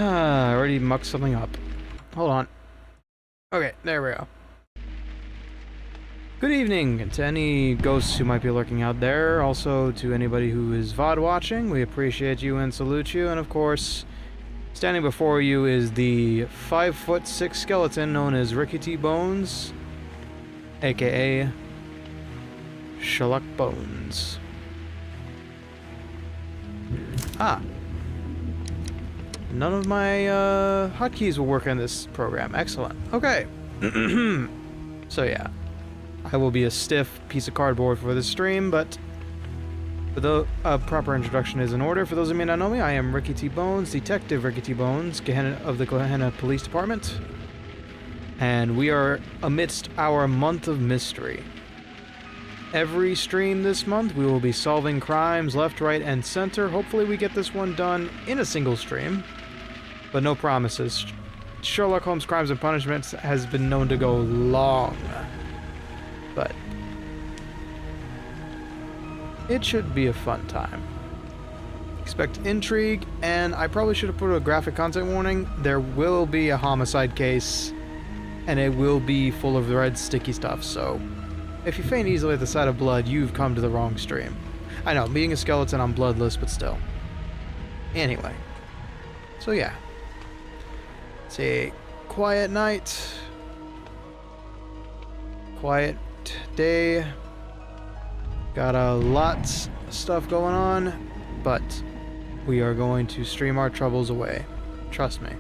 I already mucked something up. Hold on. Okay, there we go. Good evening to any ghosts who might be lurking out there. Also to anybody who is VOD watching. We appreciate you and salute you. And of course, standing before you is the 5'6" skeleton known as Ricky T. Bones, aka Sherlock Bones. Ah. None of my hotkeys will work in this program. Excellent. Okay. So yeah. I will be a stiff piece of cardboard for this stream, but the proper introduction is in order. For those who may not know me, I am Ricky T. Bones, Detective Ricky T. Bones, of the Gehenna Police Department. And we are amidst our month of mystery. Every stream this month, we will be solving crimes left, right, and center. Hopefully we get this one done in a single stream, but no promises. Sherlock Holmes Crimes and Punishments has been known to go long, but it should be a fun time. Expect intrigue, and I probably should have put a graphic content warning. There will be a homicide case, and it will be full of red sticky stuff, so if you faint easily at the sight of blood, you've come to the wrong stream. I know, being a skeleton, I'm bloodless, but still. Anyway. So yeah. It's a quiet night. Quiet day. Got a lot of stuff going on, but we are going to stream our troubles away. Trust me.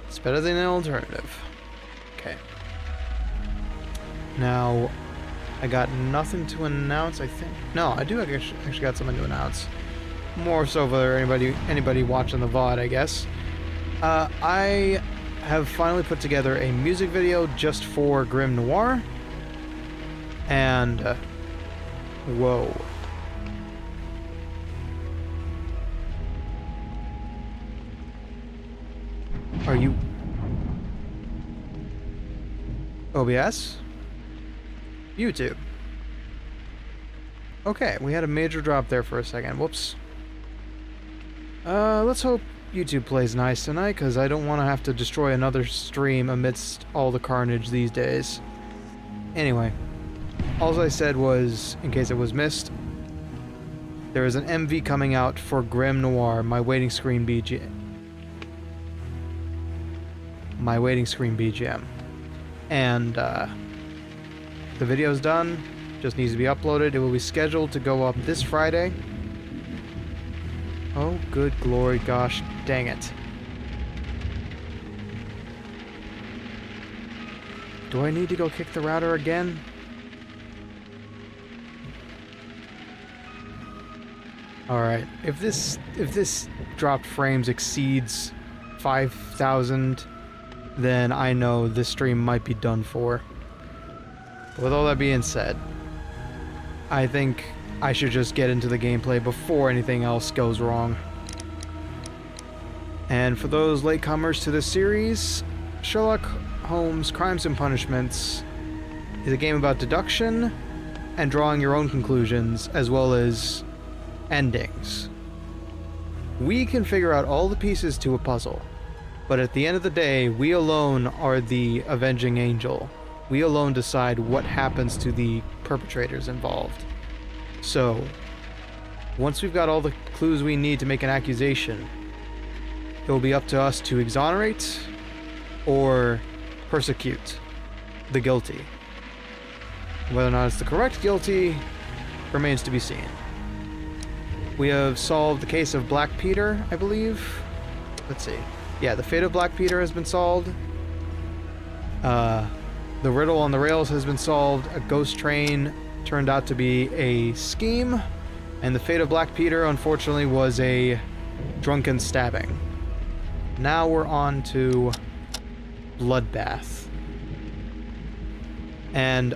It's better than an alternative. Okay. Now, I got nothing to announce, I think. No, I do actually got something to announce. More so for anybody watching the VOD, I guess. I have finally put together a music video just for Grim Noir. And, whoa. Are you... OBS? YouTube. Okay, we had a major drop there for a second. Whoops. Let's hope YouTube plays nice tonight, because I don't want to have to destroy another stream amidst all the carnage these days. Anyway, all I said was, in case it was missed, there is an MV coming out for Grim Noir, my waiting screen BGM. And, the video's done, just needs to be uploaded. It will be scheduled to go up this Friday. Oh, good glory, gosh, dang it. Do I need to go kick the router again? Alright, if this dropped frames exceeds 5,000, then I know this stream might be done for. With all that being said, I think I should just get into the gameplay before anything else goes wrong. And for those latecomers to this series, Sherlock Holmes Crimes and Punishments is a game about deduction and drawing your own conclusions, as well as endings. We can figure out all the pieces to a puzzle, but at the end of the day, we alone are the avenging angel. We alone decide what happens to the perpetrators involved. So, once we've got all the clues we need to make an accusation, it will be up to us to exonerate or persecute the guilty. Whether or not it's the correct guilty remains to be seen. We have solved the case of Black Peter, I believe. Let's see. Yeah, the fate of Black Peter has been solved. The riddle on the rails has been solved. A ghost train turned out to be a scheme. And the fate of Black Peter, unfortunately, was a drunken stabbing. Now we're on to Bloodbath. And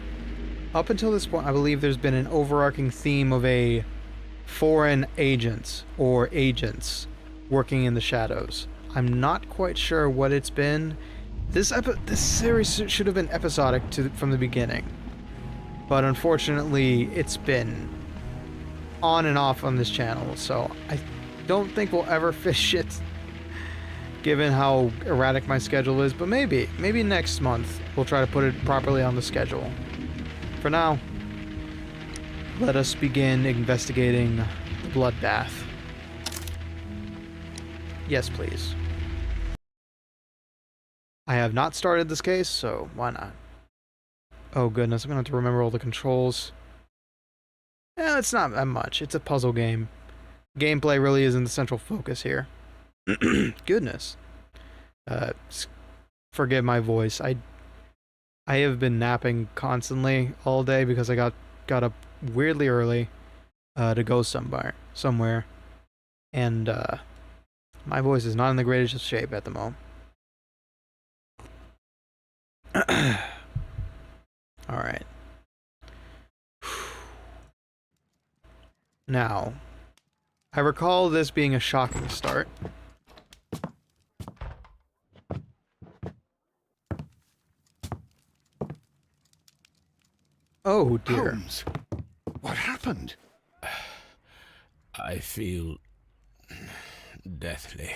up until this point, I believe there's been an overarching theme of a foreign agent or agents working in the shadows. I'm not quite sure what it's been. This series should have been episodic from the beginning, but unfortunately it's been on and off on this channel, so I don't think we'll ever get given how erratic my schedule is, but maybe next month we'll try to put it properly on the schedule. For now, let us begin investigating the bloodbath. Yes, please. I have not started this case, so why not? Oh goodness, I'm gonna have to remember all the controls. It's not that much. It's a puzzle game. Gameplay really isn't the central focus here. Goodness. Forgive my voice. I have been napping constantly all day because I got up weirdly early to go somewhere, and my voice is not in the greatest of shape at the moment. All right. Now, I recall this being a shocking start. Oh dear. Holmes, what happened? I feel deathly.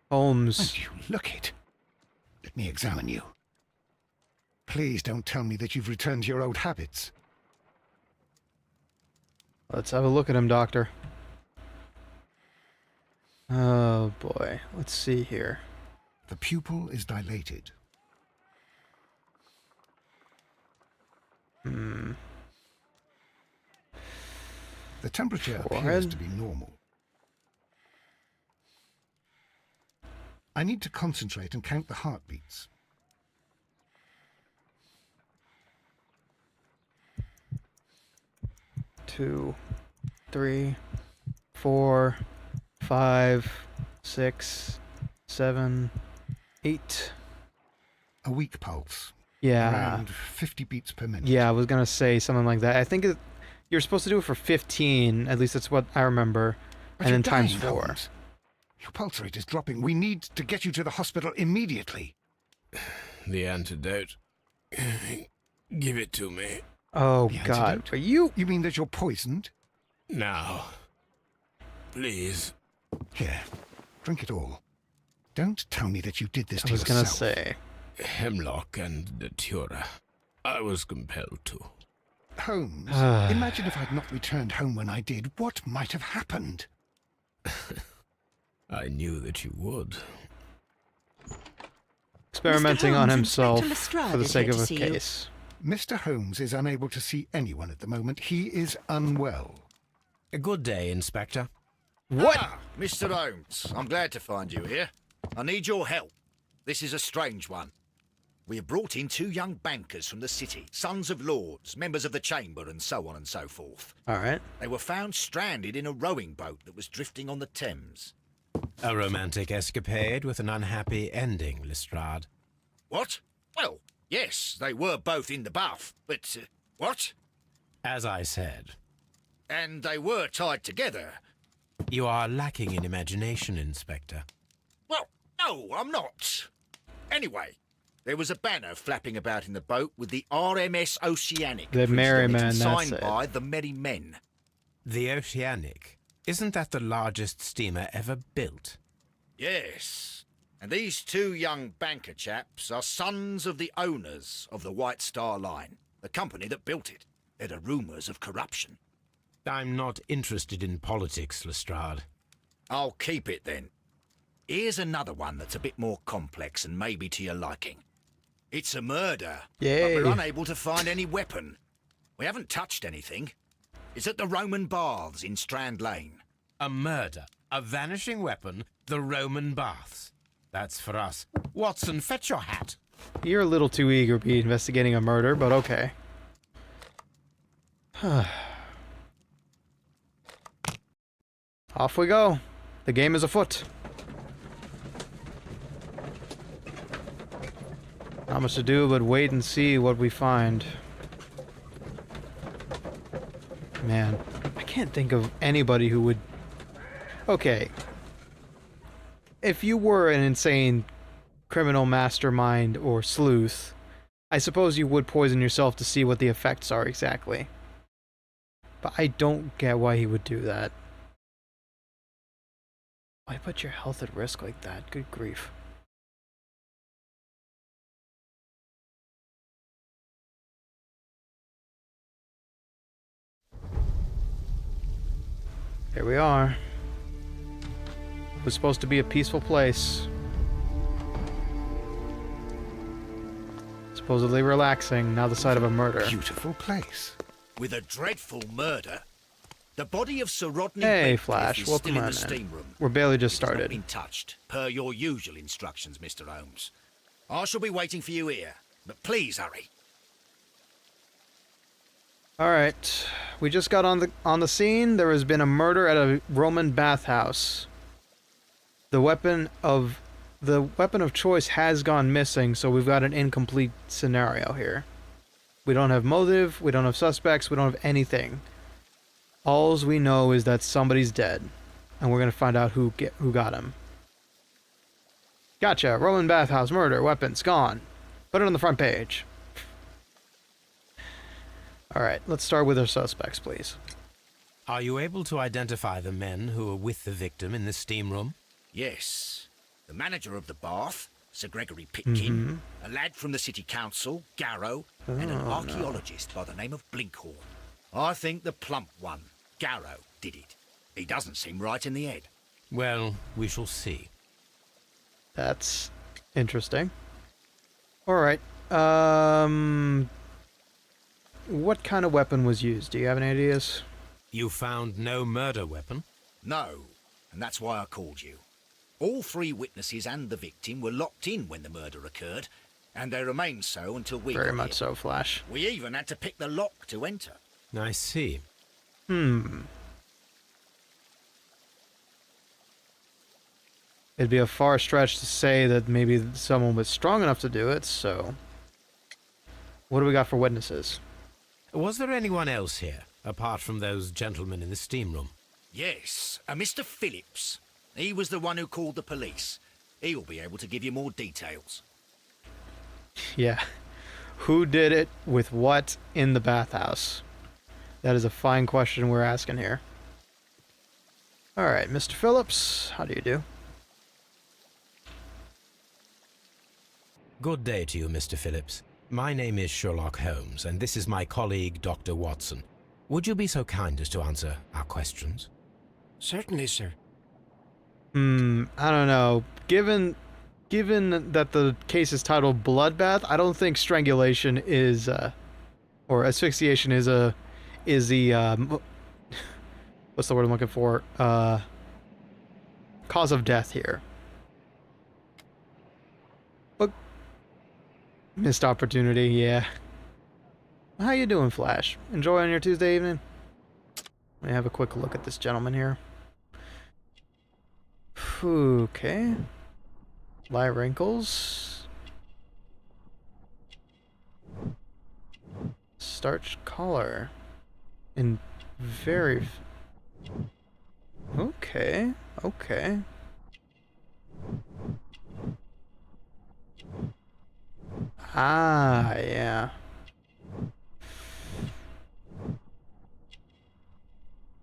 Holmes. And you look it. Let me examine you. Please don't tell me that you've returned to your old habits. Let's have a look at him, Doctor. Oh boy. Let's see here. The pupil is dilated. The temperature appears to be normal. I need to concentrate and count the heartbeats. 2, 3, 4, 5, 6, 7, 8. A weak pulse. Yeah. Around 50 beats per minute. Yeah, I was gonna say something like that. I think you're supposed to do it for 15. At least that's what I remember. But and then you're dying, times 4. Holmes. Your pulse rate is dropping. We need to get you to the hospital immediately. The antidote. Give it to me. Oh The God! antidote? Are you? You mean that you're poisoned? Now. Please. Here, drink it all. Don't tell me that you did this to I was yourself. gonna say. Hemlock and datura. I was compelled to. Holmes, imagine if I'd not returned home when I did. What might have happened? I knew that you would. Experimenting on himself Lestrade for the is sake here of to a see you. case. Mr. Holmes is unable to see anyone at the moment. He is unwell. A good day, Inspector. What? Ah, Mr. Holmes, I'm glad to find you here. I need your help. This is a strange one. We have brought in 2 young bankers from the city, sons of lords, members of the chamber, and so on and so forth. All right. They were found stranded in a rowing boat that was drifting on the Thames. A romantic escapade with an unhappy ending, Lestrade. What? Well, yes, they were both in the buff, but... what? As I said, And they were tied together. you are lacking in imagination, Inspector. Well, no, I'm not. Anyway, there was a banner flapping about in the boat with the RMS Oceanic. The Merry Men, that's signed it. by the Merry Men. The Oceanic. Isn't that the largest steamer ever built? Yes. And these 2 young banker chaps are sons of the owners of the White Star Line, the company that built it. There are rumours of corruption. I'm not interested in politics, Lestrade. I'll keep it then. Here's another one that's a bit more complex and maybe to your liking. It's a murder, Yay. but we're unable to find any weapon. We haven't touched anything. It's at the Roman Baths in Strand Lane. A murder, a vanishing weapon, the Roman baths. That's for us. Watson, fetch your hat. You're a little too eager to be investigating a murder, but okay. Off we go. The game is afoot. Not much to do but wait and see what we find. Man, I can't think of anybody who would... Okay. If you were an insane criminal mastermind or sleuth, I suppose you would poison yourself to see what the effects are exactly. But I don't get why he would do that. Why put your health at risk like that? Good grief. Here we are. It was supposed to be a peaceful place. Supposedly relaxing, now the site of a murder. Beautiful place. With a dreadful murder. The body of Sir Rodney Hey, Redcliffe Flash, is welcome still in on the in. steam room. We're barely just It has not started. been touched, per your usual instructions, Mr. Holmes. I shall be waiting for you here, but please hurry. Alright. We just got on the scene. There has been a murder at a Roman bathhouse. The weapon of choice has gone missing, so we've got an incomplete scenario here. We don't have motive, we don't have suspects, we don't have anything. Alls we know is that somebody's dead, and we're gonna find out who got him. Gotcha. Roman bathhouse murder. Weapons gone. Put it on the front page. Alright, let's start with our suspects, please. Are you able to identify the men who were with the victim in the steam room? Yes. The manager of the bath, Sir Gregory Pitkin, Mm-hmm. a lad from the city council, Garrow, and an archaeologist by the name of Blinkhorn. I think the plump one, Garrow, did it. He doesn't seem right in the head. Well, we shall see. That's interesting. Alright, what kind of weapon was used? Do you have any ideas? You found no murder weapon? No, and that's why I called you. All three witnesses and the victim were locked in when the murder occurred, and they remained so until we Very got much here. so, Flash. We even had to pick the lock to enter. I see. It'd be a far stretch to say that maybe someone was strong enough to do it, so... What do we got for witnesses? Was there anyone else here, apart from those gentlemen in the steam room? Yes, a Mr. Phillips. He was the one who called the police. He'll be able to give you more details. Yeah. Who did it with what in the bathhouse? That is a fine question we're asking here. Alright, Mr. Phillips, how do you do? Good day to you, Mr. Phillips. My name is Sherlock Holmes, and this is my colleague, Dr. Watson. Would you be so kind as to answer our questions? Certainly, sir. I don't know. Given that the case is titled Bloodbath, I don't think strangulation is, or asphyxiation is the, what's the word I'm looking for? Cause of death here. But, missed opportunity, yeah. How you doing, Flash? Enjoying your Tuesday evening? Let me have a quick look at this gentleman here. Okay. Light wrinkles. Starch collar. And very... Okay. Okay. Ah, yeah.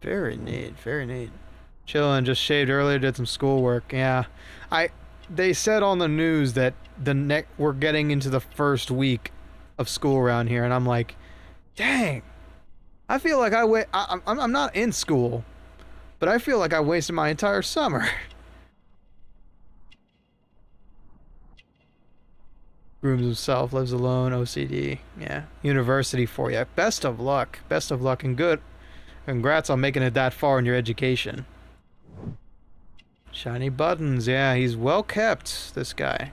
Very neat, very neat. Chillin', just shaved earlier, did some schoolwork. Yeah. They said on the news that we're getting into the first week of school around here, and I'm like, dang. I feel like I'm not in school, but I feel like I wasted my entire summer. Grooms himself, lives alone, OCD. Yeah. University for you. Best of luck. Best of luck and good. Congrats on making it that far in your education. Shiny buttons. Yeah, he's well kept, this guy.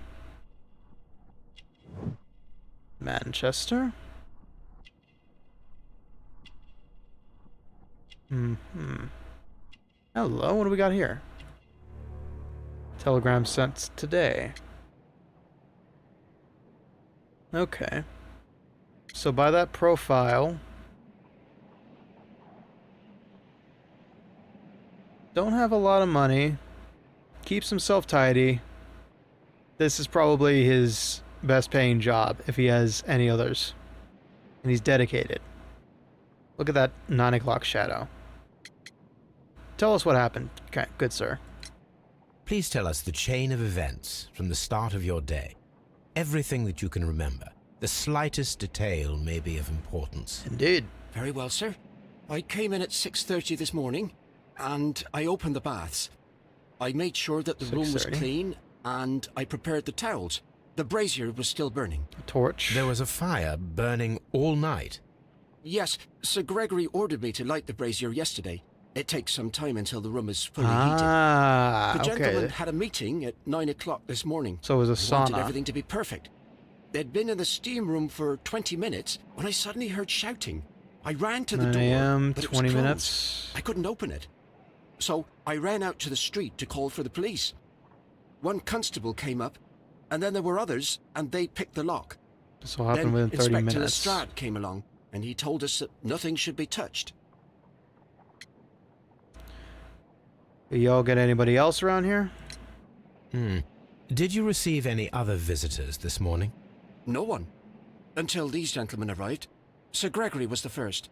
Manchester? Hello, what do we got here? Telegram sent today. Okay. So by that profile... Don't have a lot of money. Keeps himself tidy. This is probably his best paying job, if he has any others. And he's dedicated. Look at that 9 o'clock shadow. Tell us what happened, okay, good sir. Please tell us the chain of events from the start of your day. Everything that you can remember. The slightest detail may be of importance. Indeed. Very well, sir. I came in at 6:30 this morning. and I opened the baths. I made sure that the room was 6:30. clean, and I prepared the towels. The brazier was still burning. Torch. There was a fire burning all night. Yes, Sir Gregory ordered me to light the brazier yesterday. It takes some time until the room is fully Ah, heated. The gentlemen okay. had a meeting at 9 o'clock this morning. So it was a They wanted sauna. everything to be perfect. They'd been in the steam room for 20 minutes when I suddenly heard shouting. I ran to the 9 door, a.m., but it was 20 closed. minutes. I couldn't open it. So I ran out to the street to call for the police. One constable came up, and then there were others, and they picked the lock. This will happen Then within 30 Inspector minutes. Lestrade came along, and he told us that nothing should be touched. Y'all get anybody else around here? Did you receive any other visitors this morning? No one. Until these gentlemen arrived. Sir Gregory was the first.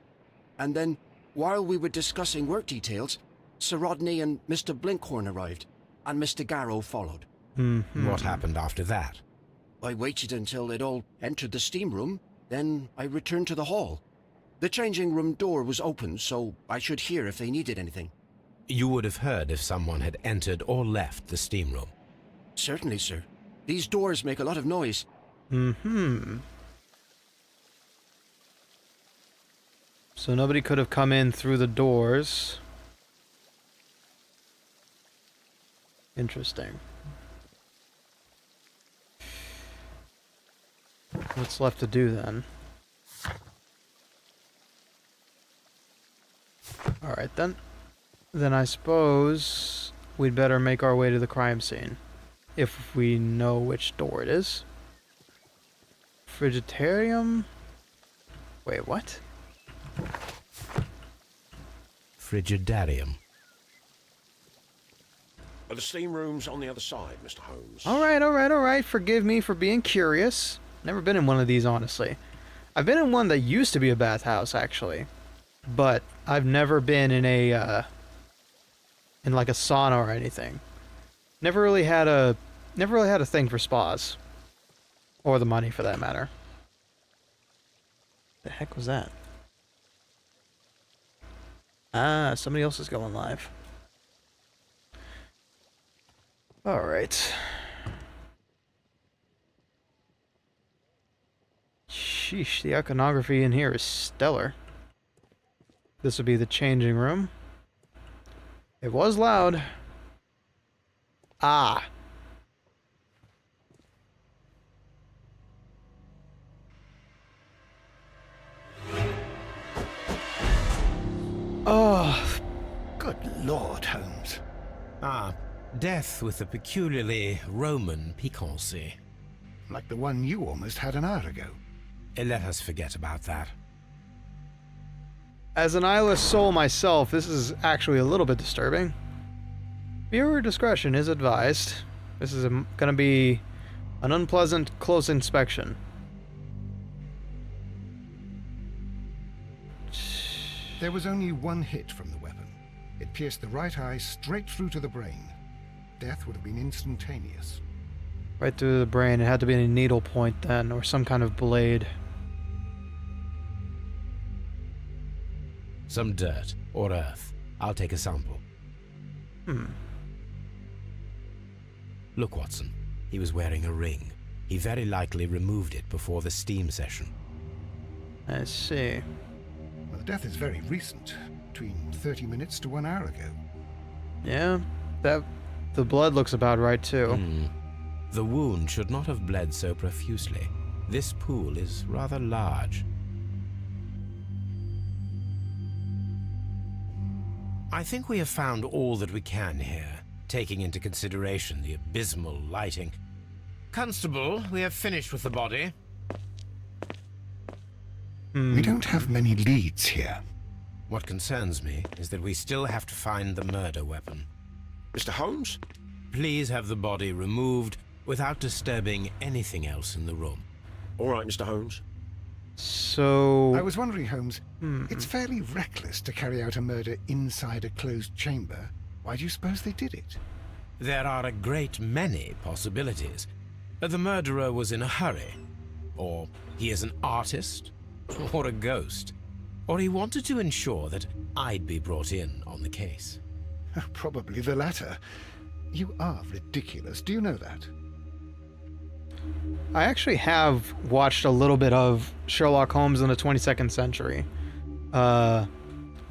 And then, while we were discussing work details, Sir Rodney and Mr. Blinkhorn arrived, and Mr. Garrow followed. What happened after that? I waited until they'd all entered the steam room, then I returned to the hall. The changing room door was open, so I should hear if they needed anything. You would have heard if someone had entered or left the steam room. Certainly, sir. These doors make a lot of noise. So nobody could have come in through the doors. Interesting. What's left to do then? Alright then. Then I suppose we'd better make our way to the crime scene. If we know which door it is. Frigitarium? Wait, what? Frigidarium. The steam room's on the other side, Mr. Holmes. Alright. Forgive me for being curious. Never been in one of these, honestly. I've been in one that used to be a bathhouse, actually. But I've never been in a, in like a sauna or anything. Never really had a thing for spas. Or the money, for that matter. The heck was that? Ah, somebody else is going live. Alright. Sheesh, the iconography in here is stellar. This would be the changing room. It was loud. Ah. Oh. Good Lord, Holmes. Ah, death with a peculiarly Roman piquancy. Like the one you almost had an hour ago. Let us forget about that. As an eyeless soul myself, this is actually a little bit disturbing. Viewer discretion is advised. This is gonna be an unpleasant close inspection. There was only one hit from the weapon. It pierced the right eye straight through to the brain. Death would have been instantaneous. Right through the brain. It had to be a needle point then, or some kind of blade. Some dirt or earth. I'll take a sample. Look, Watson. He was wearing a ring. He very likely removed it before the steam session. I see. Well, the death is very recent. Between 30 minutes to 1 hour ago. Yeah, the blood looks about right too. The wound should not have bled so profusely. This pool is rather large. I think we have found all that we can here, taking into consideration the abysmal lighting. Constable, we have finished with the body. We don't have many leads here. What concerns me is that we still have to find the murder weapon. Mr. Holmes? Please have the body removed without disturbing anything else in the room. All right, Mr. Holmes. So... I was wondering, Holmes, it's fairly reckless to carry out a murder inside a closed chamber. Why do you suppose they did it? There are a great many possibilities. The murderer was in a hurry, or he is an artist, or a ghost, or he wanted to ensure that I'd be brought in on the case. Probably the latter. You are ridiculous. Do you know that? I actually have watched a little bit of Sherlock Holmes in the 22nd Century. My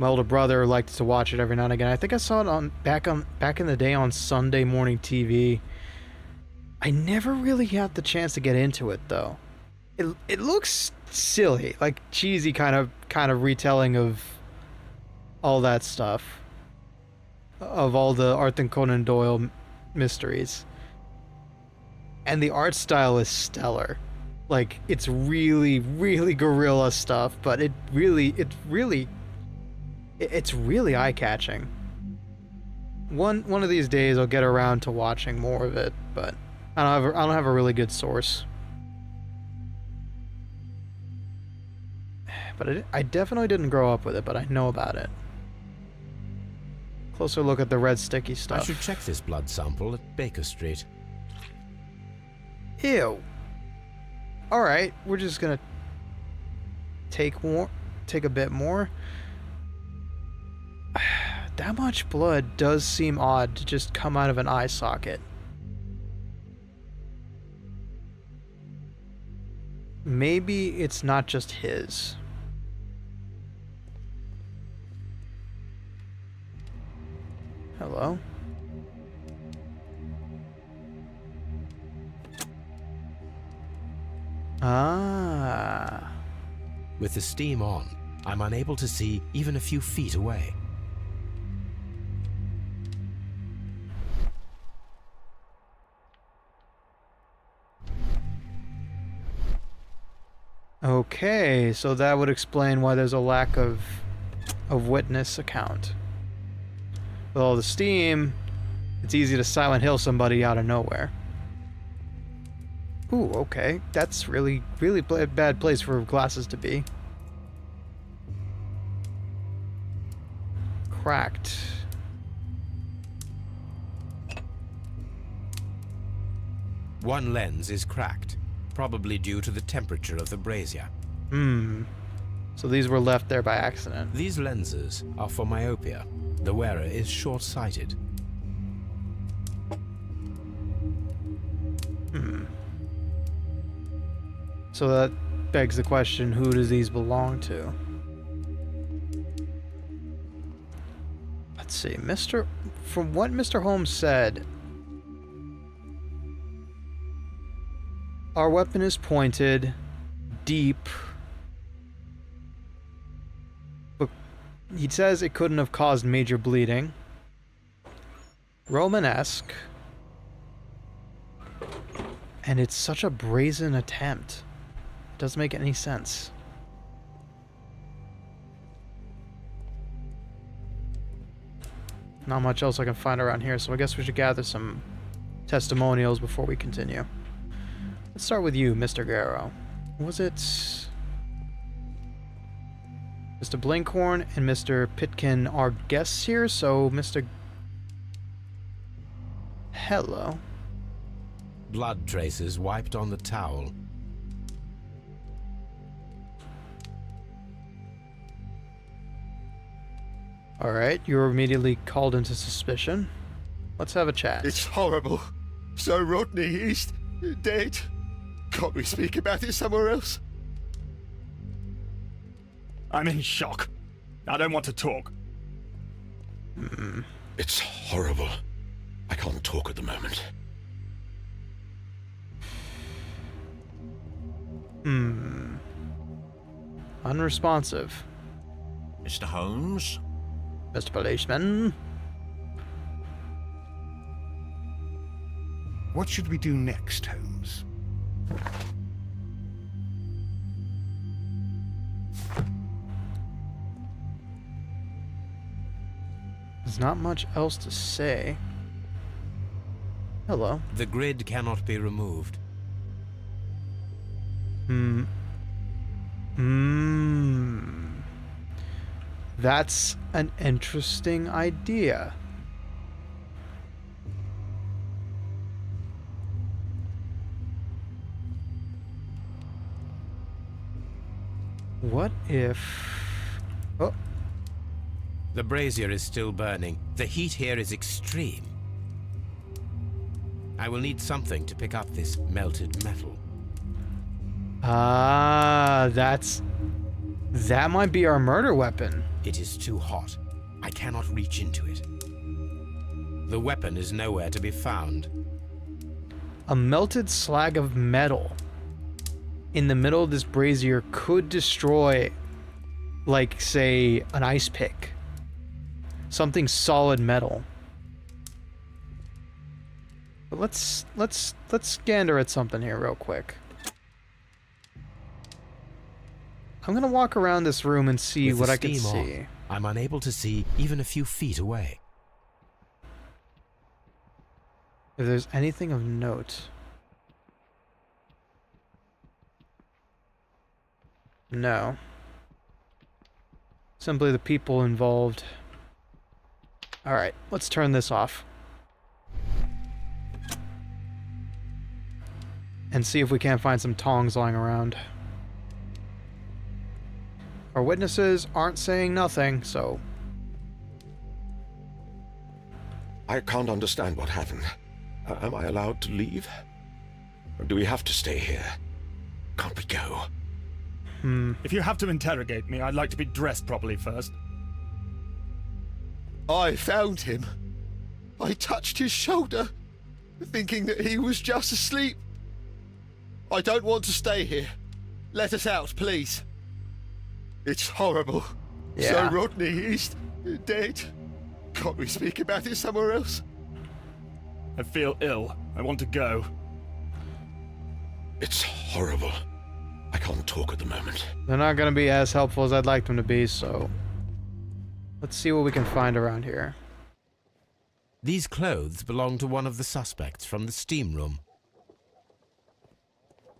older brother liked to watch it every now and again. I think I saw it back in the day on Sunday morning TV. I never really had the chance to get into it though. It looks silly, like cheesy kind of retelling of all that stuff, of all the Arthur Conan Doyle mysteries. And the art style is stellar. Like, it's really, really guerrilla stuff, but it's really eye-catching. One of these days I'll get around to watching more of it, but I don't have a really good source. But I definitely didn't grow up with it, but I know about it. Closer look at the red sticky stuff. I should check this blood sample at Baker Street. Ew. Alright, we're just gonna take a bit more. That much blood does seem odd to just come out of an eye socket. Maybe it's not just his. Hello? Ah. With the steam on, I'm unable to see even a few feet away. Okay, so that would explain why there's a lack of witness account. With all the steam, it's easy to Silent Hill somebody out of nowhere. Ooh, okay. That's really bad place for glasses to be. Cracked. One lens is cracked, probably due to the temperature of the brazier. So these were left there by accident. These lenses are for myopia. The wearer is short-sighted. So that begs the question, who does these belong to? Let's see, from what Mr. Holmes said, our weapon is pointed, deep, but he says it couldn't have caused major bleeding. Romanesque. And it's such a brazen attempt. It doesn't make any sense. Not much else I can find around here, so I guess we should gather some testimonials before we continue. Let's start with you, Mr. Garrow. Was it Mr. Blinkhorn and Mr. Pitkin are guests here, so Mr. Hello. Blood traces wiped on the towel. Alright, you were immediately called into suspicion. Let's have a chat. It's horrible. So Rodney, he's dead. Can't we speak about it somewhere else? I'm in shock. I don't want to talk. It's horrible. I can't talk at the moment. Unresponsive. Mr. Holmes? Mr. Policeman? What should we do next, Holmes? There's not much else to say. Hello. The grid cannot be removed. That's an interesting idea. What if... Oh. The brazier is still burning. The heat here is extreme. I will need something to pick up this melted metal. Ah, that might be our murder weapon. It is too hot. I cannot reach into it. The weapon is nowhere to be found. A melted slag of metal in the middle of this brazier could destroy, like, say, an ice pick. Something solid metal. But let's gander at something here real quick. I'm gonna walk around this room and see what I can see. I'm unable to see even a few feet away. If there's anything of note. No. Simply the people involved. Alright, let's turn this off. And see if we can't find some tongs lying around. Our witnesses aren't saying nothing, so... I can't understand what happened. Am I allowed to leave? Or do we have to stay here? Can't we go? If you have to interrogate me, I'd like to be dressed properly first. I found him. I touched his shoulder, thinking that he was just asleep. I don't want to stay here. Let us out, please. It's horrible. Yeah. So Rodney is dead. Can't we speak about it somewhere else? I feel ill. I want to go. It's horrible. I can't talk at the moment. They're not gonna be as helpful as I'd like them to be, so... Let's see what we can find around here. These clothes belong to one of the suspects from the steam room.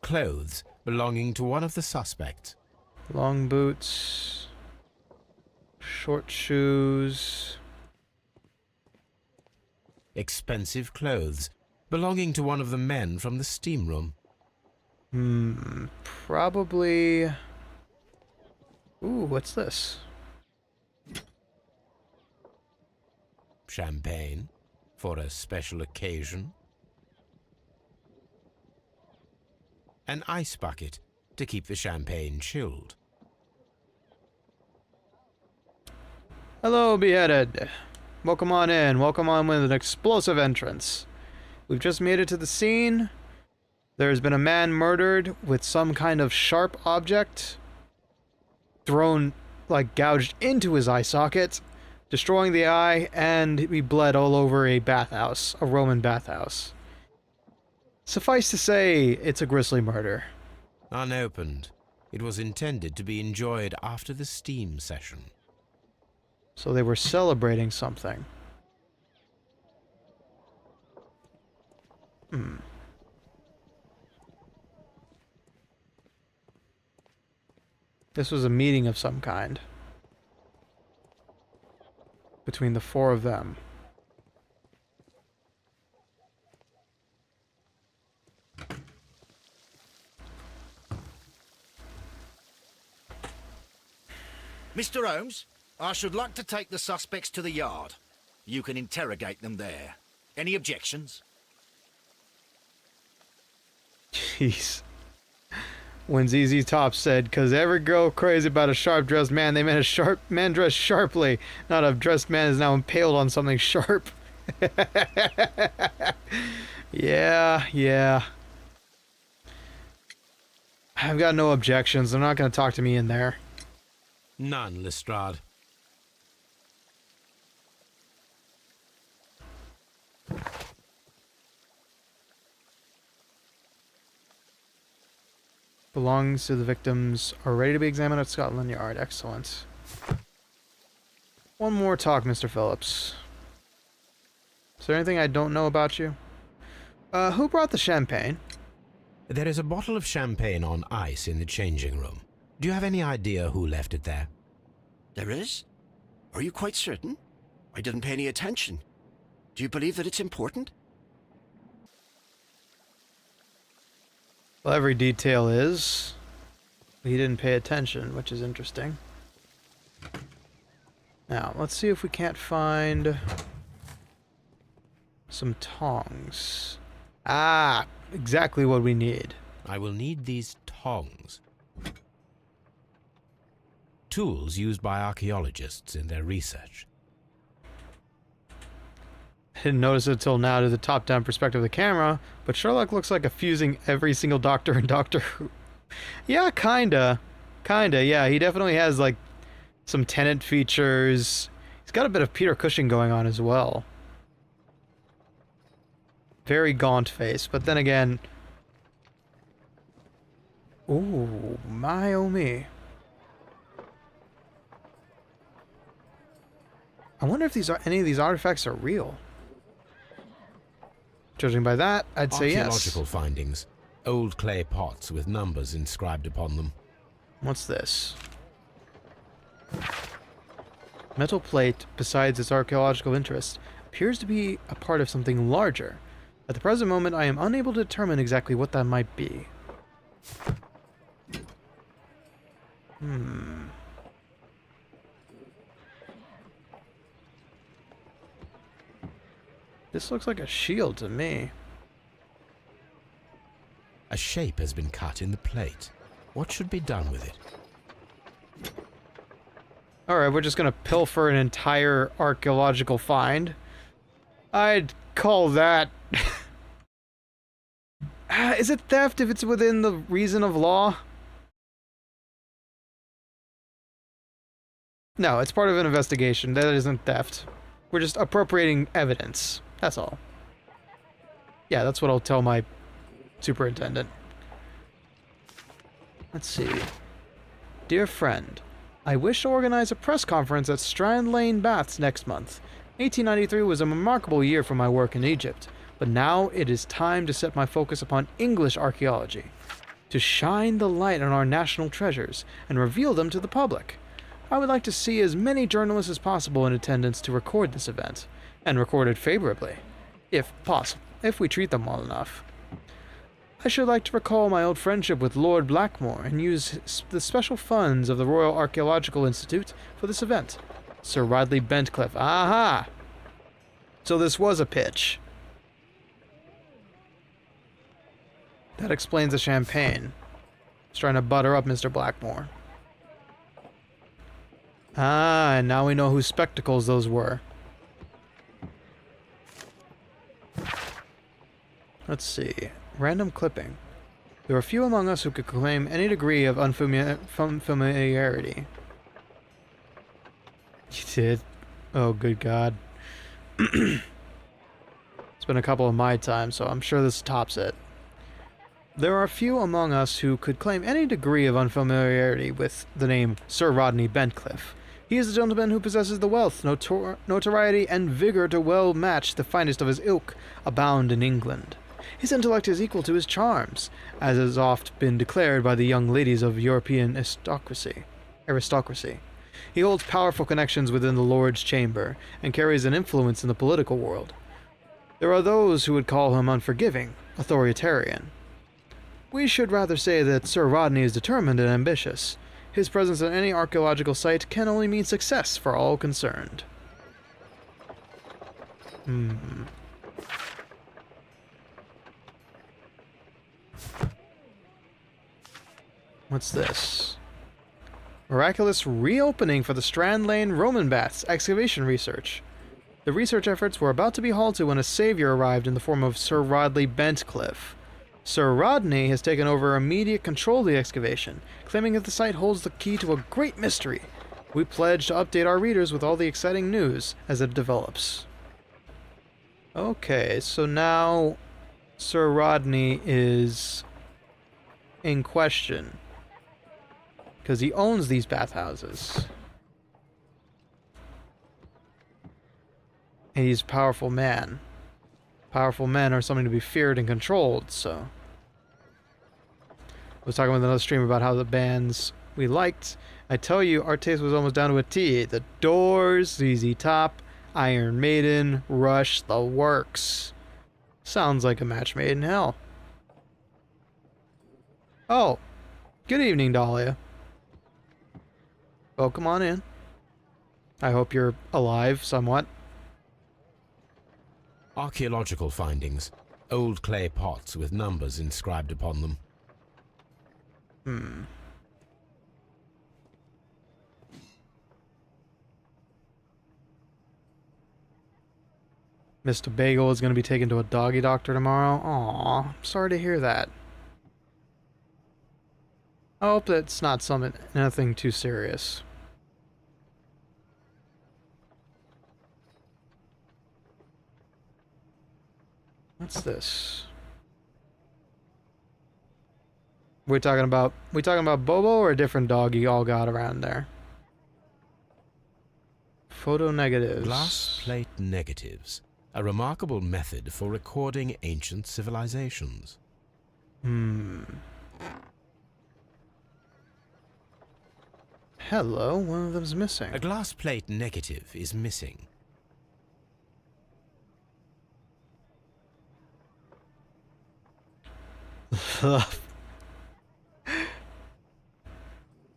Clothes belonging to one of the suspects. Long boots... Short shoes... Expensive clothes belonging to one of the men from the steam room. Probably... Ooh, what's this? Champagne for a special occasion. An ice bucket to keep the champagne chilled. Hello, Beheaded. Welcome on in. Welcome on with an explosive entrance. We've just made it to the scene. There's been a man murdered with some kind of sharp object thrown, like, gouged into his eye socket, destroying the eye, and he bled all over a bathhouse, a Roman bathhouse. Suffice to say, it's a grisly murder. Unopened. It was intended to be enjoyed after the steam session. So they were celebrating something. This was a meeting of some kind. Between the four of them. Mr. Holmes, I should like to take the suspects to the yard. You can interrogate them there. Any objections? Jeez. When ZZ Top said, "'Cause every girl crazy about a sharp-dressed man, they meant a sharp man dressed sharply. Not a dressed man is now impaled on something sharp." Yeah. I've got no objections. They're not going to talk to me in there. None, Lestrade. Belongs to the victims are ready to be examined at Scotland Yard. Excellent. One more talk, Mr. Phillips. Is there anything I don't know about you? Who brought the champagne? There is a bottle of champagne on ice in the changing room. Do you have any idea who left it there? There is? Are you quite certain? I didn't pay any attention. Do you believe that it's important? Well, every detail is. He didn't pay attention, which is interesting. Now, let's see if we can't find some tongs. Ah, exactly what we need. I will need these tongs. Tools used by archaeologists in their research. I didn't notice it until now to the top-down perspective of the camera, but Sherlock looks like a fusing every single Doctor in Doctor Who. Yeah, kinda. Kinda, yeah. He definitely has, like, some Tennant features. He's got a bit of Peter Cushing going on as well. Very gaunt face, but then again... Ooh, my oh me. I wonder if any of these artifacts are real. Judging by that, I'd say yes. Archaeological findings. Old clay pots with numbers inscribed upon them. What's this? Metal plate, besides its archaeological interest, appears to be a part of something larger. At the present moment, I am unable to determine exactly what that might be. This looks like a shield to me. A shape has been cut in the plate. What should be done with it? Alright, we're just gonna pilfer an entire archaeological find. I'd call that... Is it theft if it's within the reason of law? No, it's part of an investigation. That isn't theft. We're just appropriating evidence. That's all. Yeah, that's what I'll tell my superintendent. Let's see. Dear friend, I wish to organize a press conference at Strand Lane Baths next month. 1893 was a remarkable year for my work in Egypt, but now it is time to set my focus upon English archaeology, to shine the light on our national treasures and reveal them to the public. I would like to see as many journalists as possible in attendance to record this event, and record it favorably, if possible, if we treat them well enough. I should like to recall my old friendship with Lord Blackmore and use the special funds of the Royal Archaeological Institute for this event. Sir Rodley Bentcliffe. Aha! So this was a pitch. That explains the champagne. He's trying to butter up Mr. Blackmore. Ah, and now we know whose spectacles those were. Let's see. Random clipping. There are few among us who could claim any degree of unfamiliarity. You did? Oh, good God. It's been a couple of my times, so I'm sure this tops it. There are few among us who could claim any degree of unfamiliarity with the name Sir Rodney Bentcliffe. He is a gentleman who possesses the wealth, notoriety, and vigor to well match the finest of his ilk abound in England. His intellect is equal to his charms, as has oft been declared by the young ladies of European aristocracy. He holds powerful connections within the Lord's Chamber, and carries an influence in the political world. There are those who would call him unforgiving, authoritarian. We should rather say that Sir Rodney is determined and ambitious. His presence at any archaeological site can only mean success for all concerned. What's this? Miraculous reopening for the Strand Lane Roman Baths excavation research. The research efforts were about to be halted when a savior arrived in the form of Sir Rodley Bentcliffe. Sir Rodney has taken over immediate control of the excavation, claiming that the site holds the key to a great mystery. We pledge to update our readers with all the exciting news as it develops. Okay, so now Sir Rodney is in question, because he owns these bathhouses. And he's a powerful man. Powerful men are something to be feared and controlled, so... I was talking with another stream about how the bands we liked. I tell you, our taste was almost down to a T. The Doors, ZZ Top, Iron Maiden, Rush, the works. Sounds like a match made in hell. Oh, good evening, Dahlia. Welcome on in. I hope you're alive somewhat. Archaeological findings. Old clay pots with numbers inscribed upon them. Mr. Bagel is going to be taken to a doggy doctor tomorrow. Aw, I'm sorry to hear that. I hope that's not nothing too serious. What's this? We talking about Bobo or a different dog you all got around there? Photo negatives. Glass plate negatives. A remarkable method for recording ancient civilizations. Hello, one of them's missing. A glass plate negative is missing.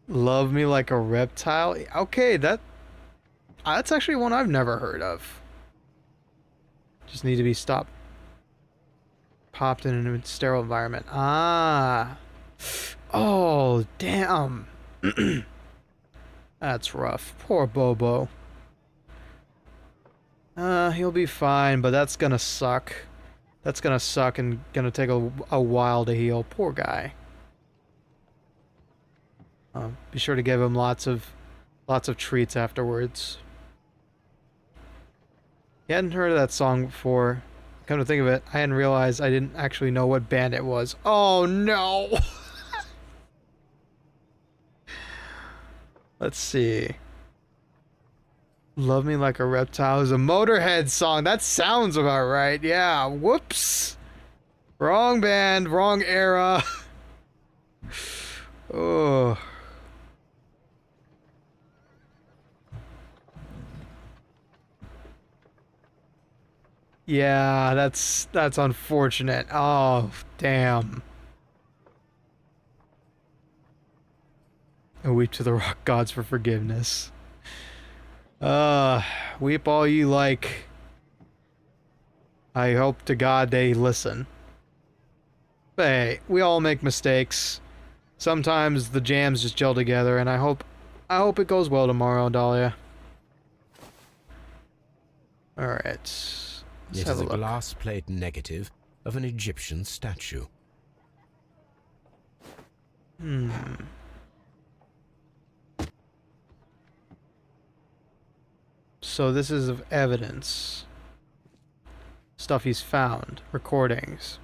Love me like a reptile? Okay, that's actually one I've never heard of. Just need to be popped in a sterile environment. Ah. Oh, damn. That's rough. Poor Bobo. He'll be fine, but that's gonna suck. That's gonna suck and gonna take a while to heal. Poor guy. Be sure to give him lots of treats afterwards. You hadn't heard of that song before. Come to think of it, I hadn't realized I didn't actually know what band it was. Oh no! Let's see. Love Me Like a Reptile is a Motorhead song. That sounds about right. Yeah. Whoops. Wrong band, wrong era. Oh. Yeah, that's unfortunate. Oh, damn. I weep to the rock gods for forgiveness. Weep all you like. I hope to God they listen. But hey, we all make mistakes. Sometimes the jams just gel together, and I hope it goes well tomorrow, Dahlia. Alright. It is a glass plate negative of an Egyptian statue. So this is of evidence. Stuff he's found. Recordings.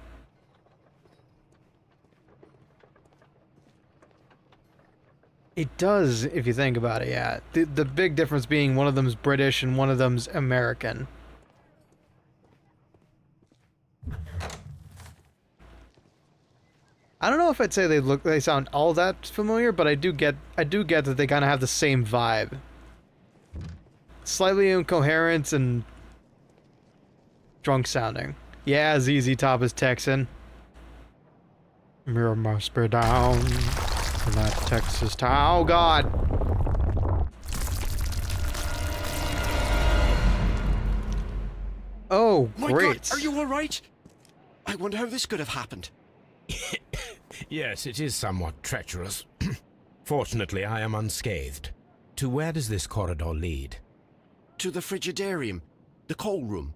It does, if you think about it, yeah. The big difference being one of them's British and one of them's American. I don't know if I'd say they sound all that familiar, but I do get that they kind of have the same vibe. Slightly incoherent and drunk sounding. Yeah, ZZ Top is Texan. Mirror must be down in that Texas town. Oh God. Oh, My great. God, are you all right? I wonder how this could have happened. Yes, it is somewhat treacherous. Fortunately, I am unscathed. To where does this corridor lead? To the frigidarium, the coal room.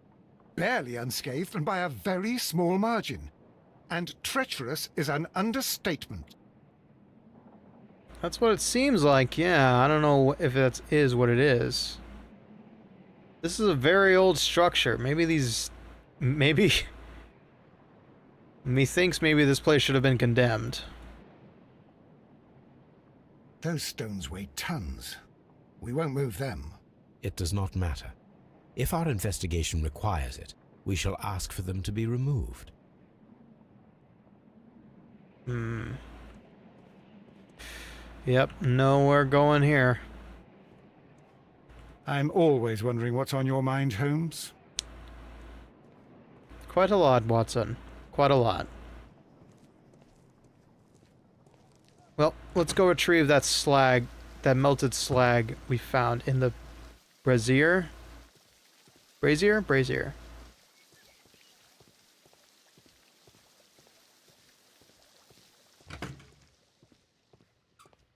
Barely unscathed and by a very small margin. And treacherous is an understatement. That's what it seems like, yeah. I don't know if that is what it is. This is a very old structure. Methinks maybe this place should have been condemned. Those stones weigh tons. We won't move them. It does not matter. If our investigation requires it, we shall ask for them to be removed. Yep, nowhere going here. I'm always wondering what's on your mind, Holmes. Quite a lot, Watson. Quite a lot. Well, let's go retrieve that slag, that melted slag we found in the Brazier. Brazier? Brazier.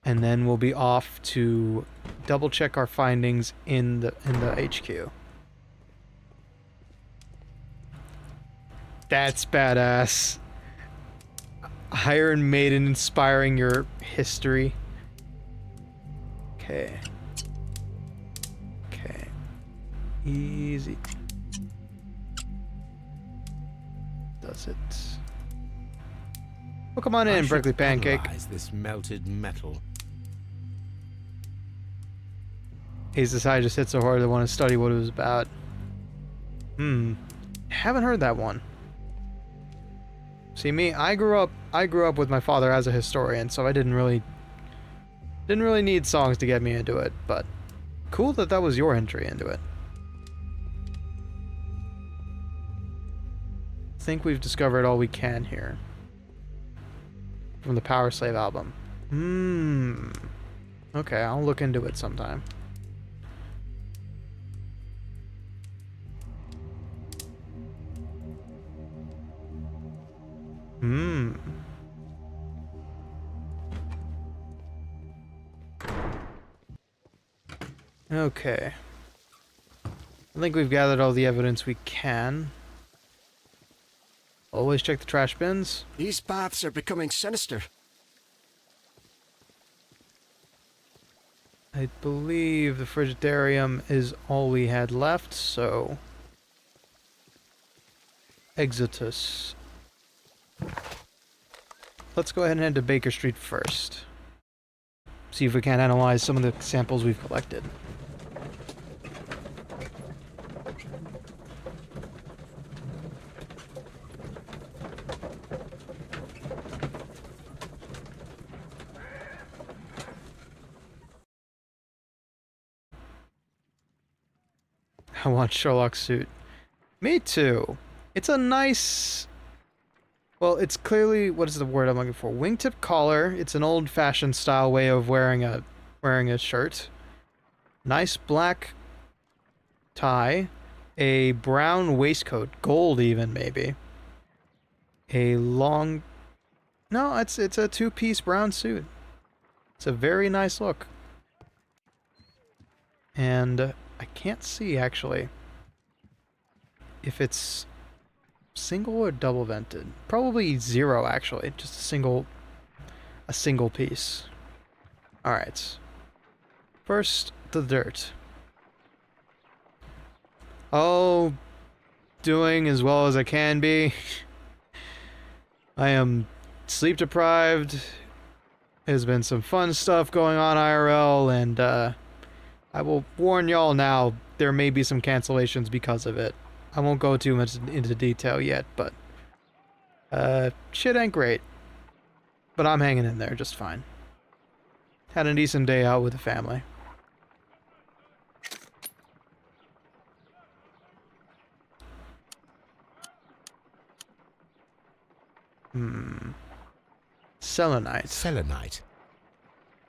And then we'll be off to double check our findings in the HQ. That's badass. Iron Maiden inspiring your history. Okay. Okay. Easy. Does it? Oh, come on in, Berkeley Pancake. This melted metal. He's decided just hit so hard they want to study what it was about. Haven't heard that one. See me, I grew up with my father as a historian, so I didn't really need songs to get me into it, but cool that that was your entry into it. I think we've discovered all we can here. From the Power Slave album. Okay, I'll look into it sometime. Okay. I think we've gathered all the evidence we can. Always check the trash bins. These baths are becoming sinister. I believe the Frigidarium is all we had left, so... Exitus. Let's go ahead and head to Baker Street first. See if we can analyze some of the samples we've collected. I want Sherlock's suit. Me too. It's a nice... Well, it's clearly... What is the word I'm looking for? Wingtip collar. It's an old-fashioned style way of wearing a shirt. Nice black tie. A brown waistcoat. Gold even, maybe. A long... No, it's a two-piece brown suit. It's a very nice look. And... I can't see, actually, if it's single or double vented. Probably zero, actually. Just a single piece. Alright. First, the dirt. Oh, doing as well as I can be. I am sleep deprived. There's been some fun stuff going on IRL, and, I will warn y'all now, there may be some cancellations because of it. I won't go too much into detail yet, but... shit ain't great. But I'm hanging in there just fine. Had a decent day out with the family. Selenite. Selenite.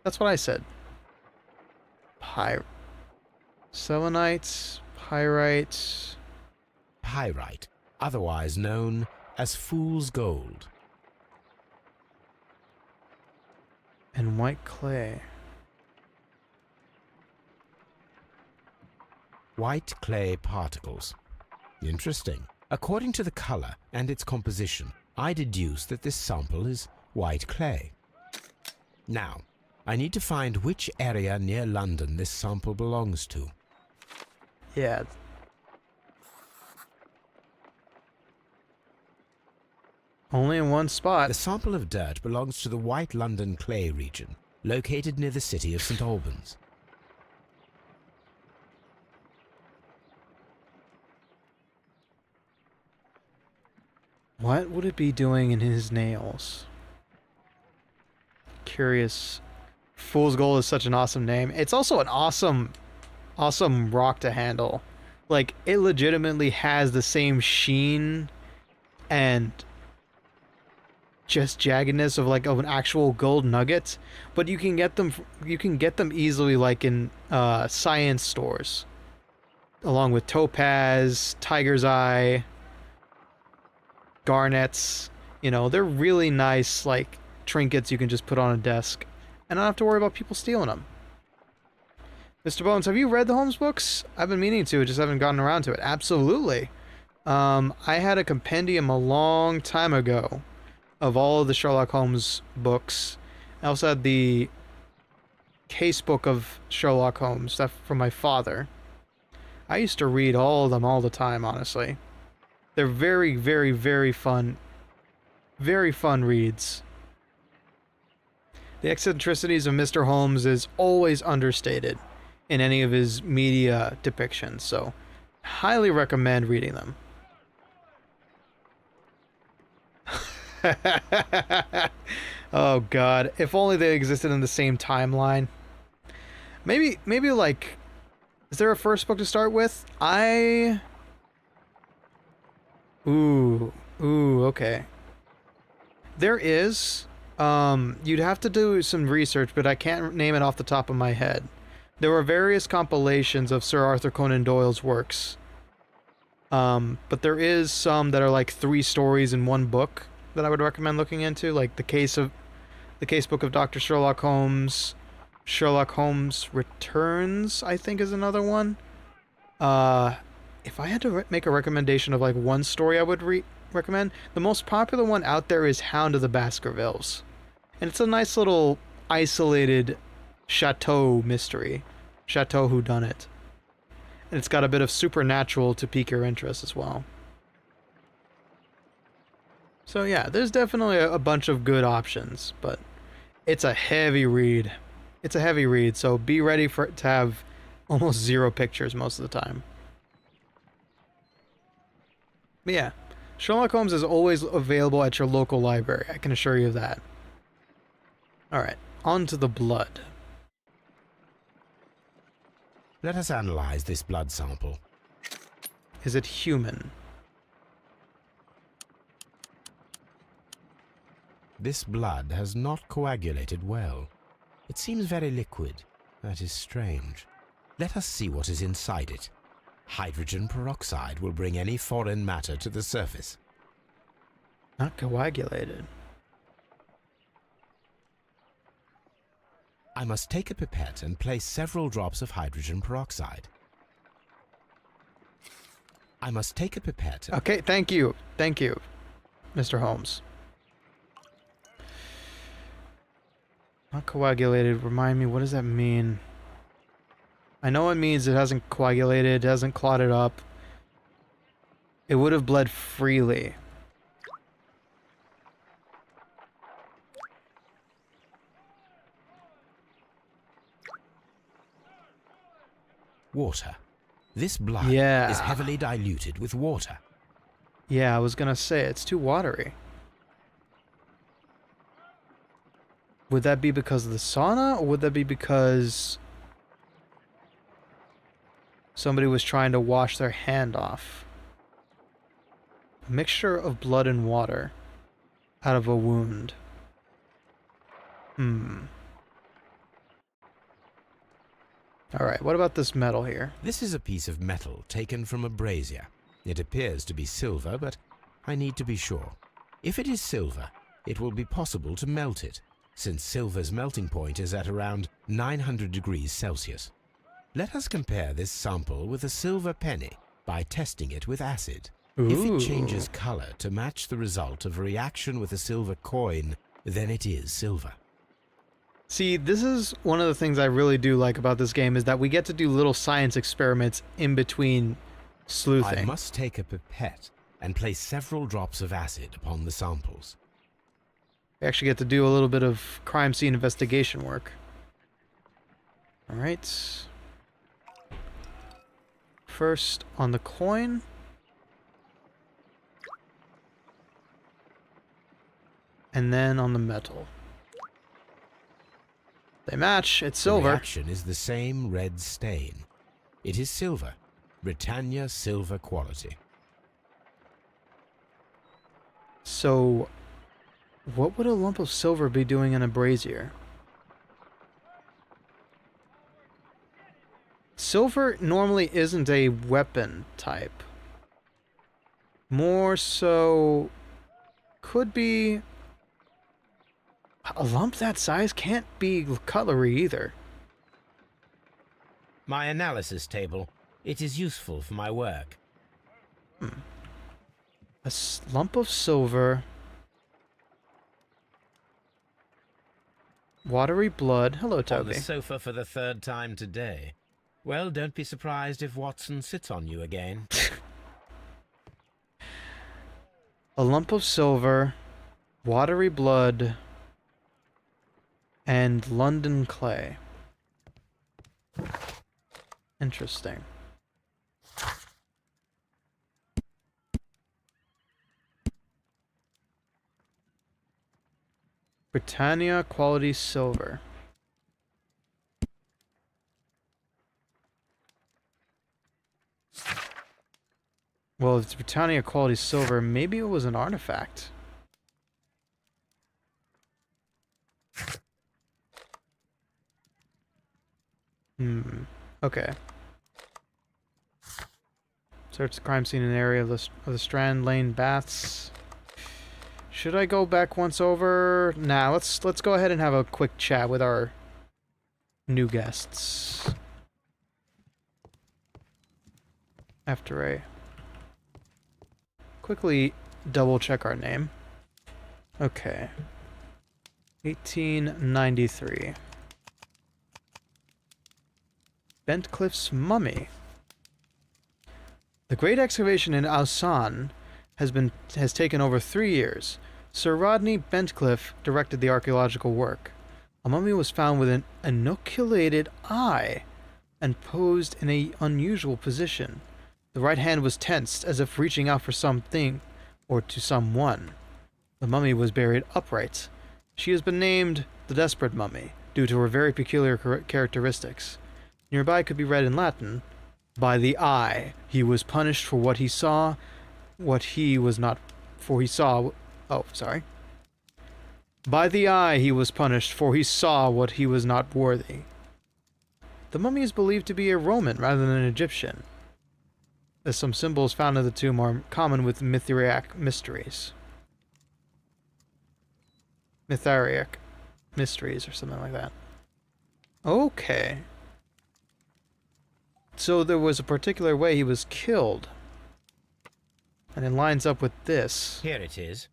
That's what I said. Selenites, pyrite... Pyrite, otherwise known as fool's gold. And white clay. White clay particles. Interesting. According to the color and its composition, I deduce that this sample is white clay. Now, I need to find which area near London this sample belongs to. Yeah. Only in one spot. The sample of dirt belongs to the White London clay region, located near the city of St. Albans. What would it be doing in his nails? Curious. Fool's Gold is such an awesome name. It's also an awesome rock to handle. Like, it legitimately has the same sheen and just jaggedness of an actual gold nugget, but you can get them easily like in science stores. along with topaz, tiger's eye, garnets. You know, they're really nice, like, trinkets you can just put on a desk and not have to worry about people stealing them. Mr. Bones, have you read the Holmes books? I've been meaning to, just haven't gotten around to it. Absolutely. I had a compendium a long time ago of all of the Sherlock Holmes books. I also had the casebook of Sherlock Holmes, stuff from my father. I used to read all of them all the time, honestly. They're very, very, very fun. Very fun reads. The eccentricities of Mr. Holmes is always understated in any of his media depictions, so highly recommend reading them. Oh god, if only they existed in the same timeline. Maybe like, is there a first book to start with? Ooh, okay. There is. You'd have to do some research, but I can't name it off the top of my head. There were various compilations of Sir Arthur Conan Doyle's works. But there is some that are like 3 stories in one book that I would recommend looking into, like the casebook of Dr. Sherlock Holmes. Sherlock Holmes Returns, I think, is another one. If I had to make a recommendation of like one story I would recommend, the most popular one out there is Hound of the Baskervilles. And it's a nice little isolated chateau mystery. Chateau whodunit. And it's got a bit of supernatural to pique your interest as well. So yeah, there's definitely a bunch of good options, but it's a heavy read. It's a heavy read, so be ready for it to have almost 0 pictures most of the time. But yeah, Sherlock Holmes is always available at your local library, I can assure you of that. Alright, on to the blood. Let us analyze this blood sample. Is it human? This blood has not coagulated well. It seems very liquid. That is strange. Let us see what is inside it. Hydrogen peroxide will bring any foreign matter to the surface. Not coagulated. I must take a pipette and place several drops of hydrogen peroxide. I must take a pipette... Okay, thank you. Thank you, Mr. Holmes. Not coagulated. Remind me, what does that mean? I know it means it hasn't coagulated, it hasn't clotted up. It would have bled freely. Water. This blood is heavily diluted with water. Yeah, I was gonna say, it's too watery. Would that be because of the sauna, or would that be because somebody was trying to wash their hand off? A mixture of blood and water out of a wound. Alright, what about this metal here? This is a piece of metal taken from a brazier. It appears to be silver, but I need to be sure. If it is silver, it will be possible to melt it, since silver's melting point is at around 900 degrees Celsius. Let us compare this sample with a silver penny by testing it with acid. Ooh. If it changes color to match the result of a reaction with a silver coin, then it is silver. See, this is one of the things I really do like about this game, is that we get to do little science experiments in between sleuthing. I must take a pipette and place several drops of acid upon the samples. We actually get to do a little bit of crime scene investigation work. Alright. First on the coin. And then on the metal. They match, it's silver. The reaction is the same red stain. It is silver. Britannia silver quality. So, what would a lump of silver be doing in a brazier? Silver normally isn't a weapon type. More so... could be... a lump that size can't be cutlery either. My analysis table. It is useful for my work. A lump of silver. Watery blood. Hello, On Toby. the sofa for the 3rd time today. Well, don't be surprised if Watson sits on you again. A lump of silver. Watery blood. And London clay. Interesting. Britannia quality silver. Well, if it's Britannia quality silver, maybe it was an artifact. Okay. Search the crime scene in the area of the Strand Lane baths. Should I go back once over? Nah, let's go ahead and have a quick chat with our new guests. After a quickly double check our name. Okay. 1893. Bentcliffe's mummy. The great excavation in Ausan has taken over 3 years. Sir Rodney Bentcliffe directed the archaeological work. A mummy was found with an inoculated eye and posed in an unusual position. The right hand was tensed as if reaching out for something or to someone. The mummy was buried upright. She has been named the Desperate Mummy due to her very peculiar characteristics. Nearby could be read in Latin, "By the eye he was punished for what he saw, what he was not, for he saw, oh, sorry. By the eye he was punished, for he saw what he was not worthy." The mummy is believed to be a Roman rather than an Egyptian, as some symbols found in the tomb are common with Mithriac mysteries. Mithriac mysteries or something like that. Okay. So there was a particular way he was killed. And it lines up with this. Here it is.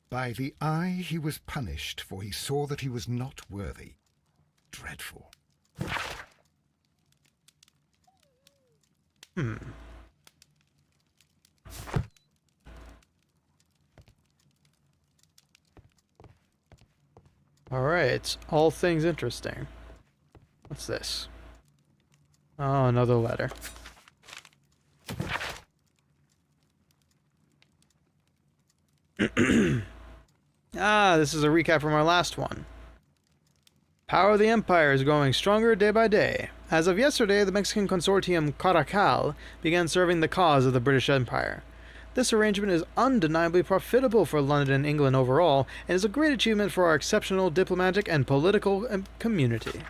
By the eye he was punished, for he saw that he was not worthy. Dreadful. Alright, all things interesting. What's this? Oh, another letter. This is a recap from our last one. Power of the Empire is growing stronger day by day. As of yesterday, the Mexican consortium Caracal began serving the cause of the British Empire. This arrangement is undeniably profitable for London and England overall, and is a great achievement for our exceptional diplomatic and political community.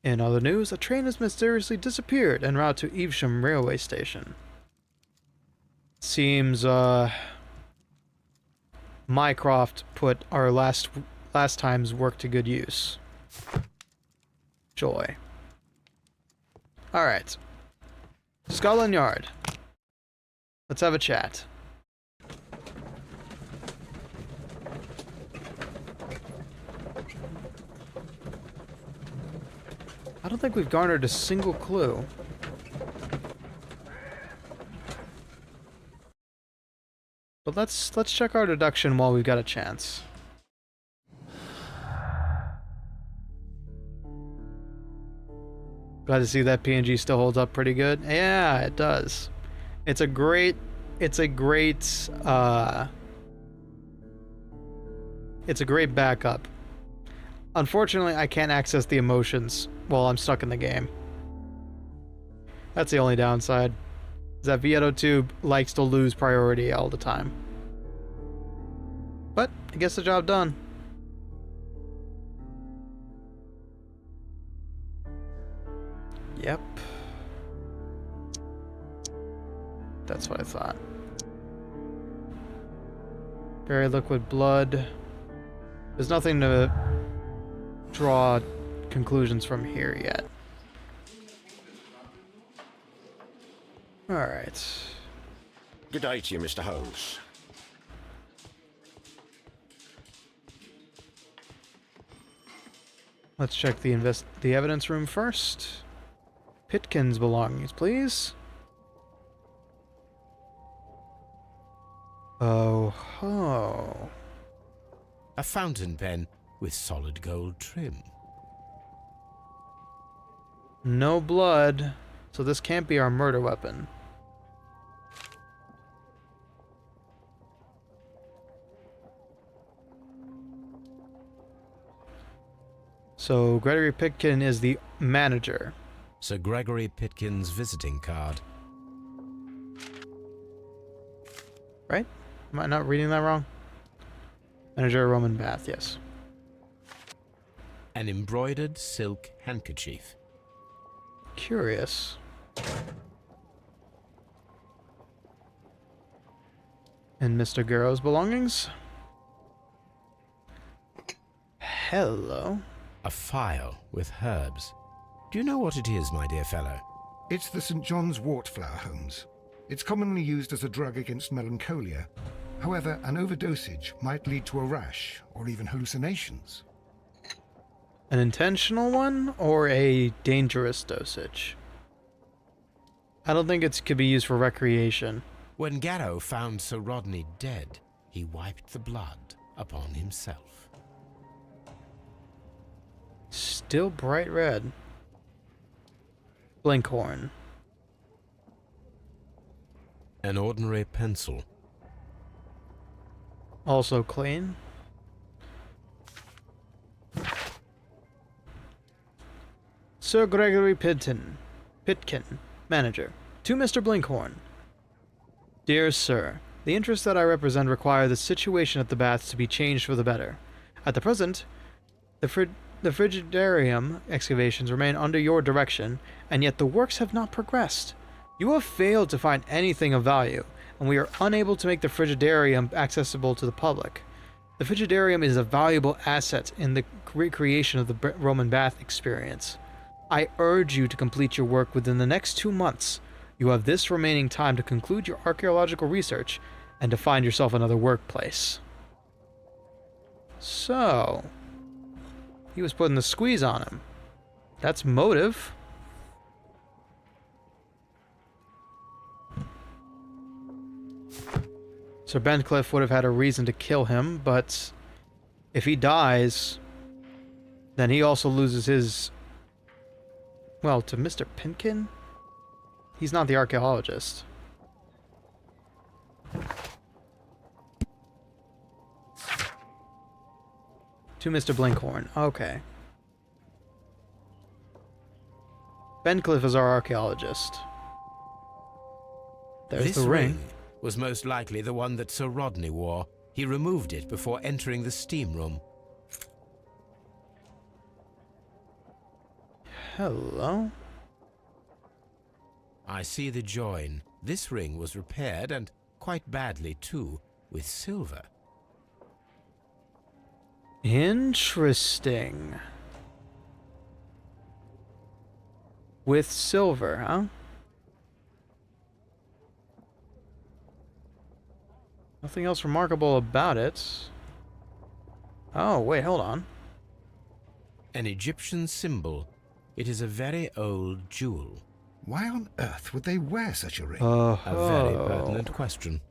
In other news, a train has mysteriously disappeared en route to Evesham railway station. Seems, Mycroft put our last time's work to good use. Joy. Alright. Scotland Yard. Let's have a chat. I don't think we've garnered a single clue. But let's check our deduction while we've got a chance. Glad to see that PNG still holds up pretty good. Yeah, it does. It's a great backup. Unfortunately, I can't access the emotions while I'm stuck in the game. That's the only downside. Is that Veadotube likes to lose priority all the time. But it gets the job done. Yep. That's what I thought. Very liquid blood. There's nothing to draw conclusions from here yet. Alright. Good day to you, Mr. Holmes. Let's check the evidence room first. Pitkin's belongings, please. Oh ho. A fountain pen with solid gold trim. No blood, so this can't be our murder weapon. So Gregory Pitkin is the manager. Sir Gregory Pitkin's visiting card. Right? Am I not reading that wrong? Manager Roman Bath, yes. An embroidered silk handkerchief. Curious. And Mr. Guro's belongings? Hello. A file with herbs. Do you know what it is, my dear fellow? It's the St. John's wort flower, Holmes. It's commonly used as a drug against melancholia. However, an overdosage might lead to a rash or even hallucinations. An intentional one or a dangerous dosage? I don't think it could be used for recreation. When Garrow found Sir Rodney dead, he wiped the blood upon himself. Still bright red. Blinkhorn. An ordinary pencil. Also clean. Sir Gregory Pitkin, manager. To Mr. Blinkhorn. Dear Sir, the interests that I represent require the situation at the baths to be changed for the better. At the present, the frigidarium excavations remain under your direction, and yet the works have not progressed. You have failed to find anything of value, and we are unable to make the frigidarium accessible to the public. The frigidarium is a valuable asset in the recreation of the Roman bath experience. I urge you to complete your work within the next 2 months. You have this remaining time to conclude your archaeological research and to find yourself another workplace. So, he was putting the squeeze on him. That's motive. Sir Bencliffe would have had a reason to kill him, but if he dies, then he also loses his... Well, to Mr. Pitkin? He's not the archaeologist. To Mr. Blinkhorn. Okay. Bencliffe is our archaeologist. There's the ring. Was most likely the one that Sir Rodney wore. He removed it before entering the steam room. Hello? I see the join. This ring was repaired, and quite badly too, with silver. Interesting. With silver, huh? Nothing else remarkable about it. Oh, wait, hold on. An Egyptian symbol. It is a very old jewel. Why on earth would they wear such a ring? A very pertinent question.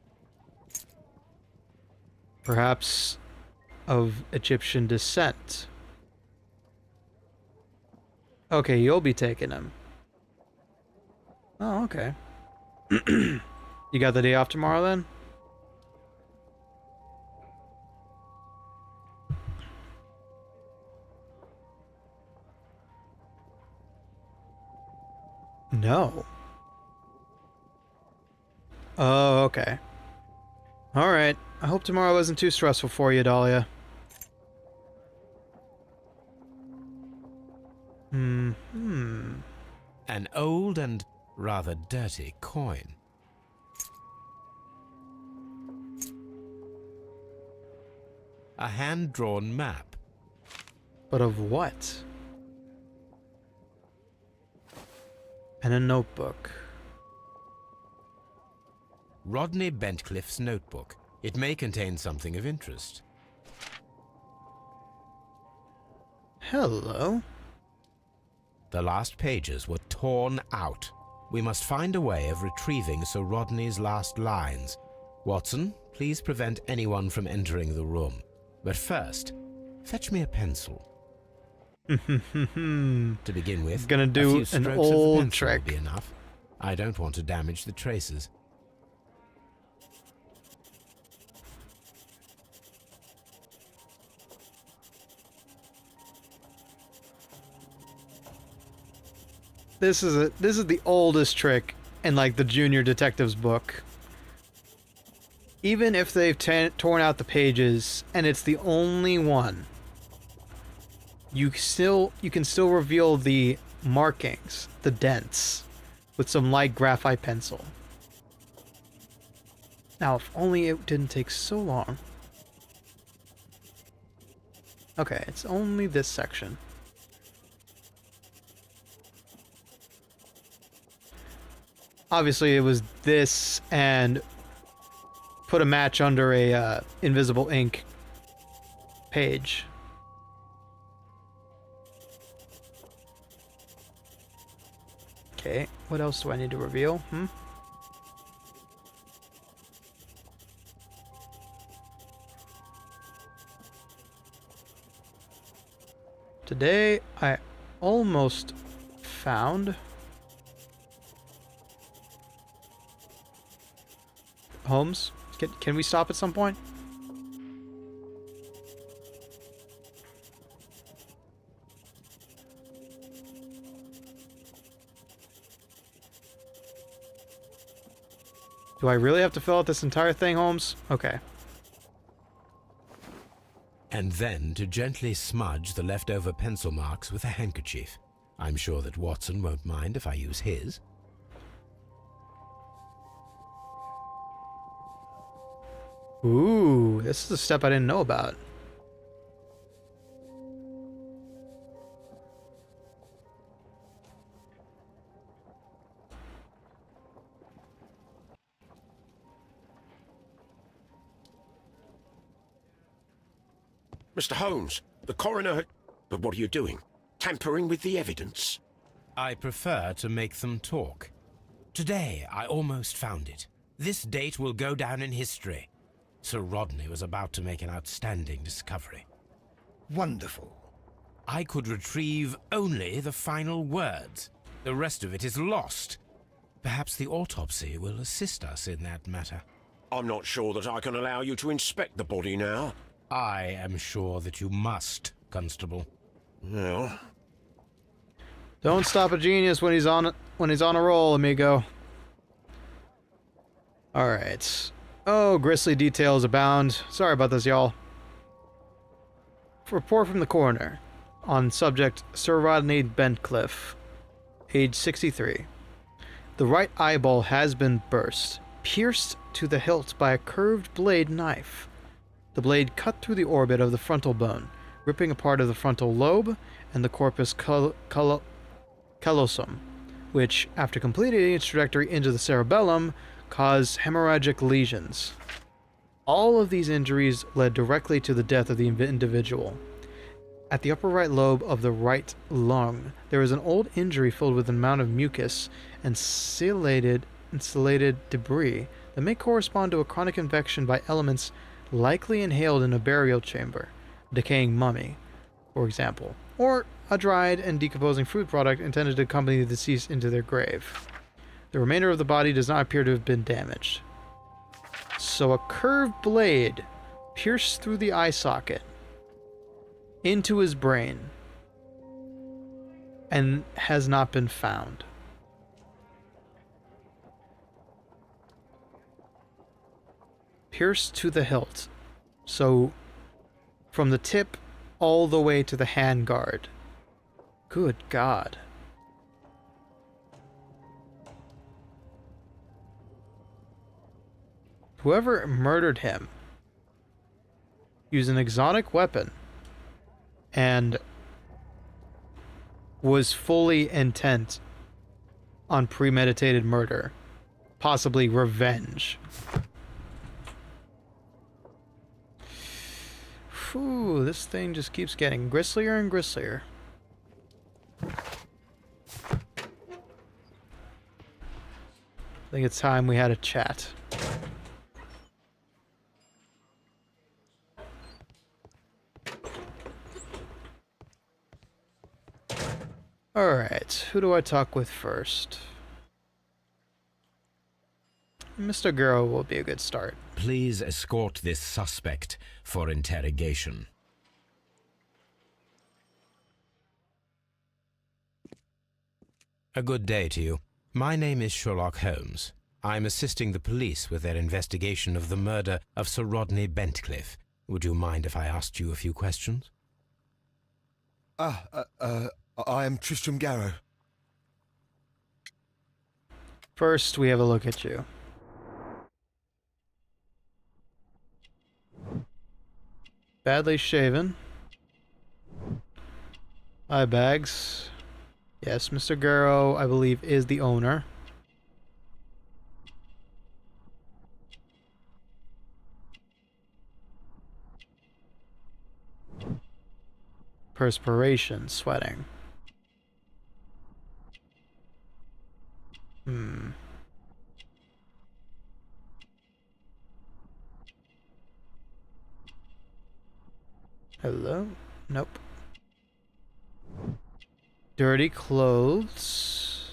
Perhaps of Egyptian descent. Okay, you'll be taking him. Oh, okay. You got the day off tomorrow then? No. Oh, okay. Alright. I hope tomorrow wasn't too stressful for you, Dahlia. An and rather dirty coin. A hand-drawn map. But of what? And a notebook. Rodney Bentcliffe's notebook. It may contain something of interest. Hello. The last pages were torn out. We must find a way of retrieving Sir Rodney's last lines. Watson, please prevent anyone from entering the room. But first, fetch me a pencil. To begin with, Gonna do a few an strokes of old the pencil trick. will be enough. I don't want to damage the traces. This is the oldest trick in like the Junior Detectives book. Even if they've torn out the pages and it's the only one, you can still reveal the markings, the dents, with some light graphite pencil. Now, if only it didn't take so long. Okay, it's only this section. Obviously, it was this and put a match under a invisible ink page. Okay, what else do I need to reveal? Today, I almost found... Holmes, can we stop at some point? Do I really have to fill out this entire thing, Holmes? Okay. And then to gently smudge the leftover pencil marks with a handkerchief. I'm sure that Watson won't mind if I use his. Ooh, this is a step I didn't know about. Mr. Holmes, the coroner... But what are you doing? Tampering with the evidence? I prefer to make them talk. Today, I almost found it. This date will go down in history. Sir Rodney was about to make an outstanding discovery. Wonderful. I could retrieve only the final words. The rest of it is lost. Perhaps the autopsy will assist us in that matter. I'm not sure that I can allow you to inspect the body now. I am sure that you must, Constable. Well... Don't stop a genius when he's on a roll, amigo. Alright. Oh, grisly details abound. Sorry about this, y'all. Report from the coroner on subject Sir Rodney Bentcliffe, age 63. The right eyeball has been burst, pierced to the hilt by a curved blade knife. The blade cut through the orbit of the frontal bone, ripping a part of the frontal lobe and the corpus callosum, which, after completing its trajectory into the cerebellum, caused hemorrhagic lesions. All of these injuries led directly to the death of the individual. At the upper right lobe of the right lung, there is an old injury filled with an amount of mucus and insulated debris that may correspond to a chronic infection by elements likely inhaled in a burial chamber, a decaying mummy, for example, or a dried and decomposing fruit product intended to accompany the deceased into their grave. The remainder of the body does not appear to have been damaged. So a curved blade pierced through the eye socket into his brain and has not been found. Pierced to the hilt. So from the tip all the way to the handguard. Good God. whoever murdered him used an exotic weapon and was fully intent on premeditated murder, possibly revenge. Whew, this thing just keeps getting gristlier and gristlier. I think it's time we had a chat. Alright, who do I talk with first? Mr. Guro will be a good start. Please escort this suspect for interrogation. A good day to you. My name is Sherlock Holmes. I'm assisting the police with their investigation of the murder of Sir Rodney Bentcliffe. Would you mind if I asked you a few questions? I am Tristram Garrow. First, we have a look at you. Badly shaven. Eye bags. Yes, Mr. Guro, I believe, is the owner. Perspiration, sweating. Hello? Nope. Dirty clothes.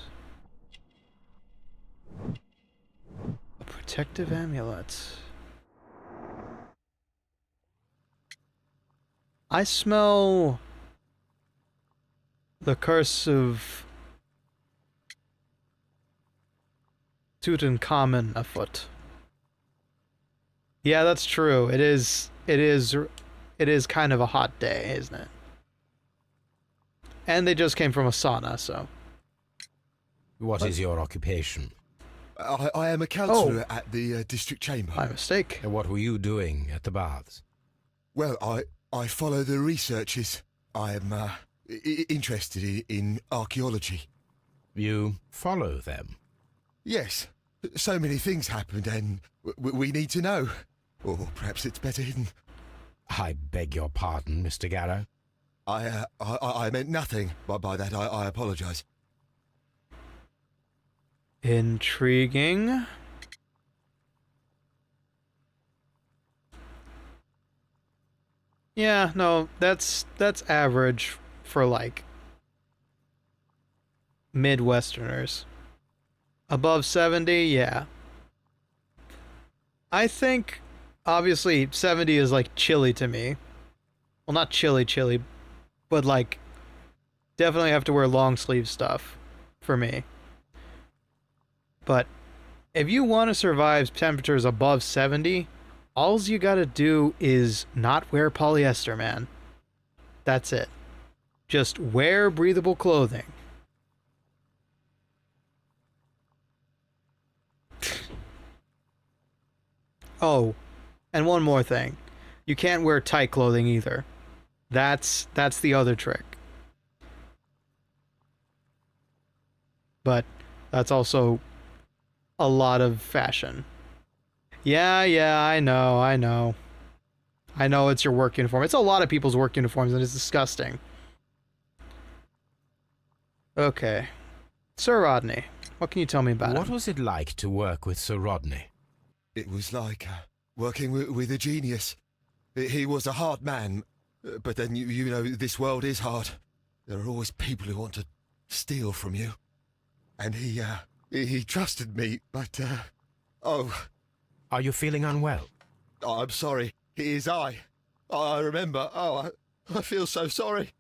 A protective amulet. I smell the curse of Tutankhamun afoot. Yeah, that's true. It is kind of a hot day, isn't it? And they just came from a sauna, so. What is your occupation? I am a counsellor at the district chamber. My mistake. And what were you doing at the baths? Well, I follow the researches. I am interested in archaeology. You follow them? Yes. So many things happened and we need to know. Or perhaps it's better hidden. I beg your pardon, Mr. Garrow. I meant nothing by that. I apologise. Intriguing. Yeah, no, that's average for like Midwesterners. Above 70, yeah. I think obviously 70 is like chilly to me. Well, not chilly, but like definitely have to wear long sleeve stuff for me. But if you want to survive temperatures above 70, all you gotta do is not wear polyester, man. That's it. Just wear breathable clothing. Oh, and one more thing. You can't wear tight clothing either. That's the other trick. But that's also a lot of fashion. Yeah, I know. I know it's your work uniform. It's a lot of people's work uniforms and it's disgusting. Okay. Sir Rodney, what can you tell me about What him? was it like to work with Sir Rodney? It was like working with a genius. He was a hard man, but then you know this world is hard. There are always people who want to steal from you. And he trusted me, but oh. Are you feeling unwell? Oh, I'm sorry. It is I. I remember. Oh, I feel so sorry.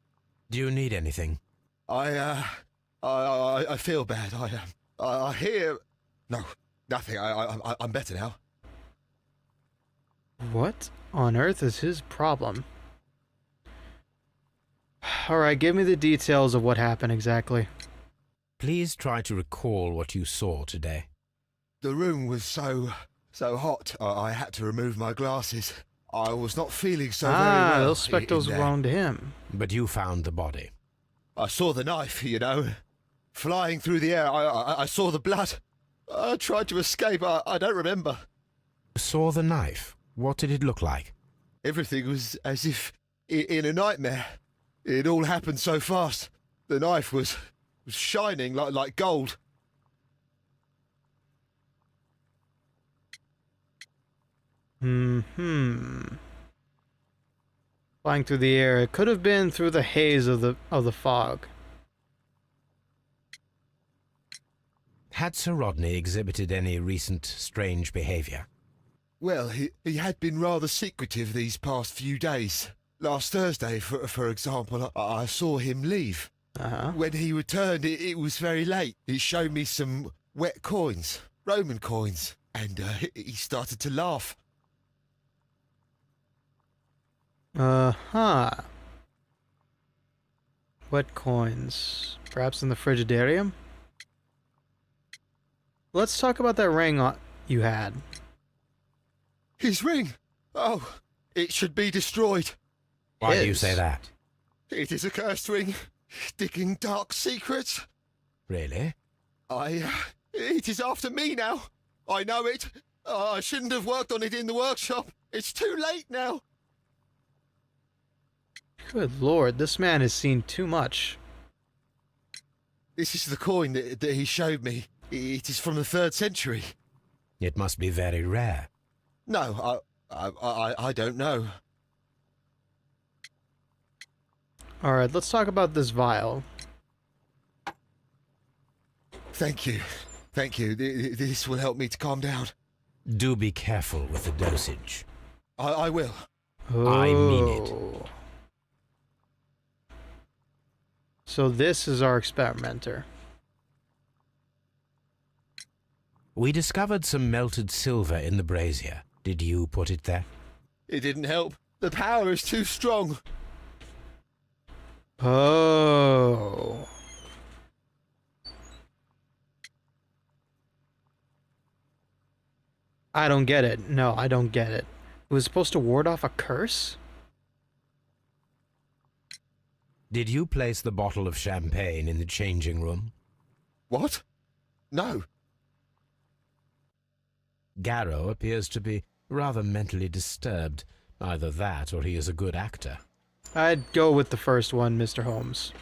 Do you need anything? I feel bad. I hear. No, nothing. I'm better now. What on earth is his problem? Alright, give me the details of what happened exactly. Please try to recall what you saw today. The room was so so hot I had to remove my glasses. I was not feeling so very Ah, well. those spectacles in there. belong to him. But you found the body. I saw the knife, you know, flying through the air. I saw the blood. I tried to escape. I don't remember. Saw the knife. What did it look like? Everything was as if in a nightmare. It all happened so fast. The knife was shining like gold. Flying through the air. It could have been through the haze of the fog. Had Sir Rodney exhibited any recent strange behaviour? Well, he had been rather secretive these past few days. Last Thursday, for example, I saw him leave. When he returned, it was very late. He showed me some wet coins, Roman coins, and he started to laugh. Wet coins. Perhaps in the frigidarium? Let's talk about that ring you had. His ring? Oh, it should be destroyed. Why do you say that? It is a cursed ring, digging dark secrets. Really? It is after me now. I know it. I shouldn't have worked on it in the workshop. It's too late now. Good lord, this man has seen too much. This is the coin that he showed me. It is from the 3rd century. It must be very rare. No, I don't know. Alright, let's talk about this vial. Thank you. Thank you. This will help me to calm down. Do be careful with the dosage. I will. Oh. I mean it. So this is our experimenter. We discovered some melted silver in the brazier. Did you put it there? It didn't help. The power is too strong. Oh. I don't get it. No, I don't get it. It was supposed to ward off a curse? Did you place the bottle of champagne in the changing room? What? No. Garrow appears to be rather mentally disturbed. Either that or he is a good actor. I'd go with the first one, Mr. Holmes.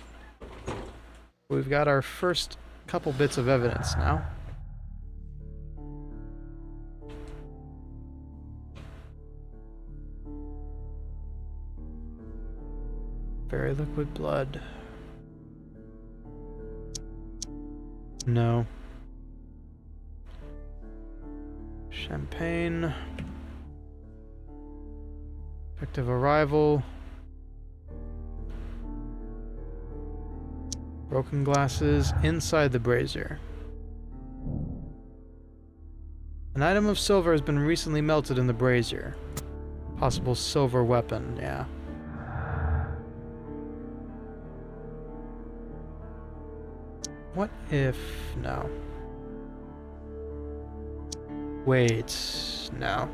We've got our first couple bits of evidence now. Very liquid blood. No. Champagne. Effective arrival. Broken glasses inside the brazier. An item of silver has been recently melted in the brazier. Possible silver weapon, yeah. What if... no. Wait, no.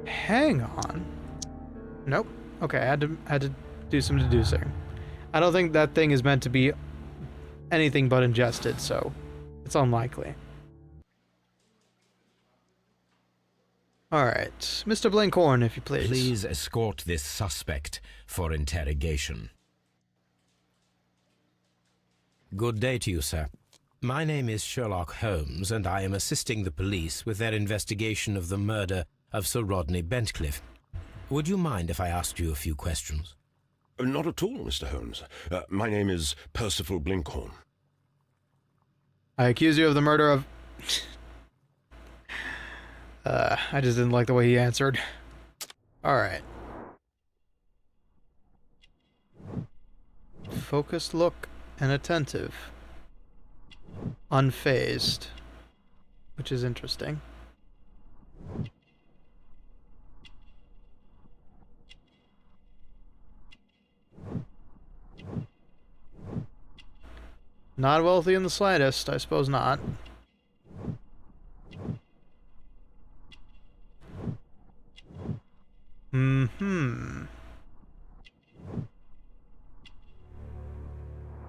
Hang on. Nope. Okay, I had to do some deducing. I don't think that thing is meant to be anything but ingested, so it's unlikely. Alright, Mr. Blinkhorn, if you please. Please escort this suspect for interrogation. Good day to you, sir. My name is Sherlock Holmes, and I am assisting the police with their investigation of the murder of Sir Rodney Bentcliffe. Would you mind if I asked you a few questions? Not at all, Mr. Holmes. My name is Percival Blinkhorn. I accuse you of the murder of... I just didn't like the way he answered. Alright. Focused look and attentive. Unfazed. Which is interesting. Not wealthy in the slightest, I suppose not. Mm-hmm.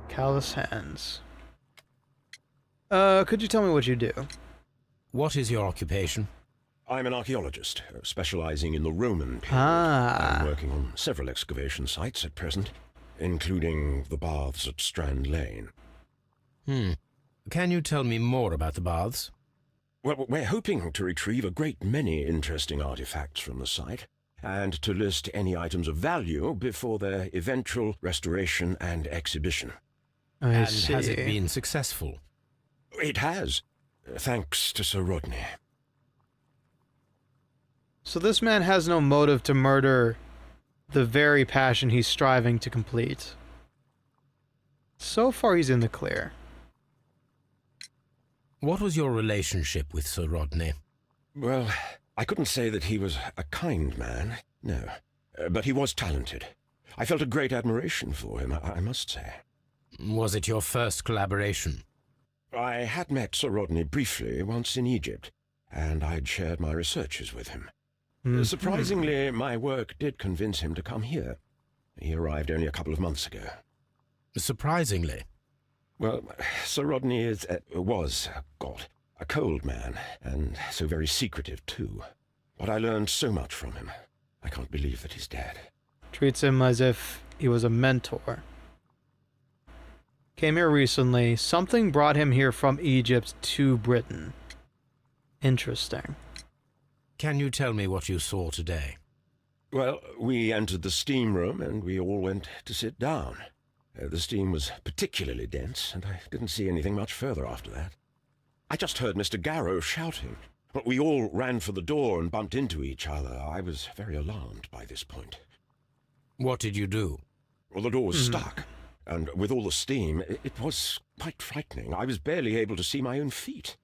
Callous hands. Could you tell me what you do? What is your occupation? I'm an archaeologist, specializing in the Roman period. Ah. I'm working on several excavation sites at present, including the baths at Strand Lane. Can you tell me more about the baths? Well, we're hoping to retrieve a great many interesting artifacts from the site, and to list any items of value before their eventual restoration and exhibition. I And see. has it been successful? It has, thanks to Sir Rodney. So this man has no motive to murder the very passion he's striving to complete. So far, he's in the clear. What was your relationship with Sir Rodney? Well, I couldn't say that he was a kind man, no. But he was talented. I felt a great admiration for him, I must say. Was it your first collaboration? I had met Sir Rodney briefly once in Egypt, and I'd shared my researches with him. Surprisingly, my work did convince him to come here. He arrived only a couple of months ago. Surprisingly? Well, Sir Rodney was a cold man, and so very secretive too. But I learned so much from him. I can't believe that he's dead. Treats him as if he was a mentor. Came here recently. Something brought him here from Egypt to Britain. Interesting. Can you tell me what you saw today? Well, we entered the steam room, and we all went to sit down. The steam was particularly dense, and I didn't see anything much further after that. I just heard Mr. Garrow shouting, but we all ran for the door and bumped into each other. I was very alarmed by this point. What did you do? Well, the door was stuck, and with all the steam, it was quite frightening. I was barely able to see my own feet.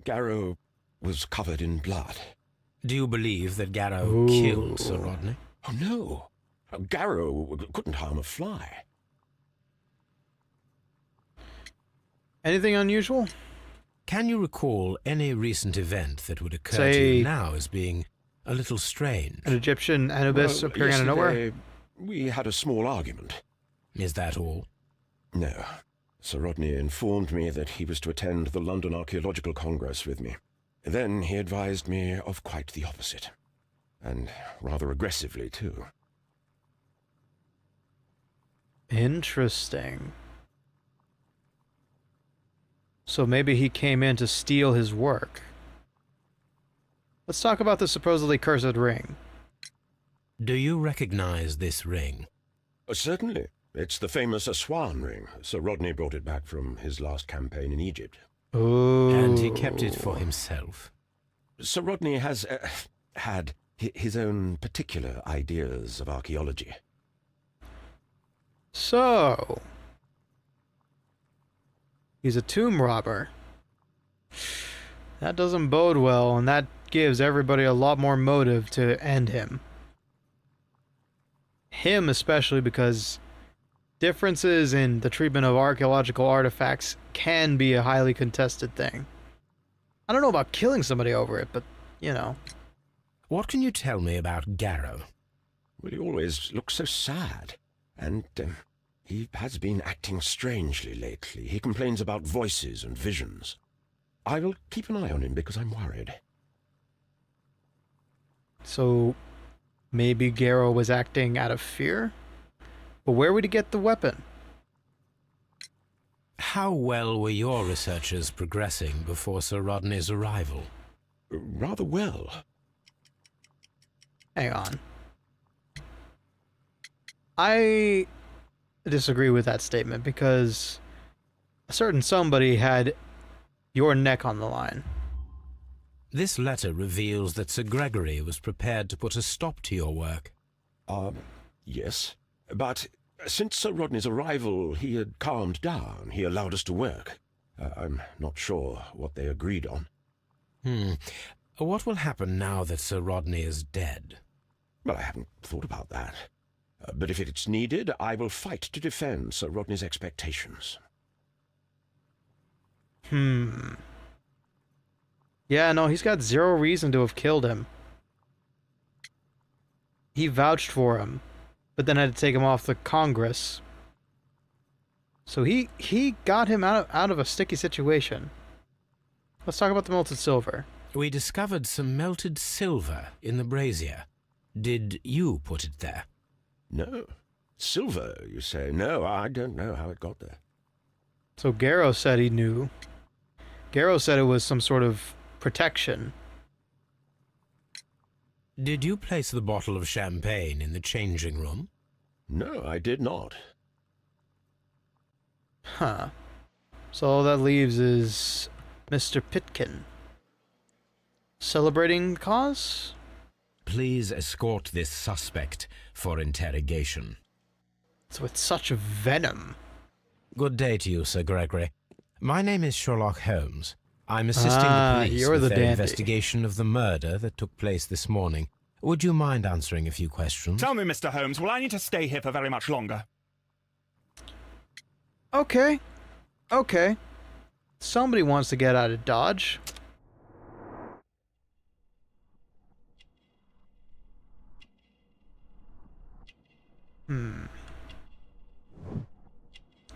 Garrow was covered in blood. Do you believe that Garrow killed Sir Rodney? Oh, no. Garrow couldn't harm a fly. Anything unusual? Can you recall any recent event that would occur to Say- you now as being a little strange? An Egyptian Anubis Well, appearing out of nowhere? yesterday, we had a small argument. Is that all? No. Sir Rodney informed me that he was to attend the London Archaeological Congress with me. Then he advised me of quite the opposite. And rather aggressively, too. Interesting. So maybe he came in to steal his work. Let's talk about the supposedly cursed ring. Do you recognize this ring? Certainly. It's the famous Aswan ring. Sir Rodney brought it back from his last campaign in Egypt. Oh. And he kept it for himself. Sir Rodney has had his own particular ideas of archaeology. So, he's a tomb robber. That doesn't bode well, and that gives everybody a lot more motive to end him. Him especially, because differences in the treatment of archaeological artifacts can be a highly contested thing. I don't know about killing somebody over it, but, you know. What can you tell me about Garrow? Well, he always looks so sad. And he has been acting strangely lately. He complains about voices and visions. I will keep an eye on him because I'm worried. So, maybe Garrow was acting out of fear? But where would he get the weapon? How well were your researchers progressing before Sir Rodney's arrival? Rather well. Hang on. I disagree with that statement because a certain somebody had your neck on the line. This letter reveals that Sir Gregory was prepared to put a stop to your work. Yes. But since Sir Rodney's arrival, he had calmed down. He allowed us to work. I'm not sure what they agreed on. What will happen now that Sir Rodney is dead? Well, I haven't thought about that. But if it's needed, I will fight to defend Sir Rodney's expectations. Yeah, no, he's got zero reason to have killed him. he vouched for him, but then had to take him off the Congress. So he got him out of a sticky situation. Let's talk about the melted silver. We discovered some melted silver in the brazier. Did you put it there? No. Silver, you say? No, I don't know how it got there. So Garrow said he knew. Garrow said it was some sort of protection. Did you place the bottle of champagne in the changing room? No, I did not. Huh. So all that leaves is Mr. Pitkin. Celebrating the cause? Please escort this suspect for interrogation. It's with such venom. Good day to you, Sir Gregory. My name is Sherlock Holmes. I'm assisting the police you're with the their dandy. investigation of the murder that took place this morning. Would you mind answering a few questions? Tell me, Mr. Holmes, will I need to stay here for very much longer? Okay. Okay. Somebody wants to get out of Dodge.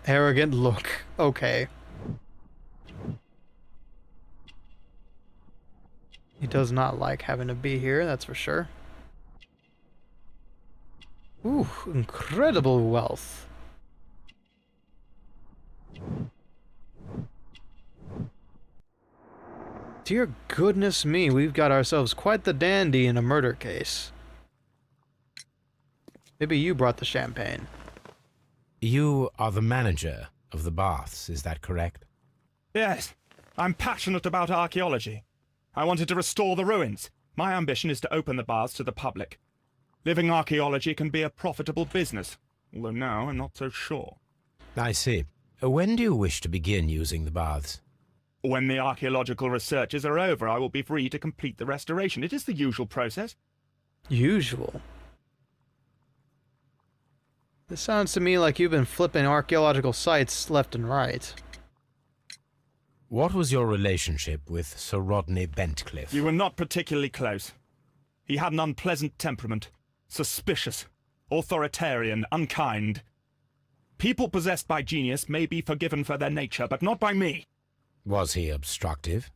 Arrogant look. Okay. He does not like having to be here, that's for sure. Ooh, incredible wealth. Dear goodness me, we've got ourselves quite the dandy in a murder case. Maybe you brought the champagne. You are the manager of the baths, is that correct? Yes, I'm passionate about archaeology. I wanted to restore the ruins. My ambition is to open the baths to the public. Living archaeology can be a profitable business, although now I'm not so sure. I see. When do you wish to begin using the baths? When the archaeological researches are over, I will be free to complete the restoration. It is the usual process. Usual? This sounds to me like you've been flipping archaeological sites left and right. What was your relationship with Sir Rodney Bentcliffe? You were not particularly close. He had an unpleasant temperament. Suspicious, authoritarian, unkind. People possessed by genius may be forgiven for their nature, but not by me. Was he obstructive?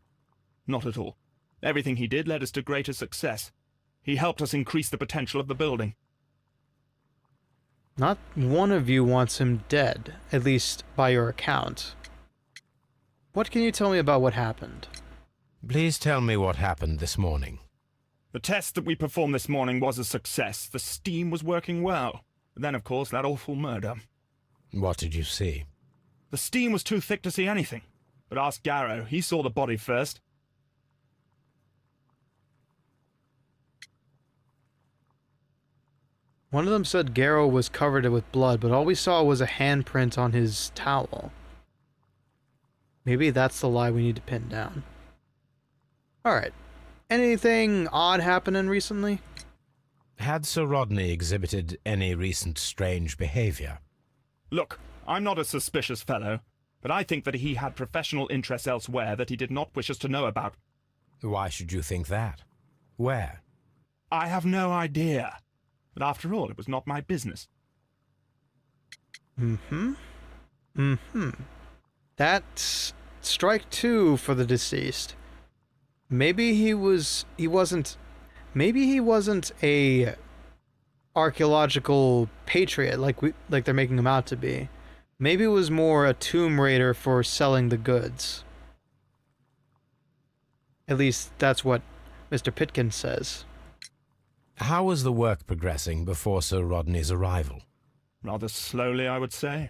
Not at all. Everything he did led us to greater success. He helped us increase the potential of the building. Not one of you wants him dead, at least by your account. What can you tell me about what happened? Please tell me what happened this morning. The test that we performed this morning was a success. The steam was working well. But then, of course, that awful murder. What did you see? The steam was too thick to see anything. But ask Garrow. He saw the body first. One of them said Garrow was covered with blood, but all we saw was a handprint on his towel. Maybe that's the lie we need to pin down. Alright. Anything odd happening recently? Had Sir Rodney exhibited any recent strange behavior? Look, I'm not a suspicious fellow, but I think that he had professional interests elsewhere that he did not wish us to know about. Why should you think that? Where? I have no idea. But after all, it was not my business. That's strike two for the deceased. Maybe he wasn't a archaeological patriot like they're making him out to be. Maybe it was more a tomb raider for selling the goods. At least that's what Mr. Pitkin says. How was the work progressing before Sir Rodney's arrival? Rather slowly, I would say.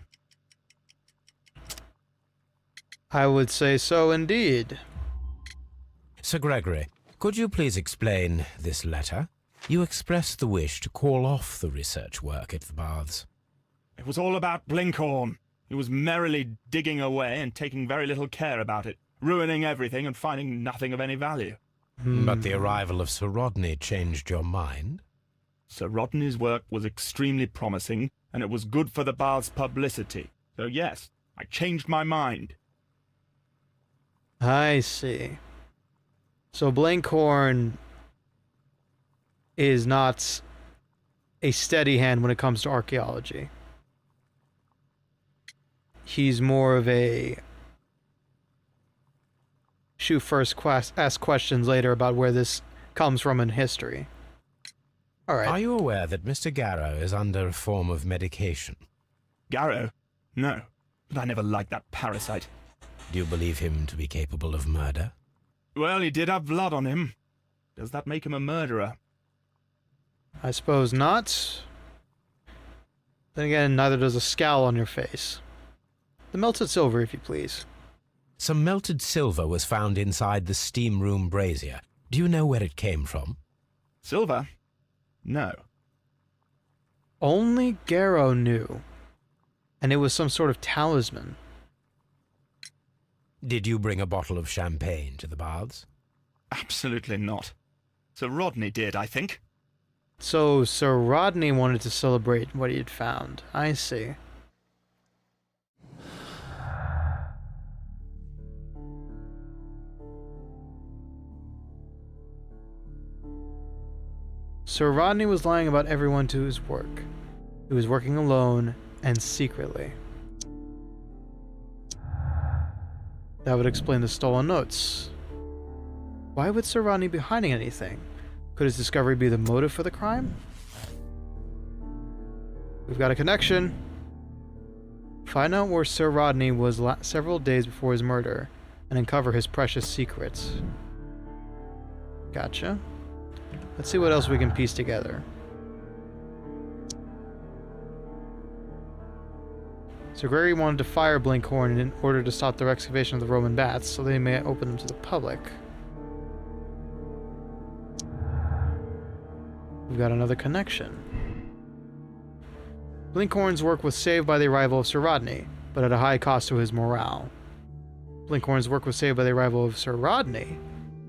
I would say so indeed. Sir Gregory, could you please explain this letter? You expressed the wish to call off the research work at the baths. It was all about Blinkhorn. He was merrily digging away and taking very little care about it, ruining everything and finding nothing of any value. But the arrival of Sir Rodney changed your mind? Sir Rodney's work was extremely promising, and it was good for the bath's publicity. So yes, I changed my mind. I see. So Blinkhorn is not a steady hand when it comes to archaeology. He's more of a shoot first, ask questions later about where this comes from in history. All right. Are you aware that Mr. Garrow is under a form of medication? Garrow? No, but I never liked that parasite. Do you believe him to be capable of murder? Well, he did have blood on him. Does that make him a murderer? I suppose not. Then again, neither does a scowl on your face. The melted silver, if you please. Some melted silver was found inside the steam room brazier. Do you know where it came from? Silver? No. Only Garrow knew. And it was some sort of talisman. Did you bring a bottle of champagne to the baths? Absolutely not. Sir Rodney did, I think. So Sir Rodney wanted to celebrate what he had found. I see. Sir Rodney was lying about everyone to his work. He was working alone and secretly. That would explain the stolen notes. Why would Sir Rodney be hiding anything? Could his discovery be the motive for the crime? We've got a connection. Find out where Sir Rodney was several days before his murder and uncover his precious secrets. Gotcha. Let's see what else we can piece together. Sir Gregory wanted to fire Blinkhorn in order to stop their excavation of the Roman baths, so they may open them to the public. We've got another connection. Blinkhorn's work was saved by the arrival of Sir Rodney, but at a high cost to his morale. Blinkhorn's work was saved by the arrival of Sir Rodney.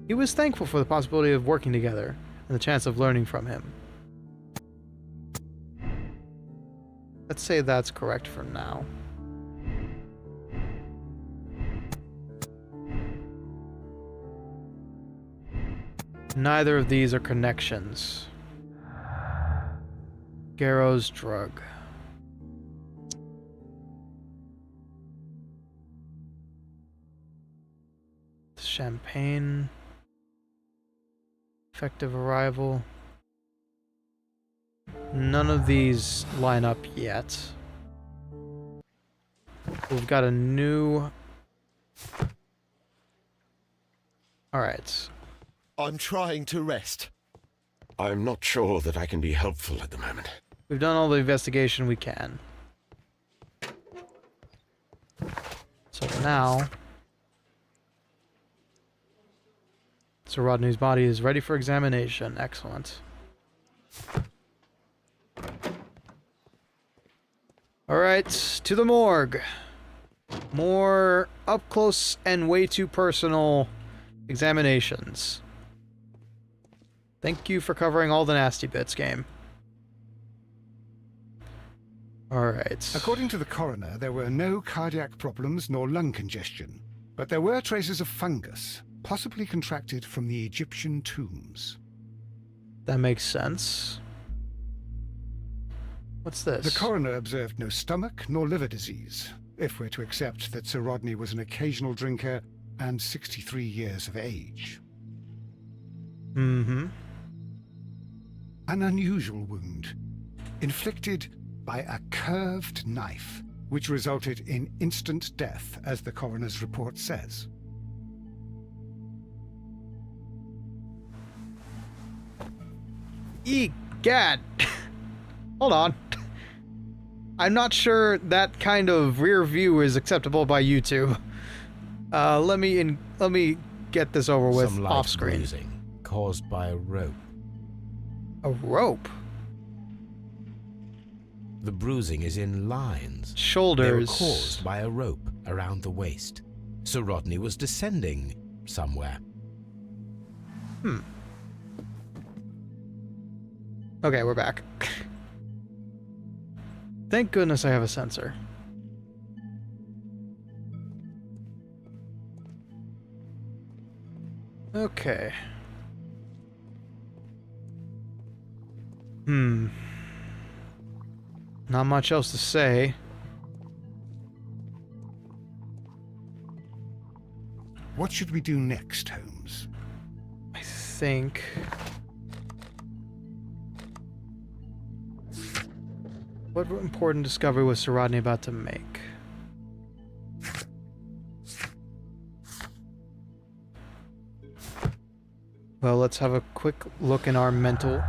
He was thankful for the possibility of working together and the chance of learning from him. Let's say that's correct for now. Neither of these are connections. Garrow's drug. Champagne. Effective arrival. None of these line up yet. We've got a new... Alright. I'm trying to rest. I'm not sure that I can be helpful at the moment. We've done all the investigation we can. So now... Sir Rodney's body is ready for examination. Excellent. Alright, to the morgue. More up close and way too personal examinations. Thank you for covering all the nasty bits, game. Alright. According to the coroner, there were no cardiac problems nor lung congestion, but there were traces of fungus, possibly contracted from the Egyptian tombs. That makes sense. What's this? The coroner observed no stomach nor liver disease, if we're to accept that Sir Rodney was an occasional drinker and 63 years of age. Mm-hmm. An unusual wound, inflicted by a curved knife, which resulted in instant death, as the coroner's report says. Egad! Hold on. I'm not sure that kind of rear view is acceptable by YouTube. Let me get this over with Some light off screen. bruising caused by a rope. A rope? The bruising is in lines. Shoulders. They were caused by a rope around the waist. Sir Rodney was descending somewhere. Okay, we're back. Thank goodness I have a sensor. Okay. Not much else to say. What should we do next, Holmes? I think... What important discovery was Sir Rodney about to make? Well, let's have a quick look in our mental.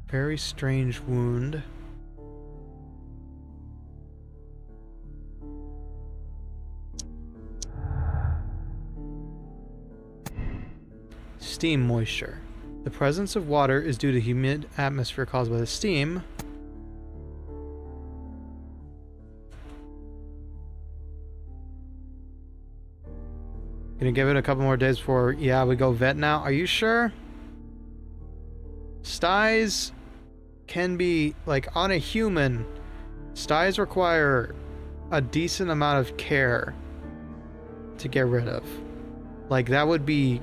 Very strange wound. Steam moisture. The presence of water is due to humid atmosphere caused by the steam. Gonna give it a couple more days before, yeah, we go vet now. Are you sure? Styes can be, like, on a human, styes require a decent amount of care to get rid of. Like, that would be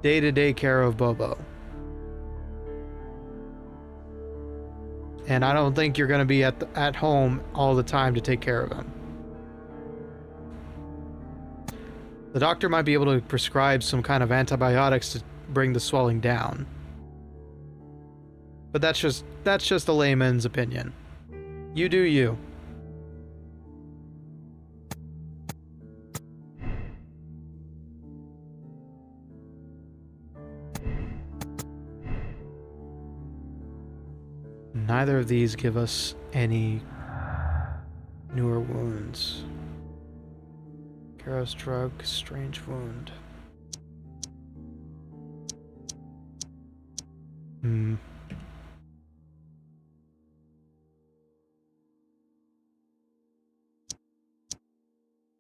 day-to-day care of Bobo. And I don't think you're gonna be at home all the time to take care of him. The doctor might be able to prescribe some kind of antibiotics to bring the swelling down. But that's just a layman's opinion. You do you. Neither of these give us any newer wounds. Garrow's drug, strange wound.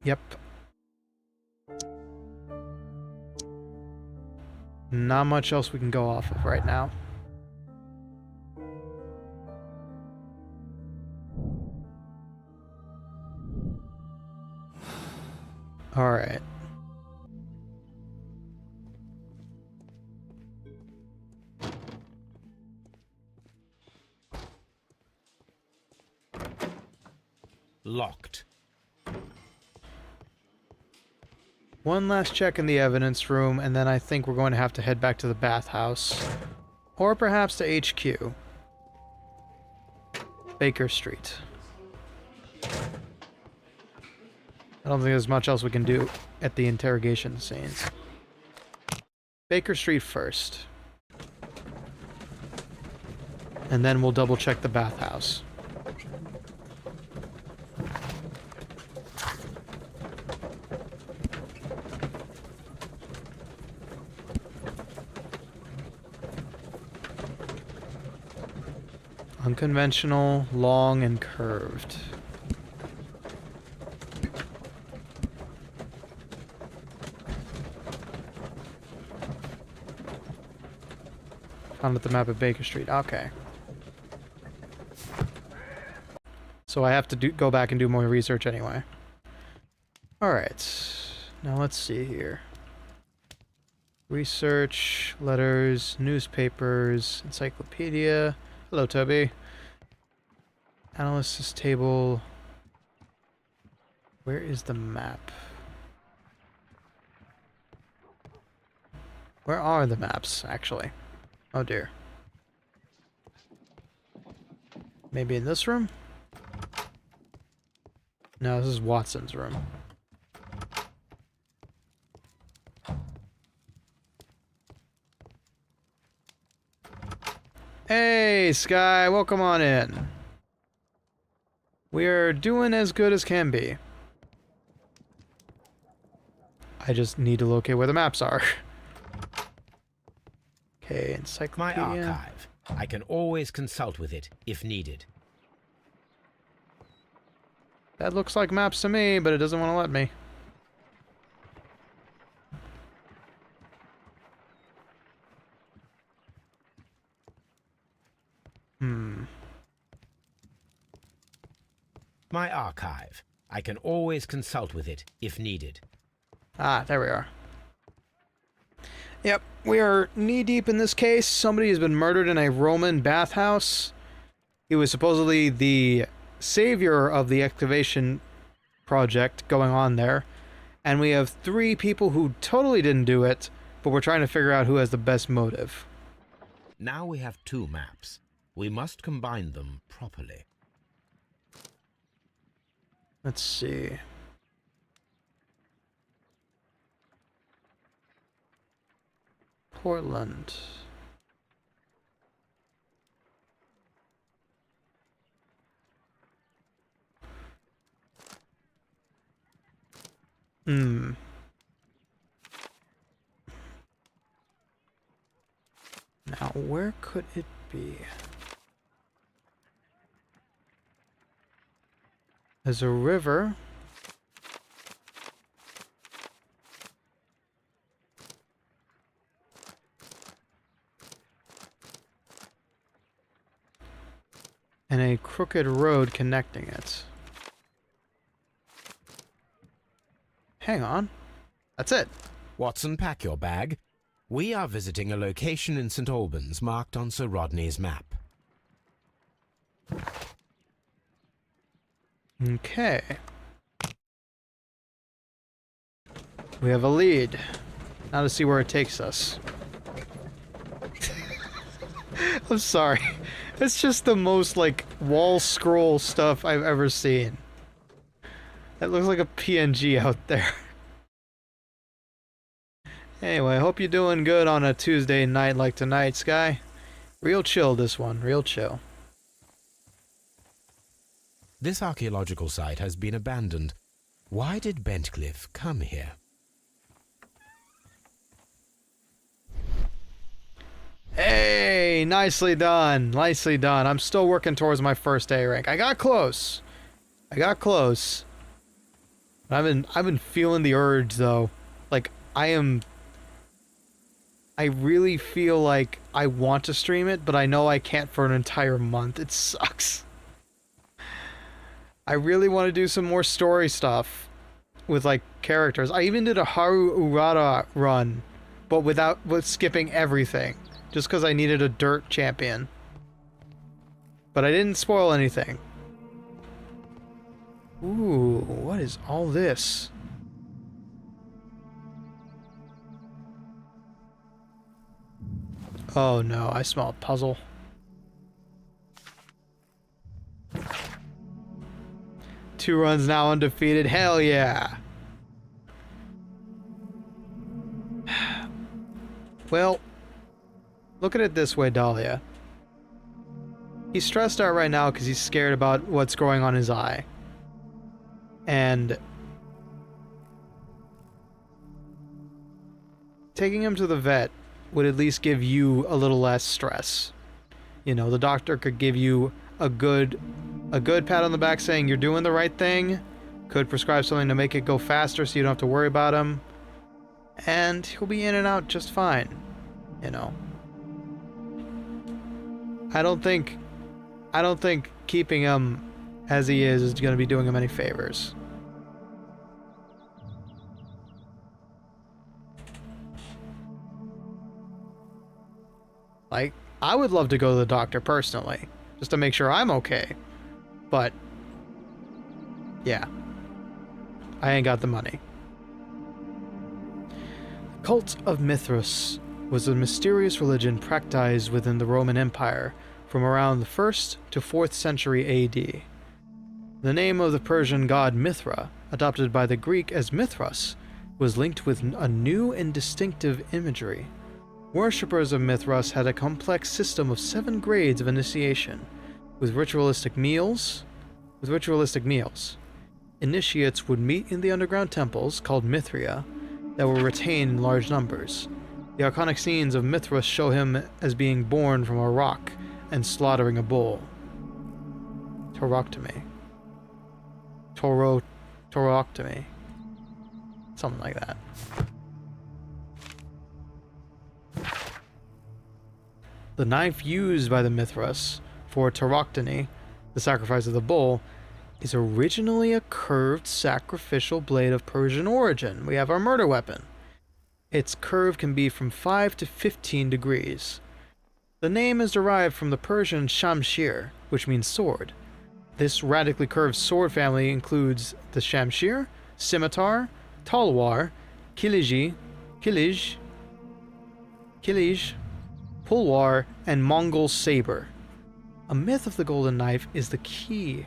Yep. Not much else we can go off of right now. All right. Locked. One last check in the evidence room, and then I think we're going to have to head back to the bathhouse. Or perhaps to HQ. Baker Street. I don't think there's much else we can do at the interrogation scenes. Baker Street first. And then we'll double check the bathhouse. Unconventional, long, and curved. Found at the map of Baker Street. Okay. So I have to go back and do more research anyway. Alright. Now let's see here. Research, letters, newspapers, encyclopedia. Hello, Toby. Analysis table. Where is the map? Where are the maps, actually? Oh dear. Maybe in this room? No, this is Watson's room. Hey, Sky, welcome on in. We are doing as good as can be. I just need to locate where the maps are. Okay, encyclopedia. My archive. I can always consult with it if needed. That looks like maps to me, but it doesn't want to let me. My archive. I can always consult with it if needed. Ah, there we are. Yep, we are knee-deep in this case. Somebody has been murdered in a Roman bathhouse. He was supposedly the savior of the excavation project going on there, and we have 3 people who totally didn't do it, but we're trying to figure out who has the best motive. Now we have 2 maps. We must combine them properly. Let's see. Portland. Now, where could it be? There's a river. And a crooked road connecting it. Hang on. That's it. Watson, pack your bag. We are visiting a location in St. Albans marked on Sir Rodney's map. Okay. We have a lead. Now to see where it takes us. I'm sorry. It's just the most, like, wall scroll stuff I've ever seen. That looks like a PNG out there. Anyway, I hope you're doing good on a Tuesday night like tonight, Sky. Real chill, this one. Real chill. This archaeological site has been abandoned. Why did Bentcliffe come here? Hey, nicely done. Nicely done. I'm still working towards my first A rank. I got close. I've been feeling the urge though. Like I really feel like I want to stream it, but I know I can't for an entire month. It sucks. I really want to do some more story stuff with like characters. I even did a Haru Urara run, but with skipping everything, just because I needed a dirt champion. But I didn't spoil anything. Ooh, what is all this? Oh no, I smell a puzzle. Two runs now undefeated. Hell yeah. Well, look at it this way, Dahlia. He's stressed out right now because he's scared about what's growing on his eye. And taking him to the vet would at least give you a little less stress. You know, the doctor could give you a good pat on the back saying you're doing the right thing, could prescribe something to make it go faster so you don't have to worry about him, and he'll be in and out just fine, you know. I don't think keeping him as he is going to be doing him any favors. Like, I would love to go to the doctor personally, just to make sure I'm okay. But, yeah. I ain't got the money. The cult of Mithras was a mysterious religion practiced within the Roman Empire from around the 1st to 4th century AD. The name of the Persian god Mithra, adopted by the Greek as Mithras, was linked with a new and distinctive imagery. Worshippers of Mithras had a complex system of 7 grades of initiation, with ritualistic meals. Initiates would meet in the underground temples, called Mithria, that were retained in large numbers. The iconic scenes of Mithras show him as being born from a rock and slaughtering a bull. Toroctomy. Toroctomy. Something like that. The knife used by the Mithras for Toroctomy, the sacrifice of the bull, is originally a curved sacrificial blade of Persian origin. We have our murder weapon. Its curve can be from 5 to 15 degrees. The name is derived from the Persian shamshir, which means sword. This radically curved sword family includes the Shamshir, Scimitar, Talwar, Kilij, Pulwar, and Mongol Saber. A myth of the golden knife is the key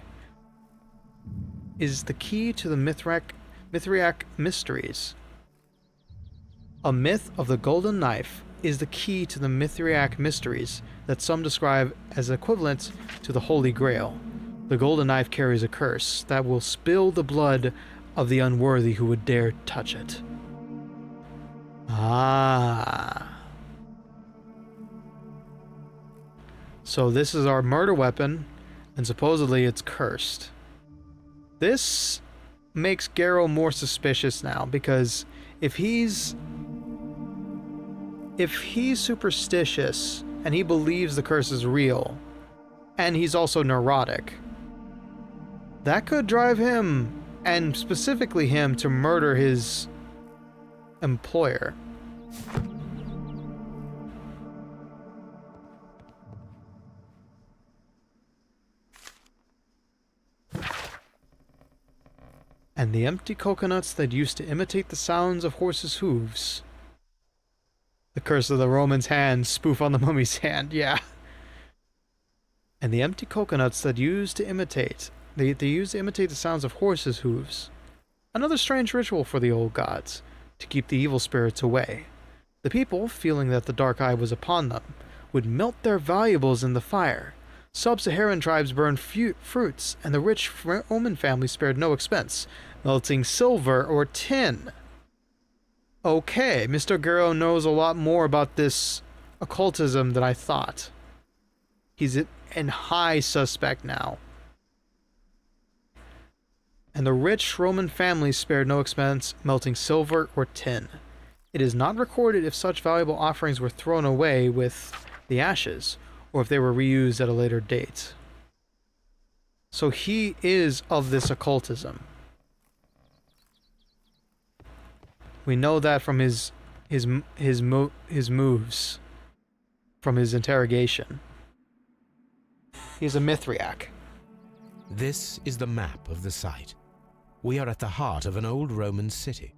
to the Mithriac mysteries. A myth of the golden knife is the key to the Mithriac mysteries that some describe as equivalent to the Holy Grail. The golden knife carries a curse that will spill the blood of the unworthy who would dare touch it. Ah. So this is our murder weapon, and supposedly it's cursed. This makes Garrow more suspicious now, because if he's superstitious and he believes the curse is real, and he's also neurotic, that could drive him, and specifically him, to murder his employer. And the empty coconuts that used to imitate the sounds of horses' hooves. The curse of the Roman's hand, spoof on the mummy's hand, yeah. And the empty coconuts that used to imitate, they used to imitate the sounds of horses' hooves. Another strange ritual for the old gods, to keep the evil spirits away. The people, feeling that the dark eye was upon them, would melt their valuables in the fire. Sub-Saharan tribes burned fruits, and the rich Roman family spared no expense, melting silver or tin. Okay, Mr. Garrow knows a lot more about this occultism than I thought. He's in high suspect now. And the rich Roman families spared no expense, melting silver or tin. It is not recorded if such valuable offerings were thrown away with the ashes, or if they were reused at a later date. So he is of this occultism. We know that from his moves, from his interrogation. He's a Mithriac. This is the map of the site. We are at the heart of an old Roman city.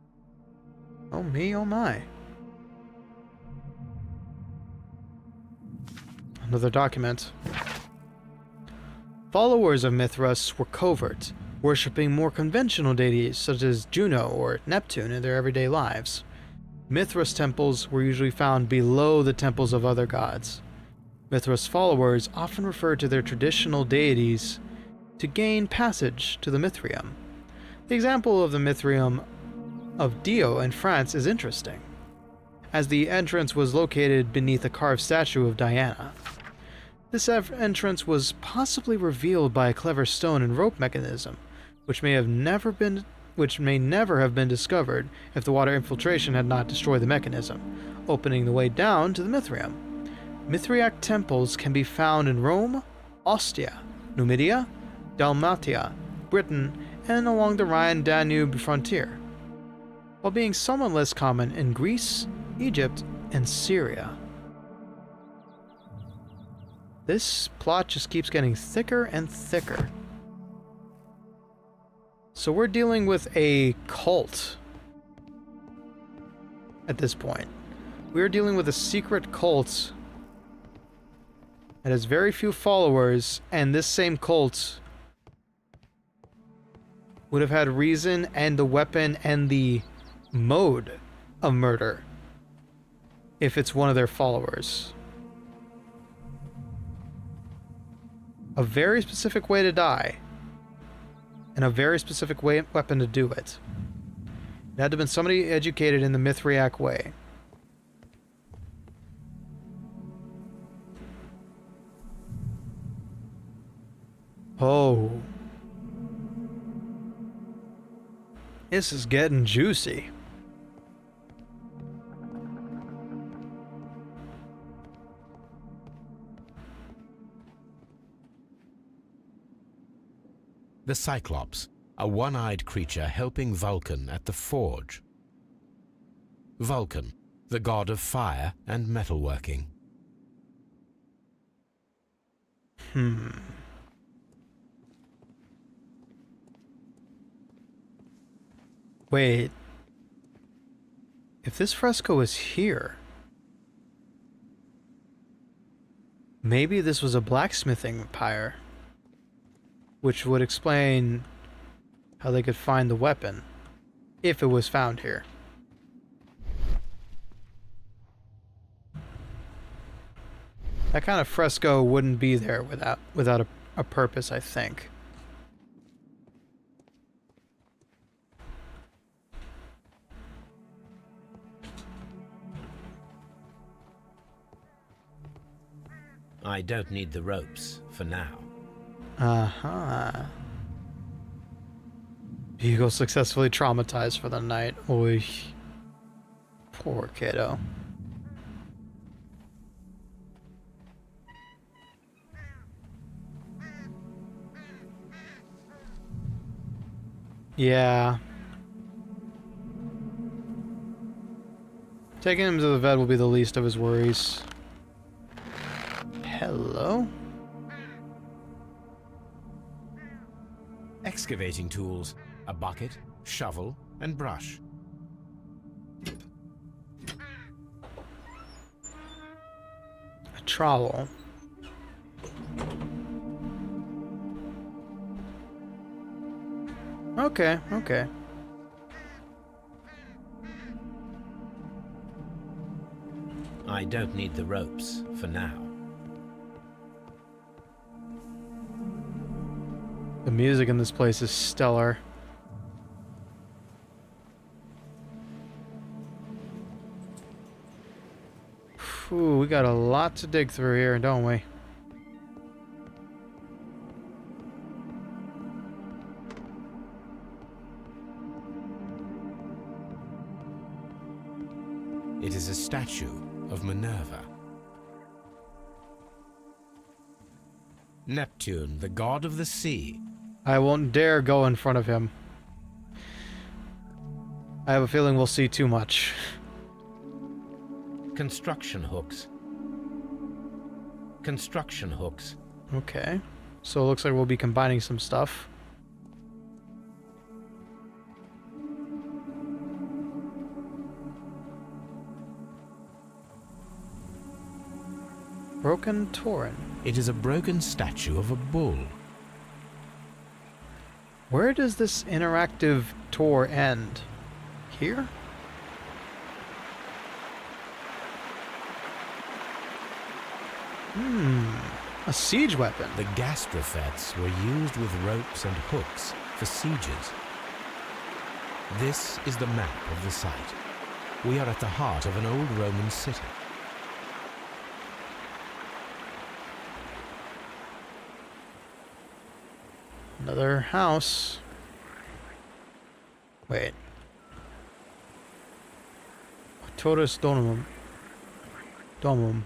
Oh me, oh my. Another document. Followers of Mithras were covert, worshipping more conventional deities such as Juno or Neptune in their everyday lives. Mithras temples were usually found below the temples of other gods. Mithras followers often referred to their traditional deities to gain passage to the Mithrium. The example of the Mithrium of Dio in France is interesting, as the entrance was located beneath a carved statue of Diana. This entrance was possibly revealed by a clever stone and rope mechanism, which may never have been discovered if the water infiltration had not destroyed the mechanism, opening the way down to the Mithrium. Mithriac temples can be found in Rome, Ostia, Numidia, Dalmatia, Britain, and along the Rhine-Danube frontier, while being somewhat less common in Greece, Egypt, and Syria. This plot just keeps getting thicker and thicker. So we're dealing with a cult at this point. We're dealing with a secret cult that has very few followers, and this same cult would have had reason and the weapon and the mode of murder if it's one of their followers. A very specific way to die, and a very specific weapon to do it. It had to have been somebody educated in the Mithriac way. Oh. This is getting juicy. The Cyclops, a one-eyed creature helping Vulcan at the forge. Vulcan, the god of fire and metalworking. Wait. If this fresco is here, maybe this was a blacksmithing pyre, which would explain how they could find the weapon, if it was found here. That kind of fresco wouldn't be there without a purpose, I think. I don't need the ropes for now. Uh-huh. Hugo successfully traumatized for the night. Oy. Poor kiddo. Yeah. Taking him to the vet will be the least of his worries. Hello? Excavating tools, a bucket, shovel, and brush. A trowel. Okay, okay. I don't need the ropes for now. The music in this place is stellar. Phew, we got a lot to dig through here, don't we? It is a statue of Minerva. Neptune, the god of the sea. I won't dare go in front of him. I have a feeling we'll see too much. Construction hooks. Construction hooks. Okay. So it looks like we'll be combining some stuff. Broken Tauren. It is a broken statue of a bull. Where does this interactive tour end? Here? A siege weapon. The gastrofets were used with ropes and hooks for sieges. This is the map of the site. We are at the heart of an old Roman city. Another house. Wait. Torus Domum. Domum.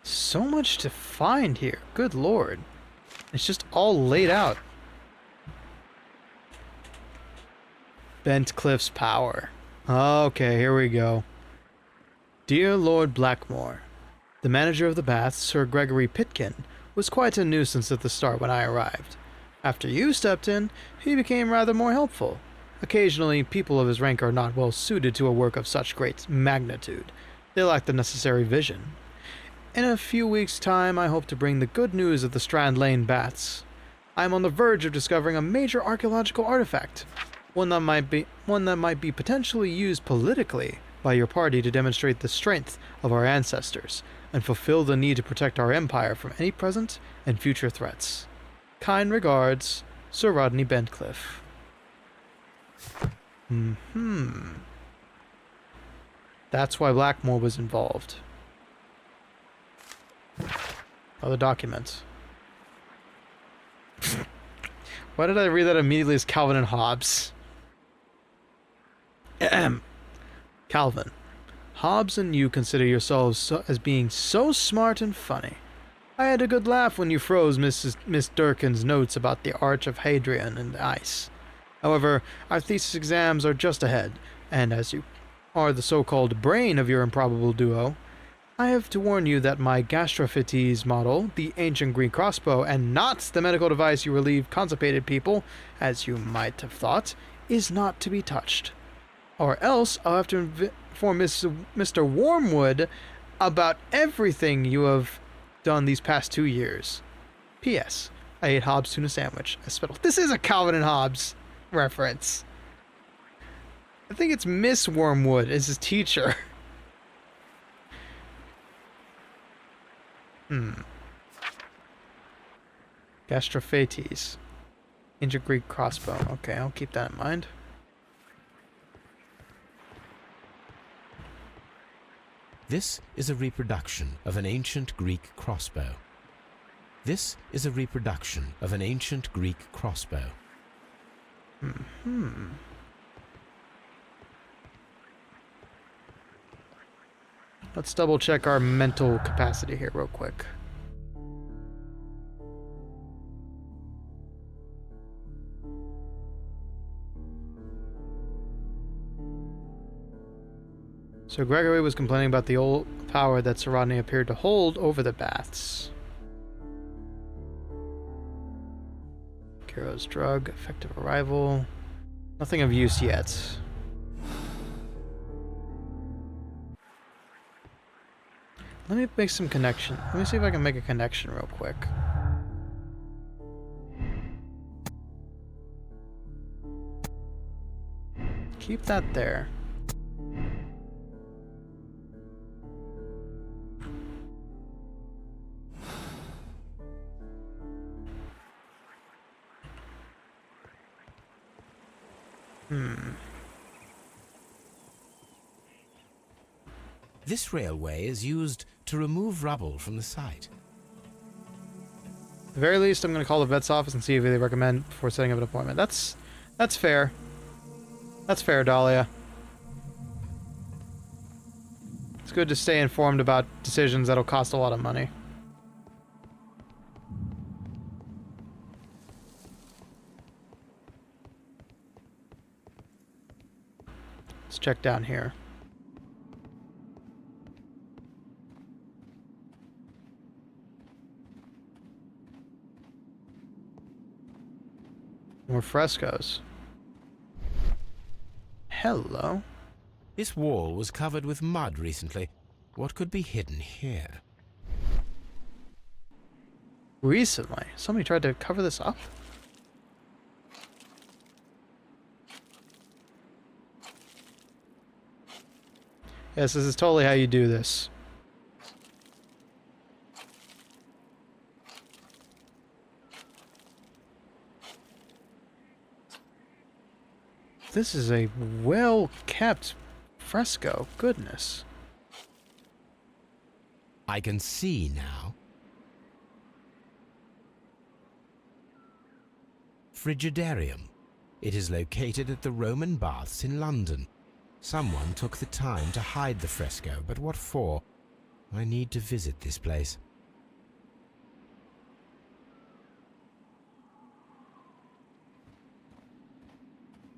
So much to find here. Good lord. It's just all laid out. Bent Cliff's power. Okay, here we go. Dear Lord Blackmore, the manager of the baths, Sir Gregory Pitkin, was quite a nuisance at the start when I arrived. After you stepped in, he became rather more helpful. Occasionally, people of his rank are not well suited to a work of such great magnitude. They lack the necessary vision. In a few weeks' time, I hope to bring the good news of the Strand Lane baths. I am on the verge of discovering a major archaeological artifact, one that might be potentially used politically by your party to demonstrate the strength of our ancestors and fulfill the need to protect our empire from any present and future threats. Kind regards, Sir Rodney Bentcliffe. That's why Blackmore was involved. Other documents. Why did I read that immediately as Calvin and Hobbes? Calvin. Hobbes and you consider yourselves as being so smart and funny. I had a good laugh when you froze Miss Durkin's notes about the Arch of Hadrian and the ice. However, our thesis exams are just ahead, and as you are the so-called brain of your improbable duo, I have to warn you that my Gastrophytes model, the ancient Greek crossbow, and not the medical device you relieve constipated people, as you might have thought, is not to be touched. Or else I'll have to inform Mr. Wormwood about everything you have done these past 2 years. P.S. I ate Hobbs tuna sandwich. This is a Calvin and Hobbes reference. I think it's Miss Wormwood is his teacher. Gastrophytes. Ancient Greek crossbow. Okay, I'll keep that in mind. This is a reproduction of an ancient Greek crossbow. This is a reproduction of an ancient Greek crossbow. Let's double check our mental capacity here real quick. So Gregory was complaining about the old power that Sir Rodney appeared to hold over the baths. Caro's drug, effective arrival. Nothing of use yet. Let me make some connection. Let me see if I can make a connection real quick. Keep that there. This railway is used to remove rubble from the site. At the very least, I'm going to call the vet's office and see if they recommend before setting up an appointment. That's fair. That's fair, Dahlia. It's good to stay informed about decisions that'll cost a lot of money. Let's check down here. More frescoes. Hello. This wall was covered with mud recently. What could be hidden here? Recently? Somebody tried to cover this up? Yes, this is totally how you do this. This is a well-kept fresco. Goodness. I can see now. Frigidarium. It is located at the Roman Baths in London. Someone took the time to hide the fresco, but what for? I need to visit this place.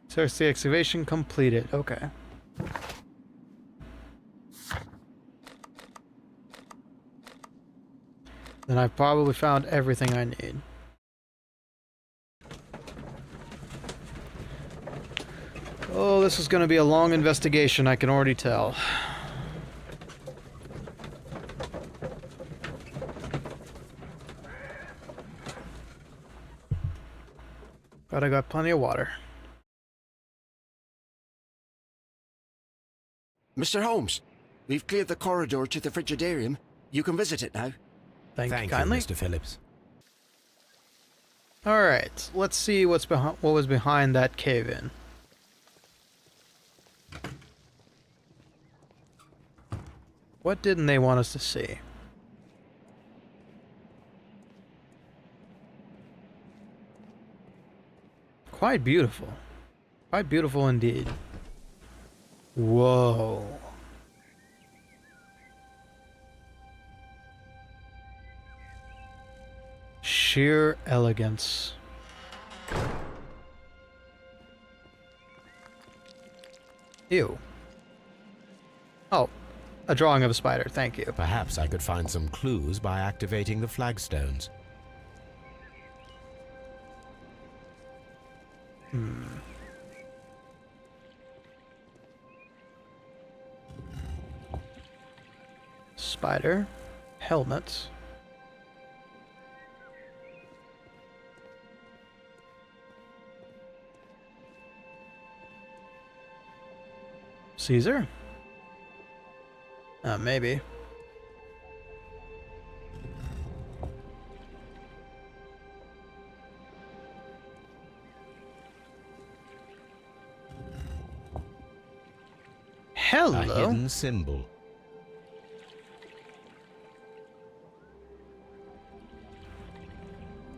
Search the excavation completed. Okay. Then I've probably found everything I need. Oh, this is going to be a long investigation, I can already tell. But I got plenty of water. Mr. Holmes, we've cleared the corridor to the Frigidarium. You can visit it now. Thank you Thank kindly. you, Mr. Phillips. Alright, let's see what was behind that cave-in. What didn't they want us to see? Quite beautiful. Quite beautiful indeed. Whoa. Sheer elegance. Ew. Oh. A drawing of a spider, thank you. Perhaps I could find some clues by activating the flagstones. Spider. Helmet. Caesar? Maybe. Hello. A hidden symbol.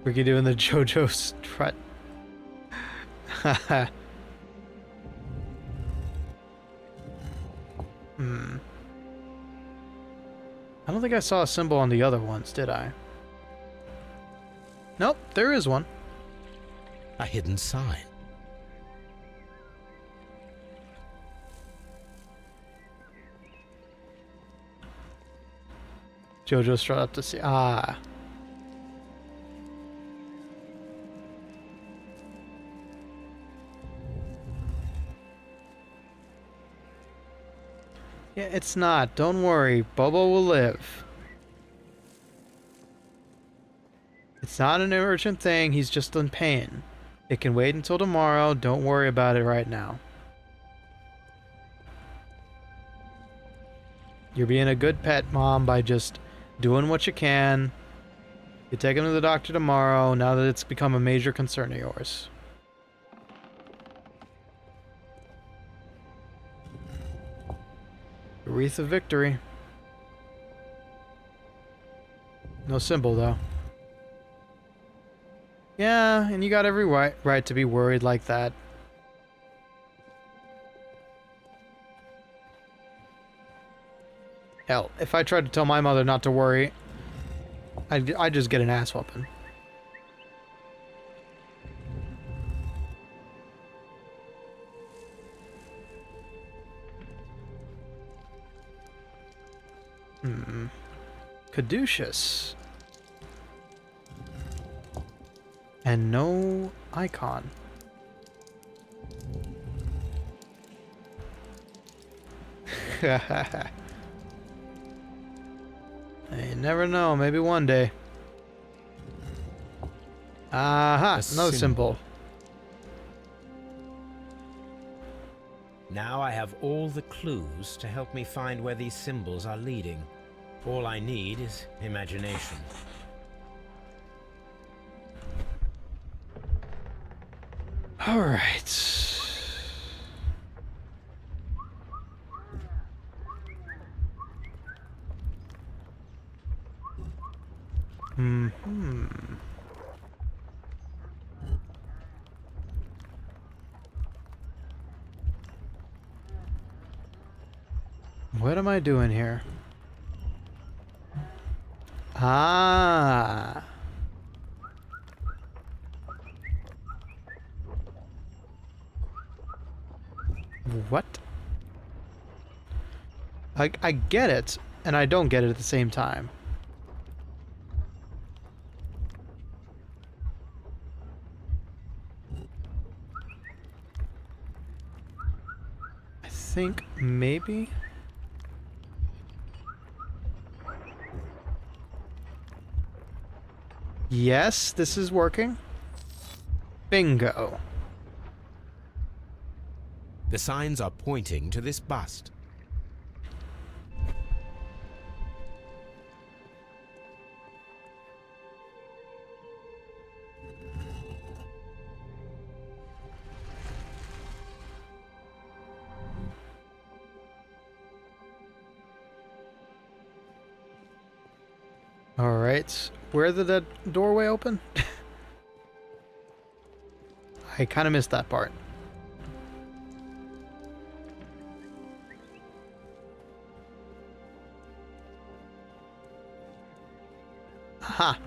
Ricky doing the JoJo strut. I don't think I saw a symbol on the other ones, did I? Nope, there is one. A hidden sign. JoJo strut up to see. Ah. Yeah, it's not. Don't worry. Bobo will live. It's not an urgent thing. He's just in pain. It can wait until tomorrow. Don't worry about it right now. You're being a good pet, Mom, by just doing what you can. You take him to the doctor tomorrow, now that it's become a major concern of yours. Wreath of Victory. No symbol, though. Yeah, and you got every right to be worried like that. Hell, if I tried to tell my mother not to worry, I'd just get an ass whooping. Caduceus. And no icon. You never know, maybe one day. Aha, no symbol. Now I have all the clues to help me find where these symbols are leading. All I need is imagination. All right. What am I doing here? Ah. What? I get it, and I don't get it at the same time. I think maybe... Yes, this is working. Bingo. The signs are pointing to this bust. All right. Where did that doorway open? I kind of missed that part. Aha.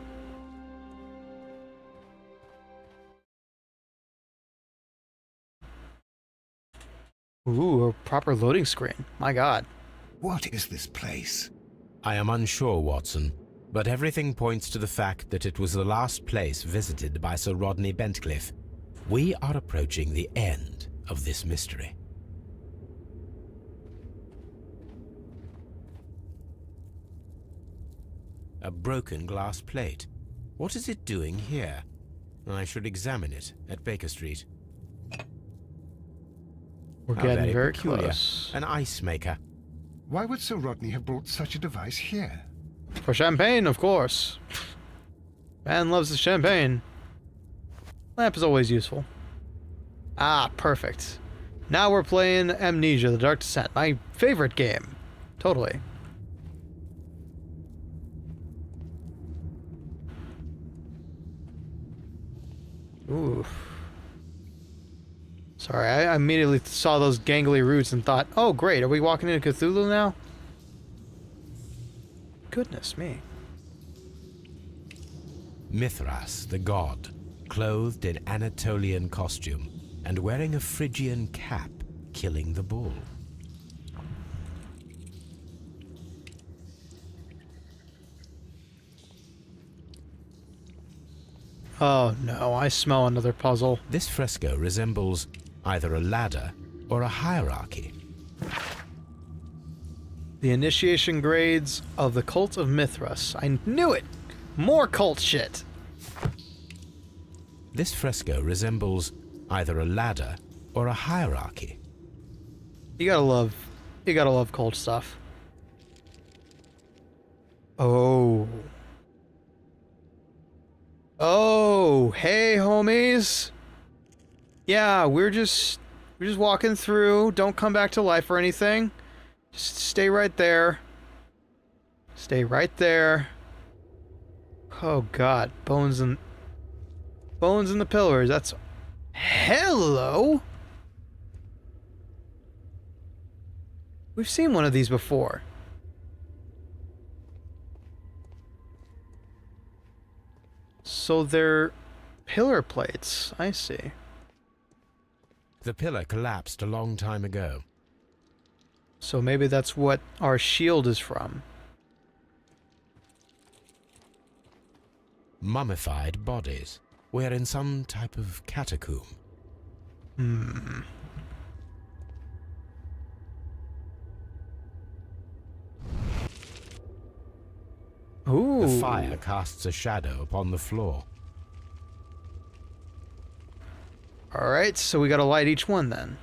Ooh, a proper loading screen. My God. What is this place? I am unsure, Watson, but everything points to the fact that it was the last place visited by Sir Rodney Bentcliffe. We are approaching the end of this mystery. A broken glass plate. What is it doing here? I should examine it at Baker Street. We're How getting very peculiar. close. An ice maker. Why would Sir Rodney have brought such a device here? For champagne, of course. Man loves the champagne. Lamp is always useful. Ah, perfect. Now we're playing Amnesia, The Dark Descent. My favorite game. Totally. Ooh. Sorry, I immediately saw those gangly roots and thought, oh great, are we walking into Cthulhu now? Goodness me. Mithras, the god, clothed in Anatolian costume and wearing a Phrygian cap, killing the bull. Oh no, I smell another puzzle. This fresco resembles either a ladder or a hierarchy. The initiation grades of the Cult of Mithras. I knew it! More cult shit! This fresco resembles either a ladder or a hierarchy. You gotta love cult stuff. Oh. Oh, hey homies. Yeah, we're just walking through. Don't come back to life or anything. Just stay right there. Stay right there. Oh god, bones in the pillars. That's hello. We've seen one of these before. So they're pillar plates. I see. The pillar collapsed a long time ago. So maybe that's what our shield is from. Mummified bodies. We're in some type of catacomb. Hmm. Ooh. The fire casts a shadow upon the floor. Alright, so we gotta light each one then.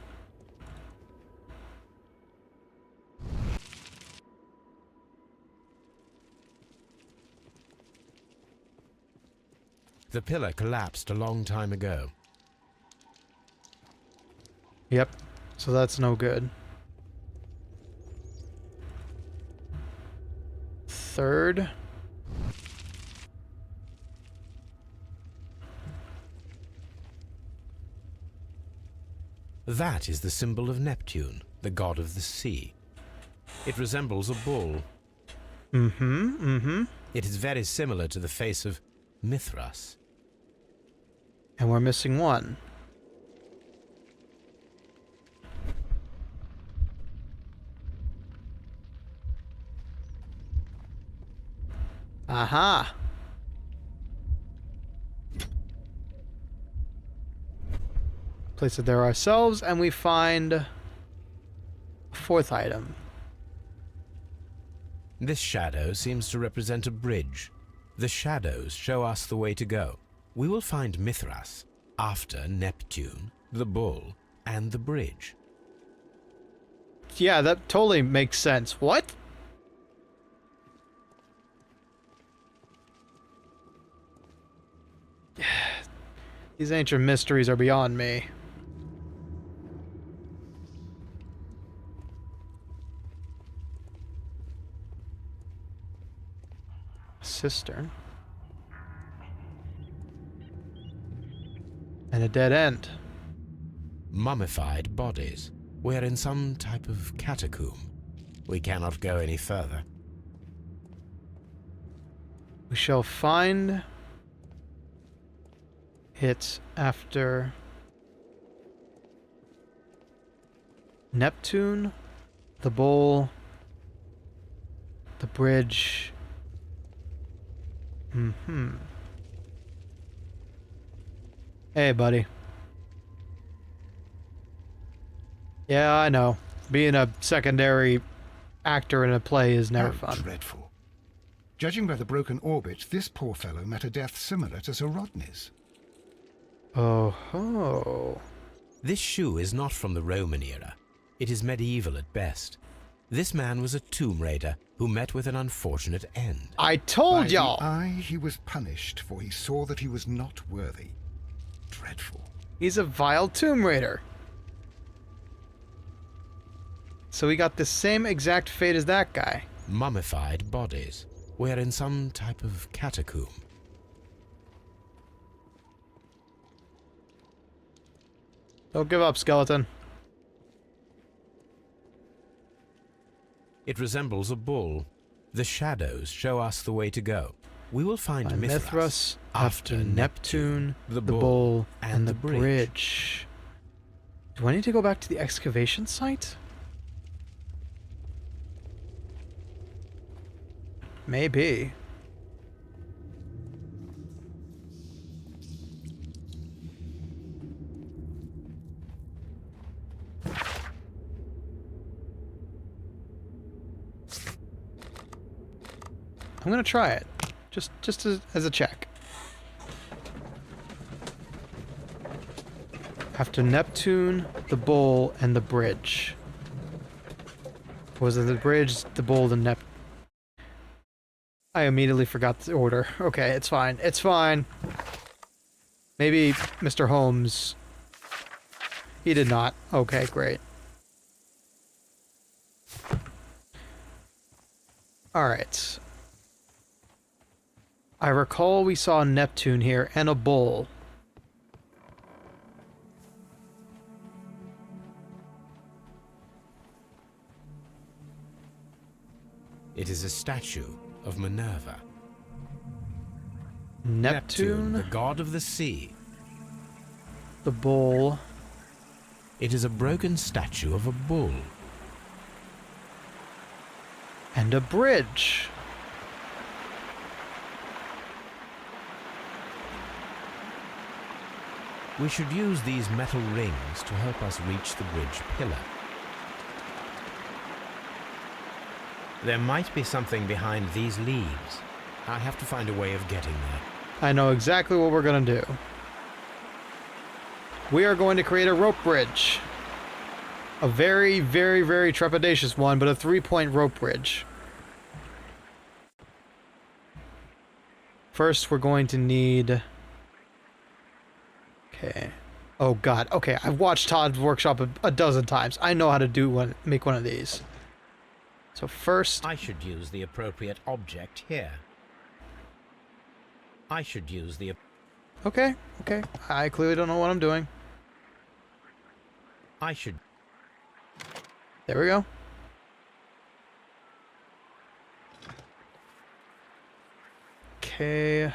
The pillar collapsed a long time ago. Yep, so that's no good. Third. That is the symbol of Neptune, the god of the sea. It resembles a bull. It is very similar to the face of Mithras. And we're missing one. Aha! Place it there ourselves, and we find a fourth item. This shadow seems to represent a bridge. The shadows show us the way to go. We will find Mithras after Neptune, the bull, and the bridge. Yeah, that totally makes sense. What? These ancient mysteries are beyond me. Cistern. And a dead end. Mummified bodies. We're in some type of catacomb. We cannot go any further. We shall find it after Neptune, the bull, The bridge. Mm-hmm. Hey, buddy. Yeah, I know. Being a secondary actor in a play is never fun. Dreadful. Judging by the broken orbit, this poor fellow met a death similar to Sir Rodney's. Oh ho. This shoe is not from the Roman era. It is medieval at best. This man was a tomb raider who met with an unfortunate end. I told y'all! By the eye he was punished, for he saw that he was not worthy. Dreadful. He's a vile tomb raider. So we got the same exact fate as that guy. Mummified bodies. We're in some type of catacomb. Don't give up, skeleton. It resembles a bull. The shadows show us the way to go. We will find By Mithras after Neptune, the bull, and the bridge. Do I need to go back to the excavation site? Maybe. I'm gonna try it, just as a check. After Neptune, the bull, and the bridge. Was it the bridge, the bull, the Neptune? I immediately forgot the order. Okay, it's fine. It's fine. Maybe Mr. Holmes. He did not. Okay, great. Alright. I recall we saw Neptune here and a bull. It is a statue of Minerva. Neptune, the god of the sea. the bull. It is a broken statue of a bull. And a bridge. We should use these metal rings to help us reach the bridge pillar. There might be something behind these leaves. I have to find a way of getting there. I know exactly what we're gonna do. We are going to create a rope bridge. A very, very, very trepidatious one, but a 3-point rope bridge. First, we're going to need... Okay. Oh god. Okay, I've watched Todd's workshop a dozen times. I know how to do one, make one of these. So first... I should use the appropriate object here. I should use the... Okay, okay. I clearly don't know what I'm doing. I should... There we go. Okay.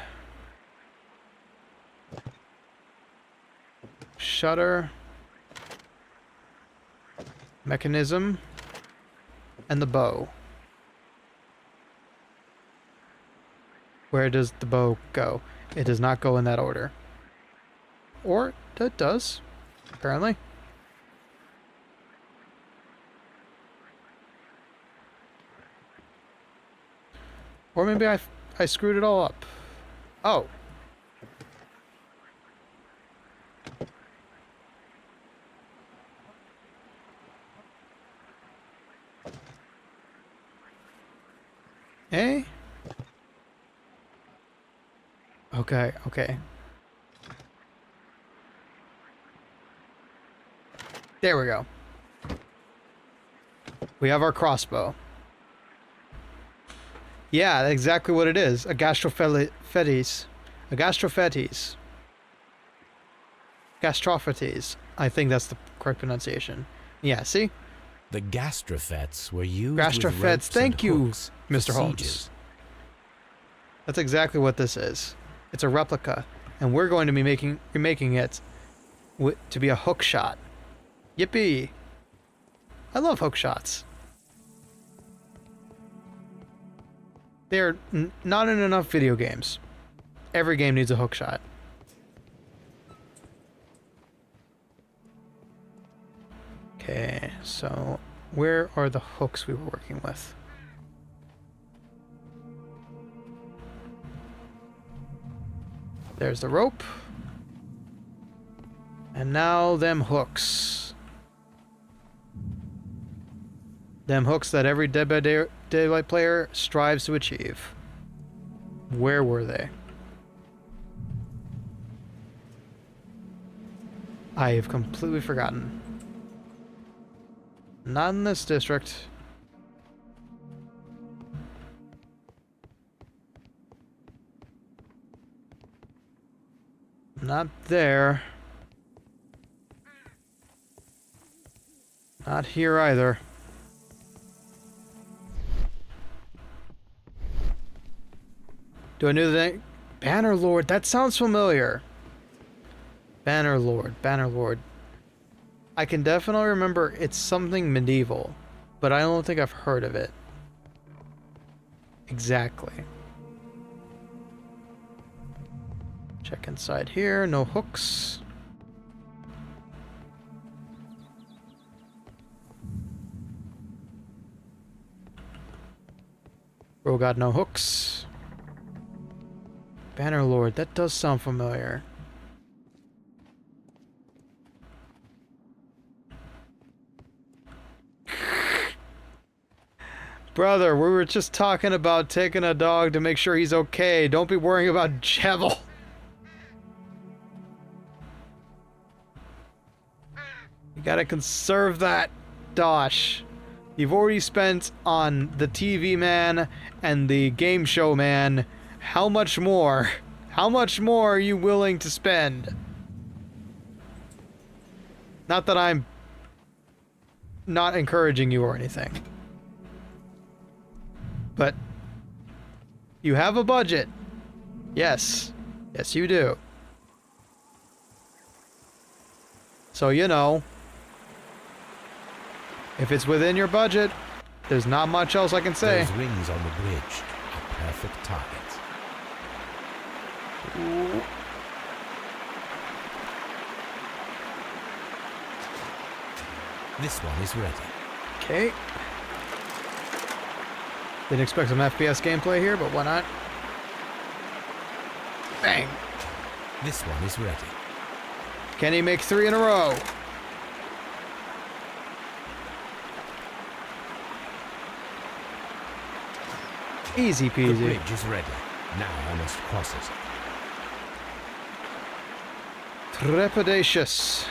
Shutter. Mechanism. And the bow. Where does the bow go? It does not go in that order. Or it does, apparently. Or maybe I screwed it all up. Oh. Eh? Okay, okay. There we go. We have our crossbow. Yeah, that's exactly what it is. A gastrophetes. A gastrophetes. Gastrophetes. I think that's the correct pronunciation. Yeah, see? The gastrophetes were used Gastrophetes, with ropes thank and you, hooks Mr. for Holmes. sieges. That's exactly what this is. It's a replica, and we're going to be remaking it to be a hook shot. Yippee! I love hook shots. They're not in enough video games. Every game needs a hook shot. Okay, so where are the hooks we were working with? There's the rope. And now them hooks. Them hooks that every Dead by Daylight player strives to achieve. Where were they? I have completely forgotten. Not in this district. Not there. Not here either. Do I know that? Banner Lord, that sounds familiar. Banner Lord, Banner Lord. I can definitely remember it's something medieval, but I don't think I've heard of it. Exactly. Check inside here, no hooks. Oh god, no hooks. Banner Lord, that does sound familiar. Brother, we were just talking about taking a dog to make sure he's okay. Don't be worrying about Jevil. You gotta conserve that, Dosh. You've already spent on the TV man and the game show man. How much more? How much more are you willing to spend? Not that I'm not encouraging you or anything. But you have a budget. Yes. Yes, you do. So, you know, if it's within your budget, there's not much else I can say. Those rings on the bridge are perfect targets. Ooh. This one is ready. Okay. Didn't expect some FPS gameplay here, but why not? Bang! This one is ready. Can he make 3 in a row? Easy The peasy. bridge is ready. Now I must cross it. Trepidatious.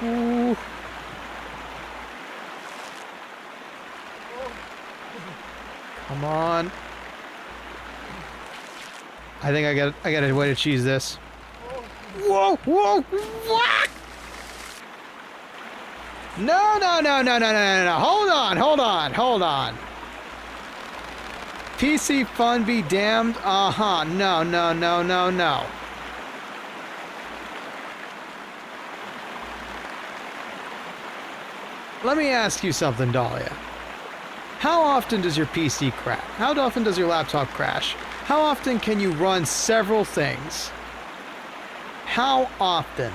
Ooh. Come on. I think I got a way to cheese this. Whoa, whoa, what? No, no, no, no, no, no, no, no. Hold on, hold on, hold on. PC fun be damned. Uh-huh. No, no, no, no, no. Let me ask you something, Dahlia. How often does your PC crash? How often does your laptop crash? How often can you run several things? How often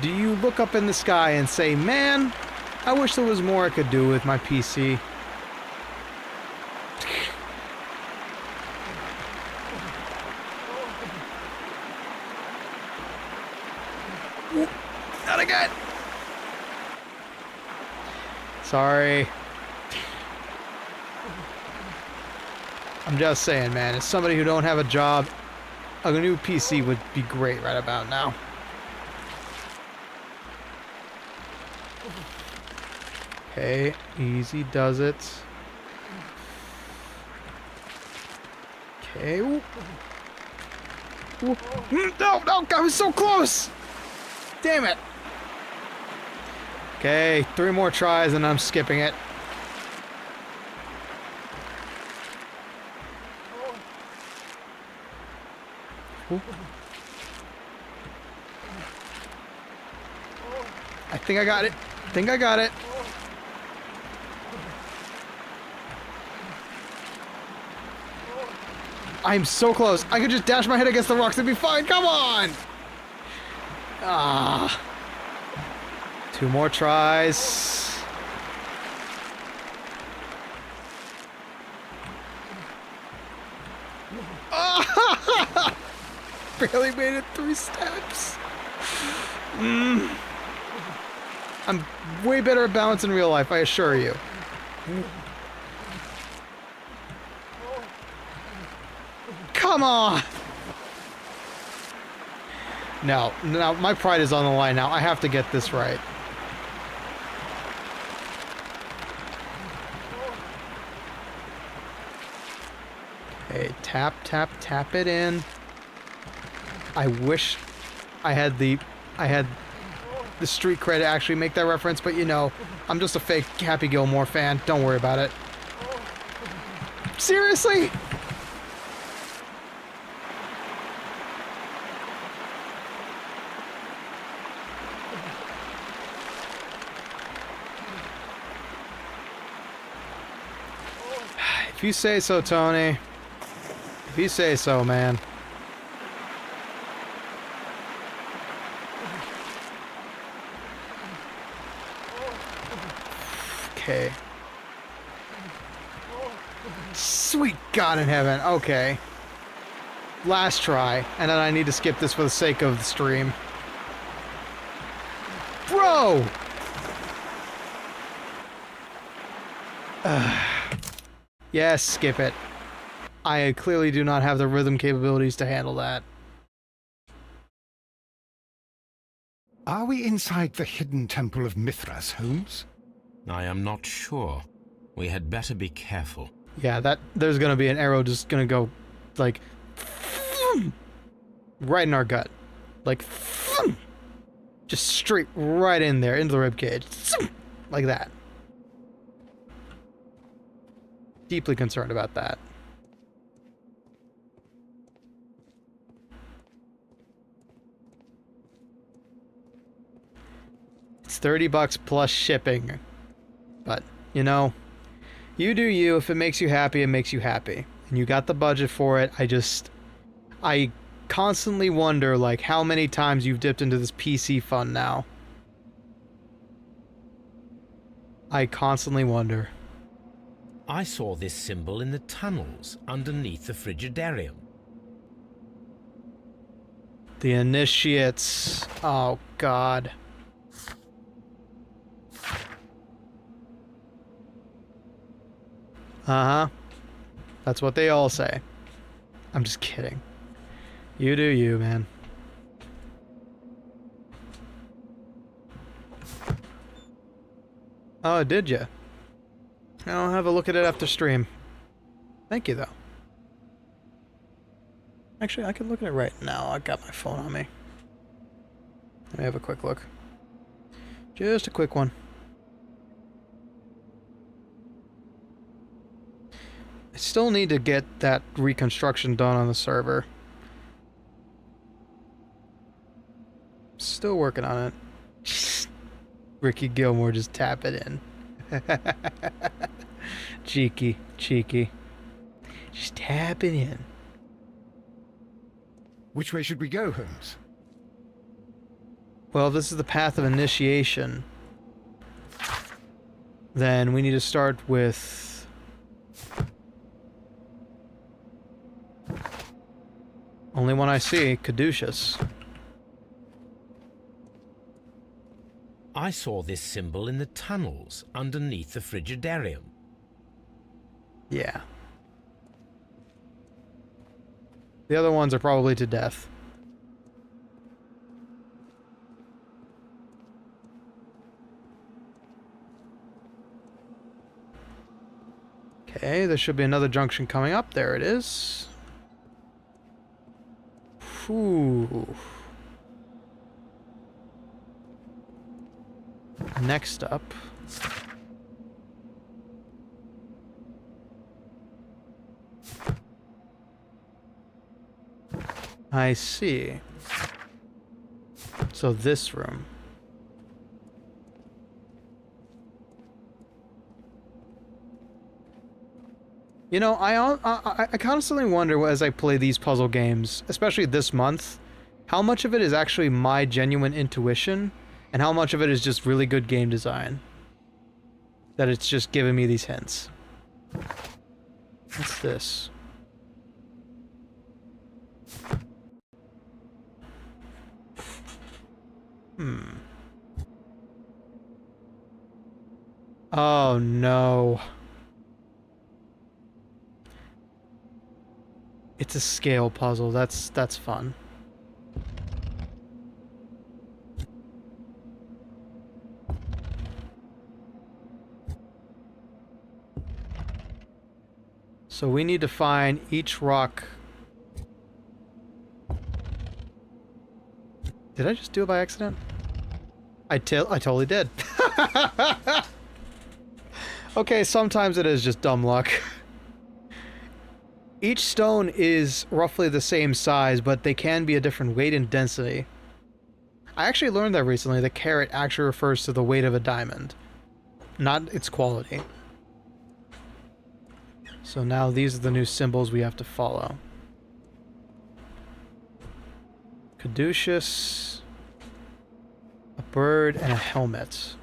do you look up in the sky and say, man, I wish there was more I could do with my PC? Not again! Sorry. I'm just saying, man, as somebody who don't have a job, a new PC would be great right about now. Okay, easy does it. Okay. Ooh. Ooh. No, no, I was so close! Damn it! Okay, 3 more tries and I'm skipping it. I think I got it. I think I got it. I'm so close. I could just dash my head against the rocks and be fine. Come on! Ah. 2 more tries. Ah! Barely made it 3 steps. I'm way better at balance in real life, I assure you. Come on! No, my pride is on the line now. I have to get this right. Okay, tap, tap, tap it in. I wish I had the street cred to actually make that reference, but you know, I'm just a fake Happy Gilmore fan. Don't worry about it. Seriously? If you say so, Tony. If you say so, man. Okay. Sweet God in heaven. Okay. Last try. And then I need to skip this for the sake of the stream. Bro! Yes, skip it. I clearly do not have the rhythm capabilities to handle that. Are we inside the hidden temple of Mithras, Holmes? I am not sure. We had better be careful. Yeah, there's gonna be an arrow just gonna go, like, right in our gut. Like, just straight right in there, into the ribcage. Like that. Deeply concerned about that. It's $30 plus shipping. But, you know, you do you. If it makes you happy, it makes you happy. And you got the budget for it. I constantly wonder, like, how many times you've dipped into this PC fund now. I constantly wonder. I saw this symbol in the tunnels underneath the Frigidarium. The initiates. Oh, God. Uh-huh. That's what they all say. I'm just kidding. You do you, man. Oh, did ya? I'll have a look at it after stream. Thank you, though. Actually, I can look at it right now. I got my phone on me. Let me have a quick look. Just a quick one. I still need to get that reconstruction done on the server. Still working on it. Ricky Gilmore, just tap it in. Cheeky, cheeky. Just tap it in. Which way should we go, Holmes? Well, if this is the path of initiation, then we need to start with... only one I see, Caduceus. I saw this symbol in the tunnels underneath the Frigidarium. Yeah. The other ones are probably to death. Okay, there should be another junction coming up. There it is. Whew. Next up. I see. So this room. You know, I constantly wonder as I play these puzzle games, especially this month, how much of it is actually my genuine intuition and how much of it is just really good game design. That it's just giving me these hints. What's this? Oh no. It's a scale puzzle. That's fun. So we need to find each rock. Did I just do it by accident? I totally did. Okay, sometimes it is just dumb luck. Each stone is roughly the same size, but they can be a different weight and density. I actually learned that recently. The carat actually refers to the weight of a diamond, not its quality. So now these are the new symbols we have to follow. Caduceus, a bird, and a helmet.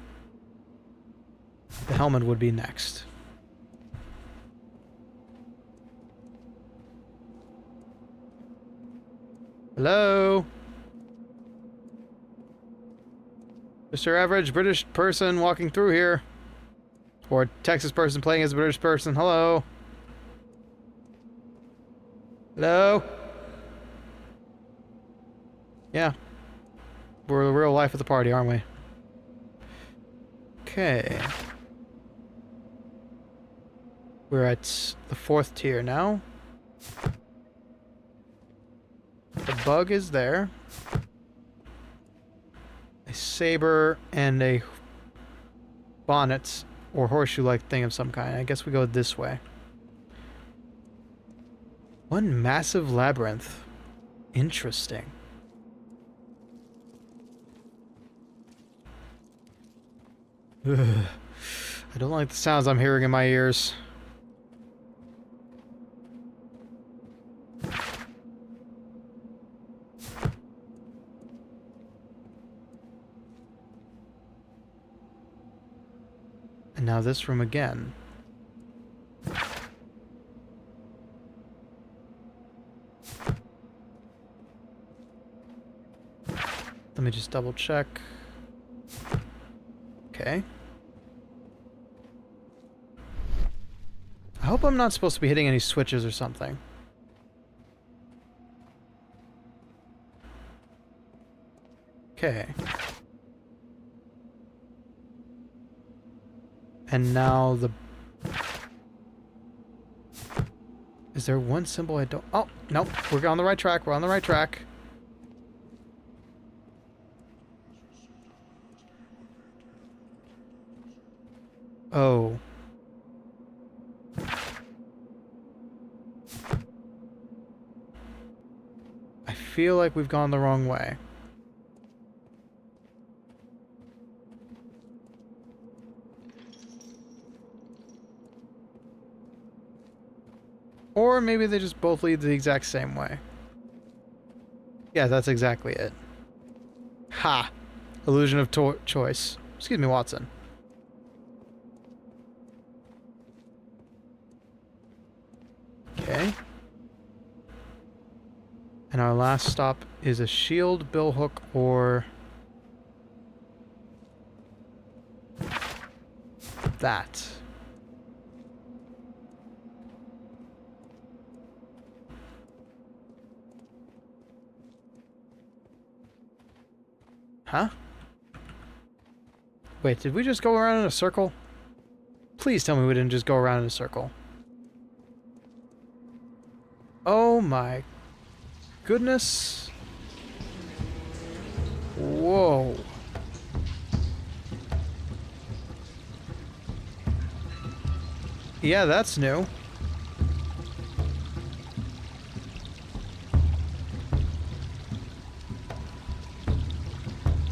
The helmet would be next. Hello? Just your average British person walking through here. Or Texas person playing as a British person. Hello? Hello? Yeah. We're the real life of the party, aren't we? Okay. We're at the 4th tier now. The bug is there. A saber and a bonnet or horseshoe-like thing of some kind. I guess we go this way. One massive labyrinth. Interesting. Ugh. I don't like the sounds I'm hearing in my ears. And now this room again. Let me just double check. Okay. I hope I'm not supposed to be hitting any switches or something. Okay. And now the... Is there one symbol I don't... Oh, nope. We're on the right track. We're on the right track. Oh. I feel like we've gone the wrong way. Or maybe they just both lead the exact same way. Yeah, that's exactly it. Ha! Illusion of choice. Excuse me, Watson. Okay. And our last stop is a shield, billhook, or... that. Huh? Wait, did we just go around in a circle? Please tell me we didn't just go around in a circle. Oh my goodness. Whoa. Yeah, that's new.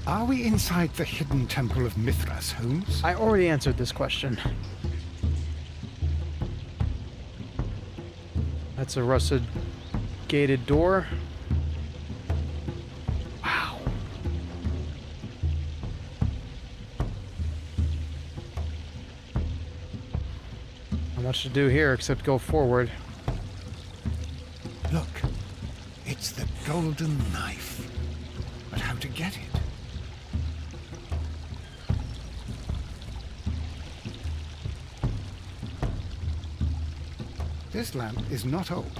Are we inside the hidden temple of Mithras, Holmes? I already answered this question. That's a rusted gated door. Wow. Not much to do here except go forward. Look, it's the golden knife. But how to get it? This lamp is not old.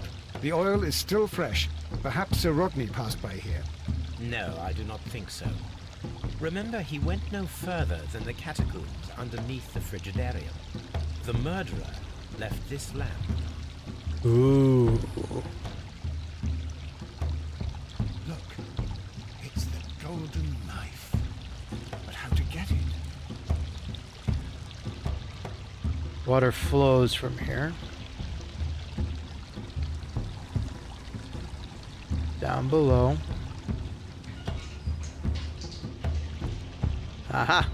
The oil is still fresh. Perhaps Sir Rodney passed by here. No, I do not think so. Remember, he went no further than the catacombs underneath the Frigidarium. The murderer left this lamp. Ooh. Look, it's the golden knife. But how to get it? Water flows from here. Down below. Aha!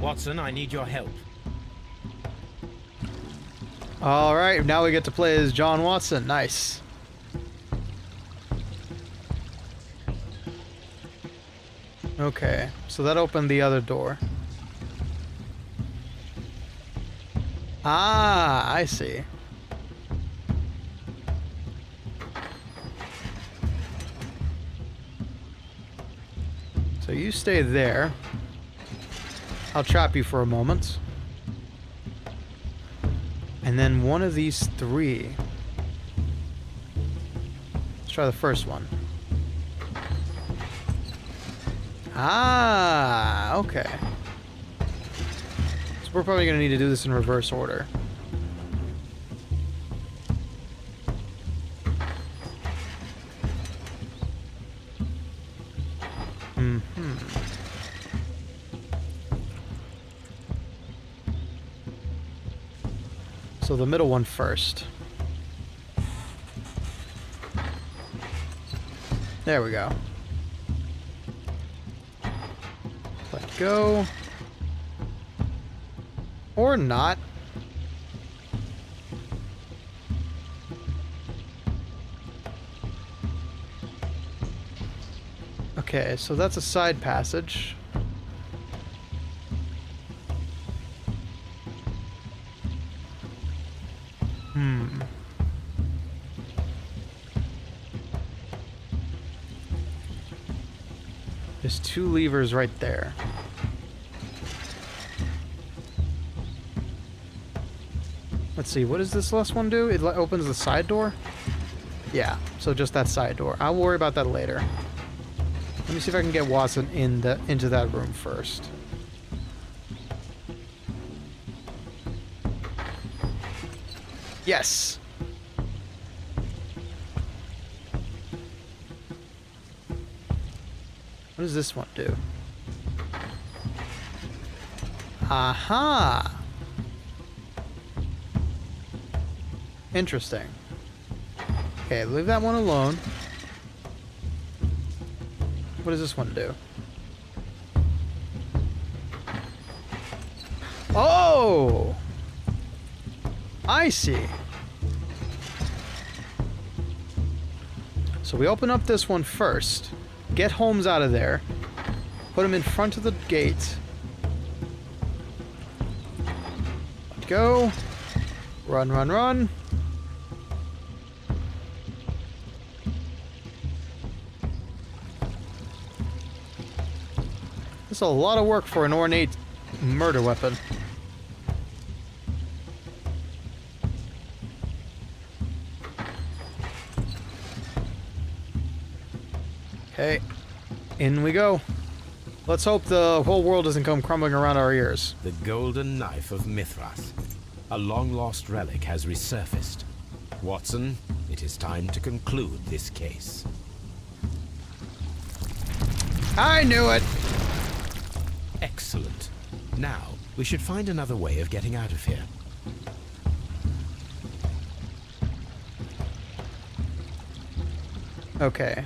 Watson, I need your help. Alright, now we get to play as John Watson. Nice. Okay, so that opened the other door. Ah, I see. So you stay there. I'll trap you for a moment. And then one of these three. Let's try the first one. Ah, okay. So we're probably going to need to do this in reverse order. So the middle one first. There we go. Let go. Or not. Okay, so that's a side passage. There's two levers right there. Let's see, what does this last one do? It opens the side door? Yeah, so just that side door. I'll worry about that later. Let me see if I can get Watson into that room first. Yes! What does this one do? Aha! Interesting. Okay, leave that one alone. What does this one do? Oh! I see. So we open up this one first. Get Holmes out of there. Put him in front of the gate. Let go. Run, run, run. This is a lot of work for an ornate murder weapon. Okay, in we go. Let's hope the whole world doesn't come crumbling around our ears. The golden knife of Mithras. A long-lost relic has resurfaced. Watson, it is time to conclude this case. I knew it! Excellent. Now, we should find another way of getting out of here. Okay.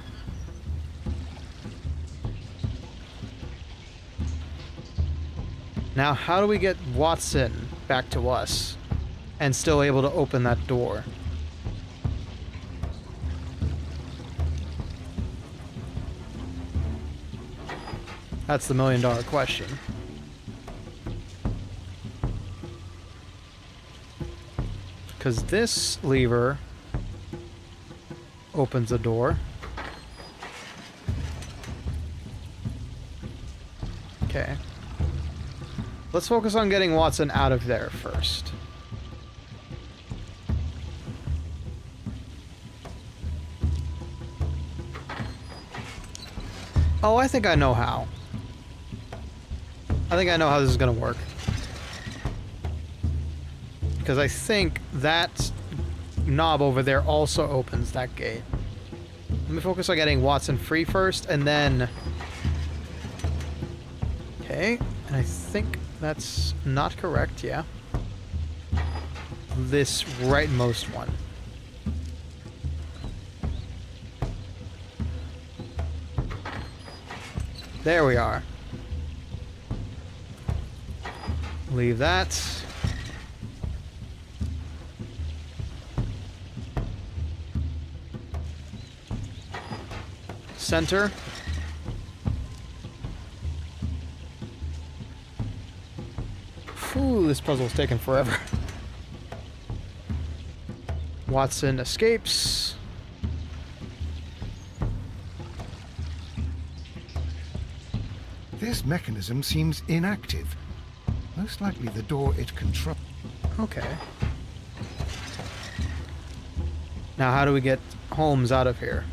Now, how do we get Watson back to us and still able to open that door? That's the million-dollar question. Because this lever opens the door. Okay. Let's focus on getting Watson out of there first. Oh, I think I know how. I think I know how this is going to work. Because I think that knob over there also opens that gate. Let me focus on getting Watson free first, and then... Okay, and I think that's not correct, yeah. This rightmost one. There we are. Leave that. Center. Ooh, this puzzle's taking forever. Watson escapes. This mechanism seems inactive. Most likely the door it controls. Okay. Now how do we get Holmes out of here?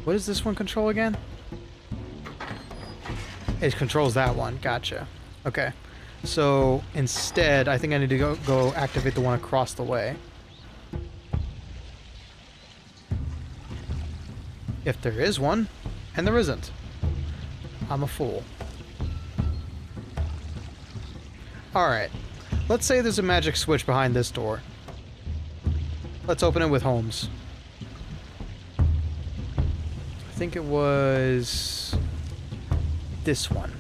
What does this one control again? It controls that one. Gotcha. Okay. So instead, I think I need to go activate the one across the way. If there is one, and there isn't. I'm a fool. Alright. Let's say there's a magic switch behind this door. Let's open it with Holmes. I think it was this one.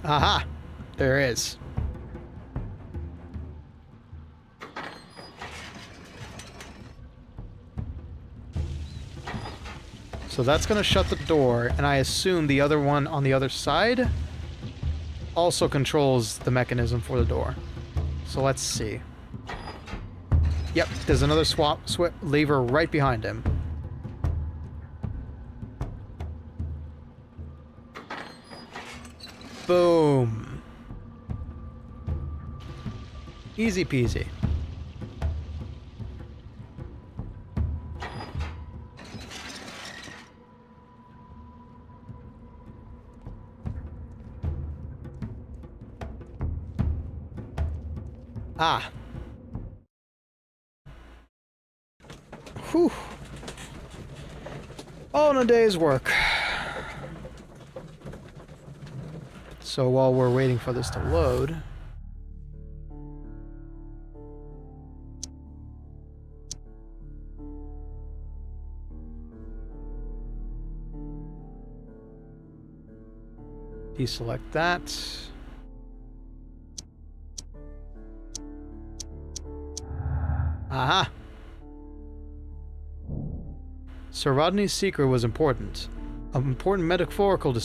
Aha! There is. So that's going to shut the door, and I assume the other one on the other side also controls the mechanism for the door. So let's see. Yep, there's another lever right behind him. Boom. Easy peasy. Ah. Whew. All in a day's work. So while we're waiting for this to load... deselect that. Aha! Sir Rodney's secret was important. An important metaphorical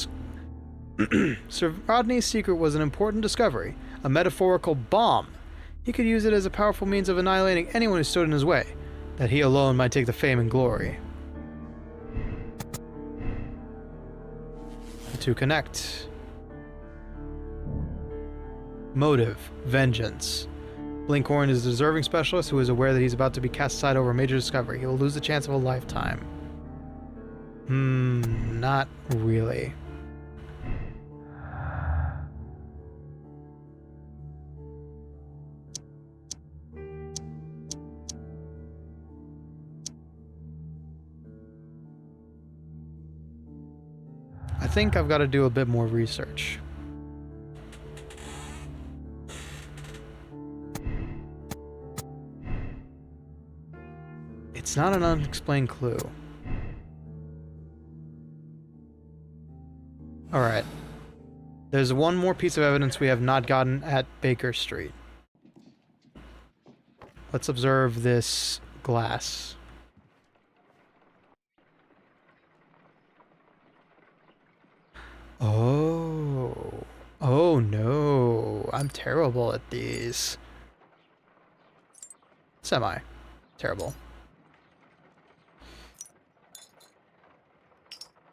Sir Rodney's secret was an important discovery. A metaphorical bomb. He could use it as a powerful means of annihilating anyone who stood in his way. That he alone might take the fame and glory. The two connect. Motive. Vengeance. Blinkhorn is a deserving specialist who is aware that he's about to be cast aside over a major discovery. He will lose the chance of a lifetime. Not really. think I've got to do a bit more research. It's not an unexplained clue. Alright. There's one more piece of evidence we have not gotten at Baker Street. Let's observe this glass. Oh. Oh no. I'm terrible at these. Semi. Terrible.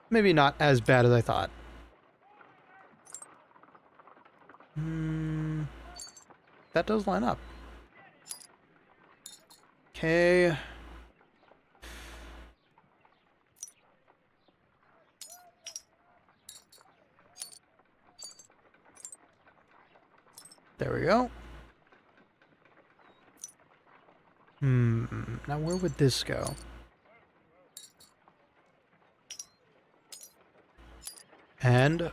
Maybe not as bad as I thought. That does line up. Okay. There we go. Now where would this go? And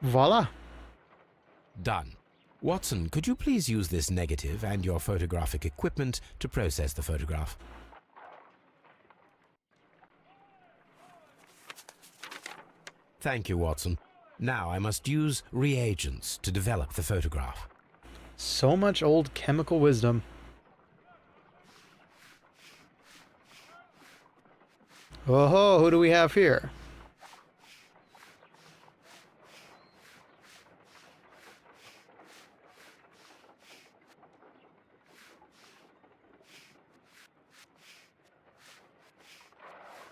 voila. Done. Watson, could you please use this negative and your photographic equipment to process the photograph? Thank you, Watson. Now I must use reagents to develop the photograph. So much old chemical wisdom. Oh, who do we have here?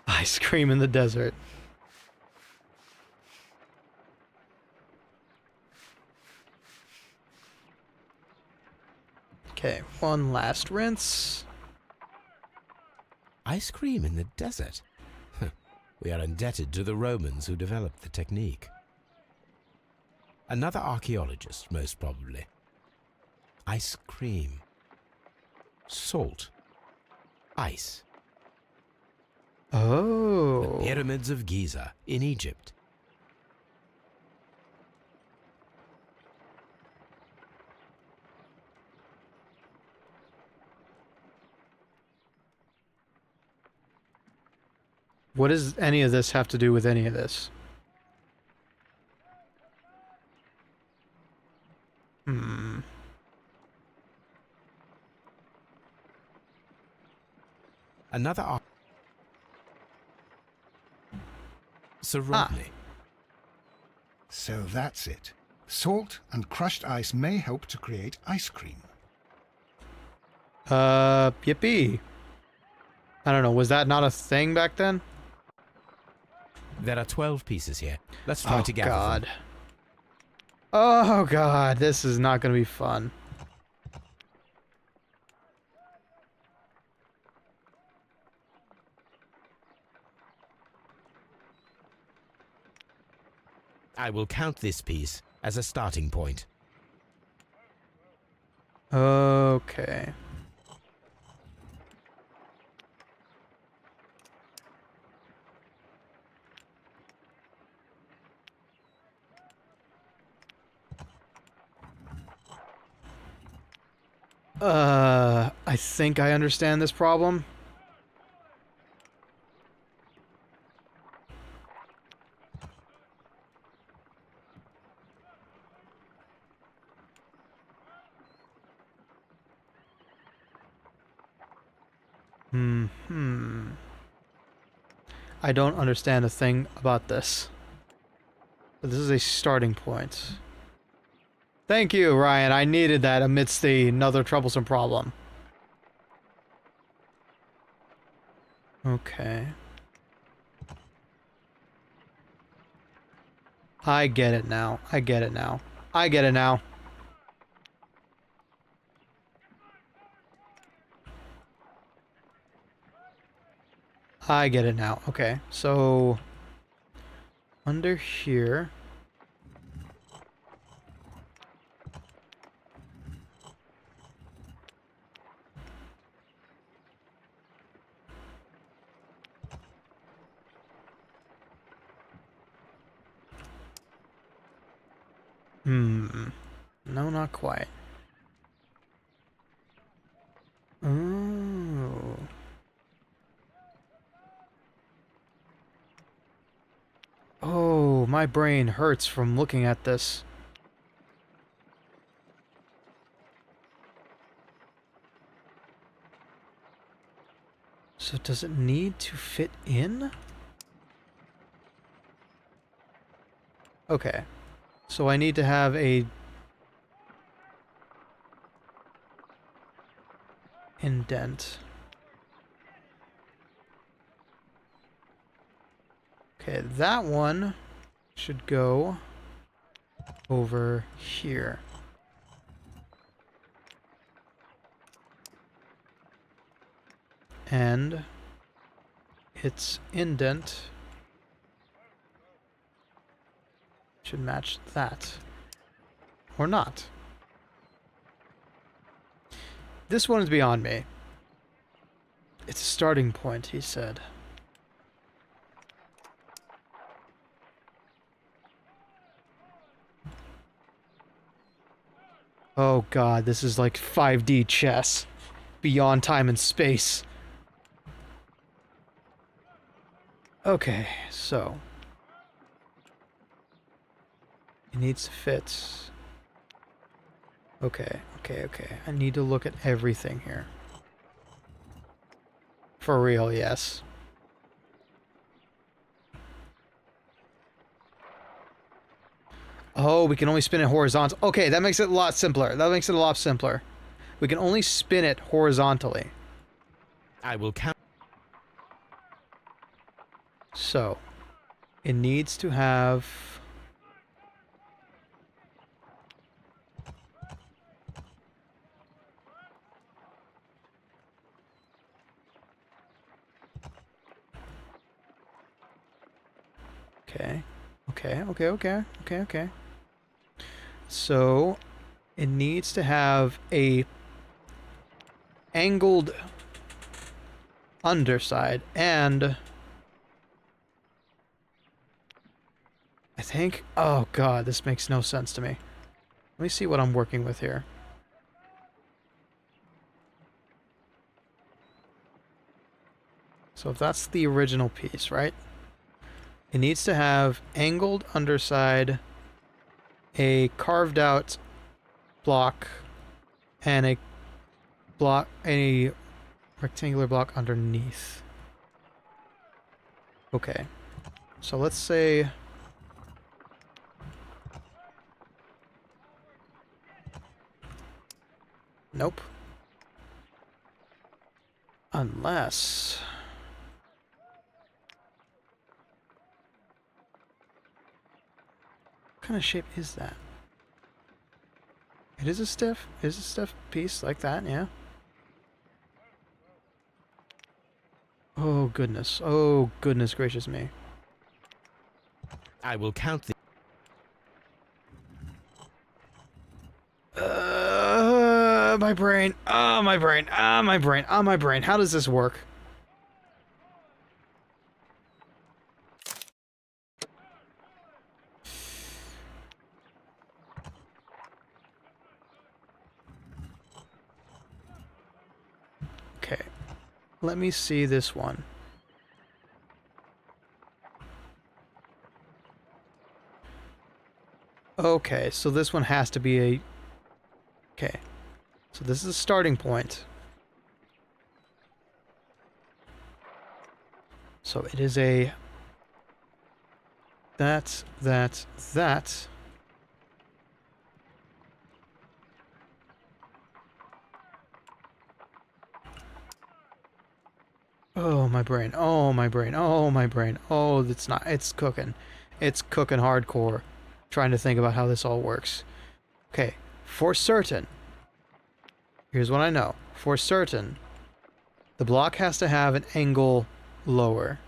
Ice cream in the desert. Okay, one last rinse. Ice cream in the desert? We are indebted to the Romans who developed the technique. Another archaeologist, most probably. Ice cream. Salt. Ice. Oh. The pyramids of Giza in Egypt. What does any of this have to do with any of this? Another Sir Rodney. So that's it. Salt and crushed ice may help to create ice cream. Yippee. I don't know, was that not a thing back then? There are 12 pieces here. Let's try to gather God. them. Oh god, this is not going to be fun. I will count this piece as a starting point. Okay. I think I understand this problem. I don't understand a thing about this. But this is a starting point. Thank you, Ryan. I needed that amidst another troublesome problem. Okay. I get it now. I get it now. I get it now. I get it now. Okay, so under here. No, not quite. Oh. Oh, my brain hurts from looking at this. So does it need to fit in? Okay. So I need to have a indent. Okay, that one should go over here. And its indent should match that. Or not. This one is beyond me. It's a starting point, he said. Oh god, this is like 5D chess. Beyond time and space. Okay, so it needs to fit. Okay. I need to look at everything here. For real, yes. Oh, we can only spin it horizontal. Okay, that makes it a lot simpler. We can only spin it horizontally. I will count. So, it needs to have... Okay. So, it needs to have a angled underside and... I think... Oh god, this makes no sense to me. Let me see what I'm working with here. So if that's the original piece, right? It needs to have angled underside, a carved out block, and a rectangular block underneath. Okay. So let's say... Nope. Unless... What kind of shape is that? It is a stiff piece like that, yeah. Oh goodness gracious me. I will count the... My brain. How does this work? Okay. Let me see this one. Okay, so this one has to be a... Okay. So this is a starting point. So it is a... That. Oh, my brain. Oh, it's not... It's cooking. It's cooking hardcore. Trying to think about how this all works. Okay, for certain... Here's what I know. For certain, the block has to have an angle lower.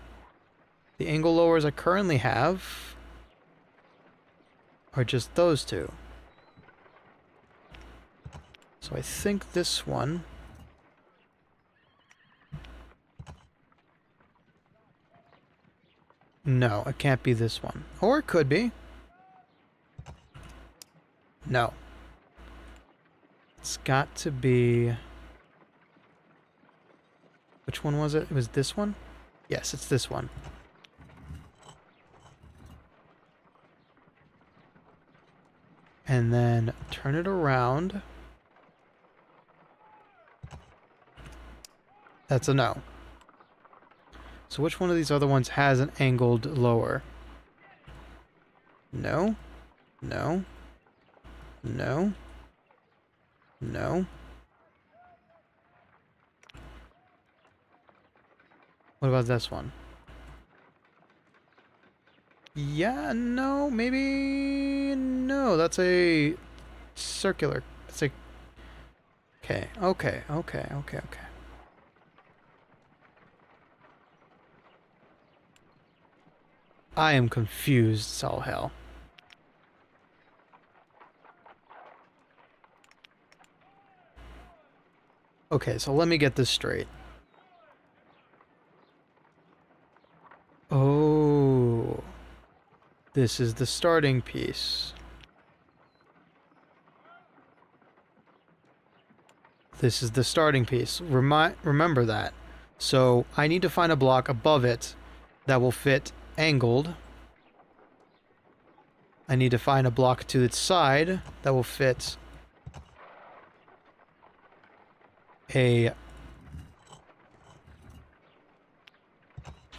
The angle lowers I currently have are just those two. So I think this one... No, it can't be this one. Or it could be. No. It's got to be... Which one was it? It was this one? Yes, it's this one. And then turn it around. That's a no. So which one of these other ones has an angled lower? No. No. No. No. What about this one? Yeah, no, maybe... No, that's a circular. It's a... Okay, okay, okay, okay, okay. I am confused as all hell. Okay, so let me get this straight. Oh, this is the starting piece. This is the starting piece. Remember that. So I need to find a block above it that will fit angled. I need to find a block to its side that will fit a...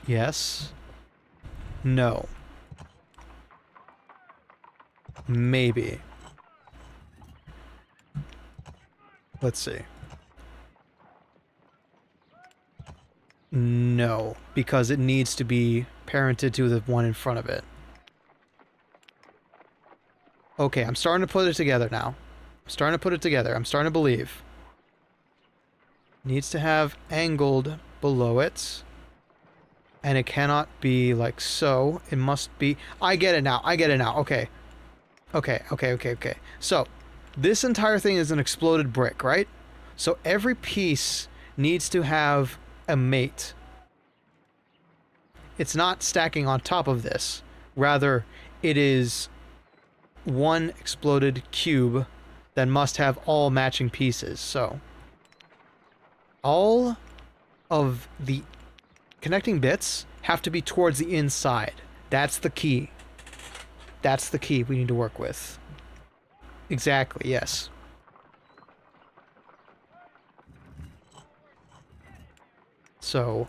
Yes. No. Maybe. Let's see. No, because it needs to be parented to the one in front of it. Okay, I'm starting to put it together now. I'm starting to put it together. I'm starting to believe. Needs to have angled below it. And it cannot be like so. It must be... I get it now. I get it now. Okay. Okay, okay, okay, okay. So, this entire thing is an exploded brick, right? So every piece needs to have a mate. It's not stacking on top of this. Rather, it is one exploded cube that must have all matching pieces. So, all of the connecting bits have to be towards the inside. That's the key. That's the key we need to work with. Exactly, yes. So...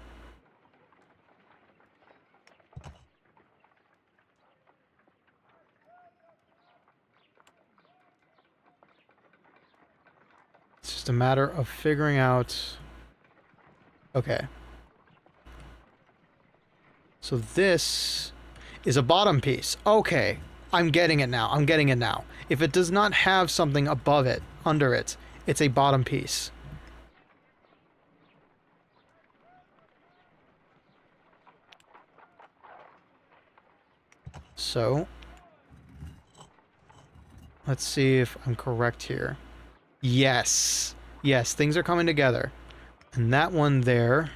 it's just a matter of figuring out... Okay. So this is a bottom piece. Okay. I'm getting it now. I'm getting it now. If it does not have something above it, under it, it's a bottom piece. So, let's see if I'm correct here. Yes. Yes, things are coming together. And that one there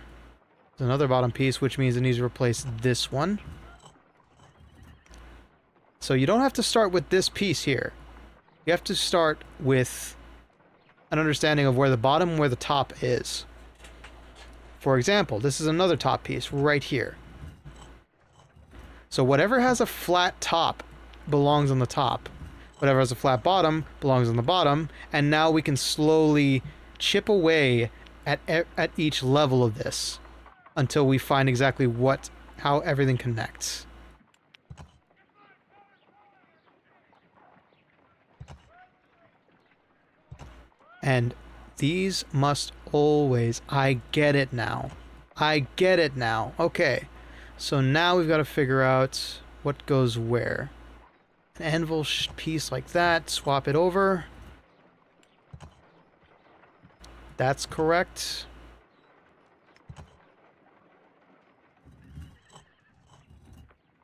is another bottom piece, which means it needs to replace this one. So you don't have to start with this piece here. You have to start with an understanding of where the bottom and where the top is. For example, this is another top piece right here. So whatever has a flat top belongs on the top. Whatever has a flat bottom belongs on the bottom. And now we can slowly chip away at each level of this until we find exactly how everything connects. And these must always... I get it now. I get it now. Okay. So now we've got to figure out what goes where. An anvil piece like that. Swap it over. That's correct.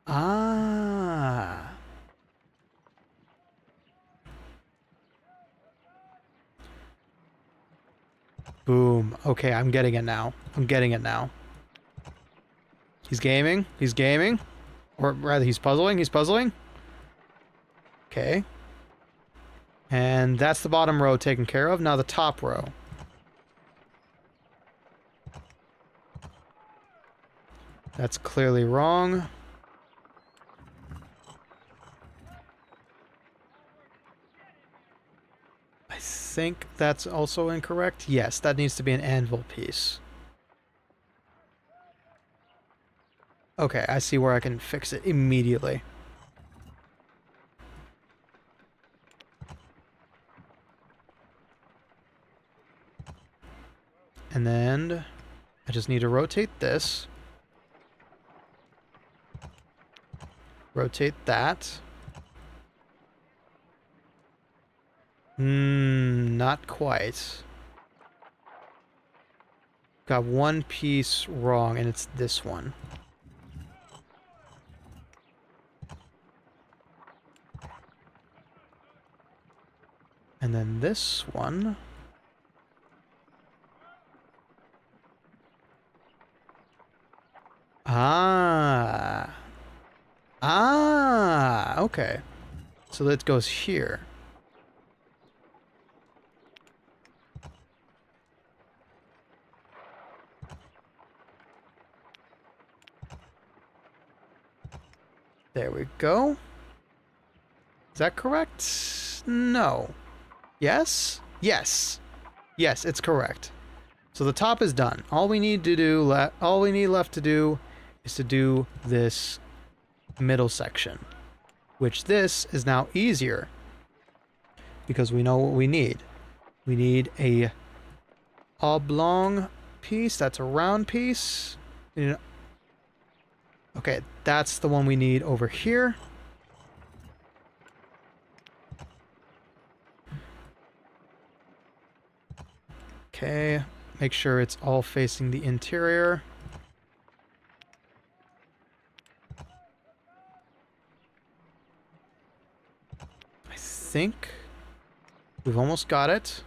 Ah. Boom. Okay, I'm getting it now. I'm getting it now. He's gaming. He's gaming. Or rather, he's puzzling. He's puzzling. Okay. And that's the bottom row taken care of. Now the top row. That's clearly wrong. I think that's also incorrect. Yes, that needs to be an anvil piece. Okay, I see where I can fix it immediately. And then I just need to rotate this. Rotate that. Not quite. Got one piece wrong, and it's this one. And then this one. Okay. So that goes here. There we go. Is that correct? No. Yes? Yes. Yes, it's correct. So the top is done. All we need to do, all we need left to do is to do this middle section, which this is now easier because we know what we need. We need a oblong piece. That's a round piece. Okay, that's the one we need over here. Okay, make sure it's all facing the interior. I think we've almost got it.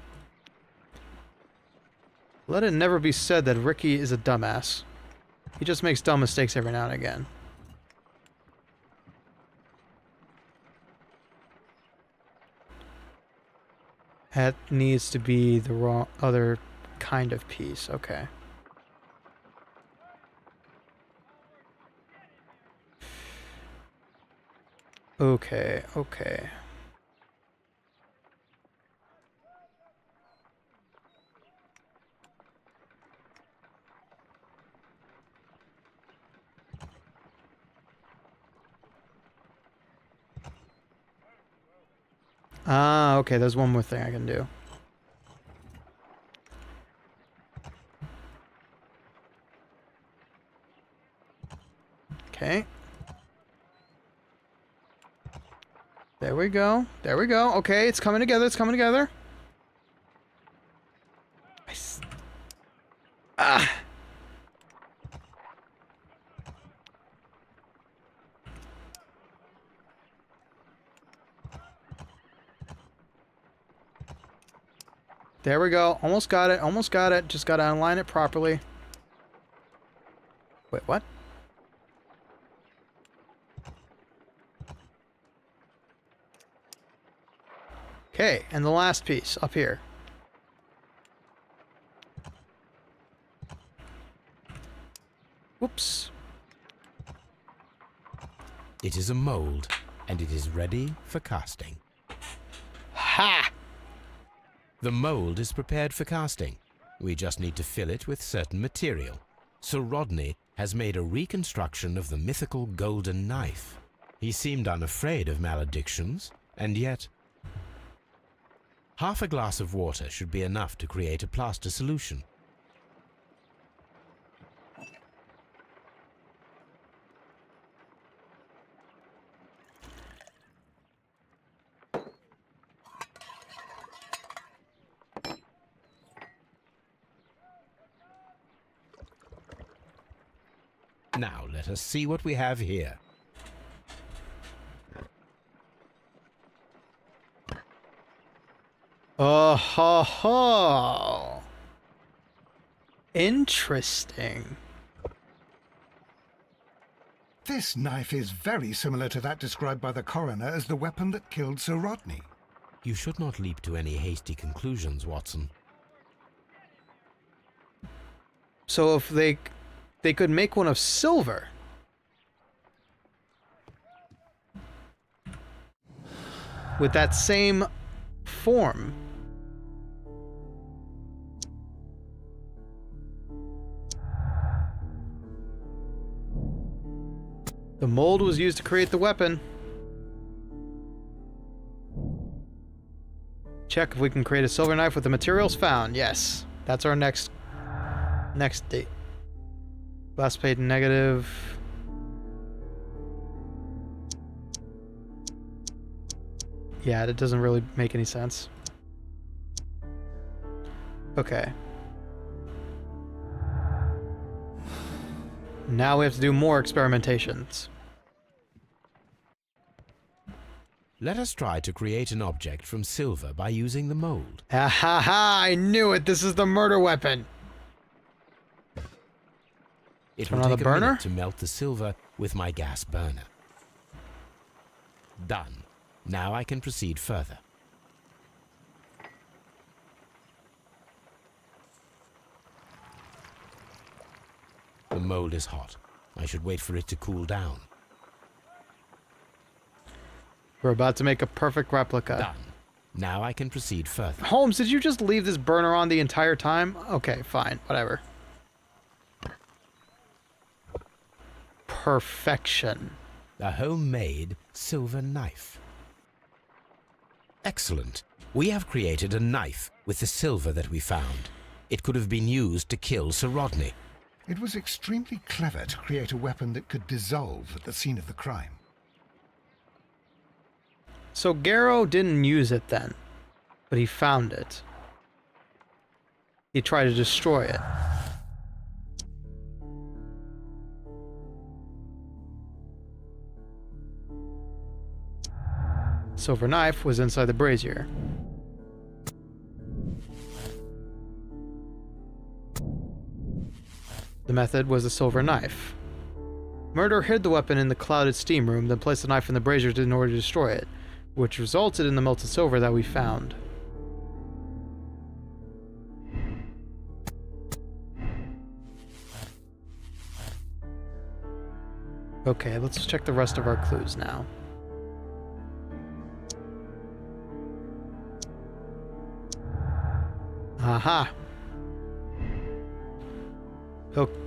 Let it never be said that Ricky is a dumbass. He just makes dumb mistakes every now and again. That needs to be the wrong other kind of piece. Okay. Okay, okay. Ah, okay, there's one more thing I can do. Okay. There we go. There we go. Okay, it's coming together. It's coming together. Ah! There we go. Almost got it. Almost got it. Just got to align it properly. Wait, what? Okay, and the last piece up here. Whoops. It is a mold, and it is ready for casting. Ha! The mold is prepared for casting. We just need to fill it with certain material. Sir Rodney has made a reconstruction of the mythical golden knife. He seemed unafraid of maledictions, and yet... half a glass of water should be enough to create a plaster solution. Now let us see what we have here. Oh ho ho! Interesting. This knife is very similar to that described by the coroner as the weapon that killed Sir Rodney. You should not leap to any hasty conclusions, Watson. So if they could make one of silver. With that same form. The mold was used to create the weapon. Check if we can create a silver knife with the materials found. Yes. That's our next date. Last paid negative. Yeah, that doesn't really make any sense. Okay. Now we have to do more experimentations. Let us try to create an object from silver by using the mold. Ha ha ha! I knew it! This is the murder weapon! It Turn will on take the a burner? minute to melt the silver with my gas burner. Done. Now I can proceed further. The mold is hot. I should wait for it to cool down. We're about to make a perfect replica. Done. Now I can proceed further. Holmes, did you just leave this burner on the entire time? Okay, fine. Whatever. Perfection. A homemade silver knife. Excellent. We have created a knife with the silver that we found. It could have been used to kill Sir Rodney. It was extremely clever to create a weapon that could dissolve at the scene of the crime. So Garrow didn't use it then, but he found it. He tried to destroy it. Silver knife was inside the brazier. The method was a silver knife. Murder hid the weapon in the clouded steam room, then placed the knife in the brazier in order to destroy it, which resulted in the melted silver that we found. Okay, let's check the rest of our clues now. Aha!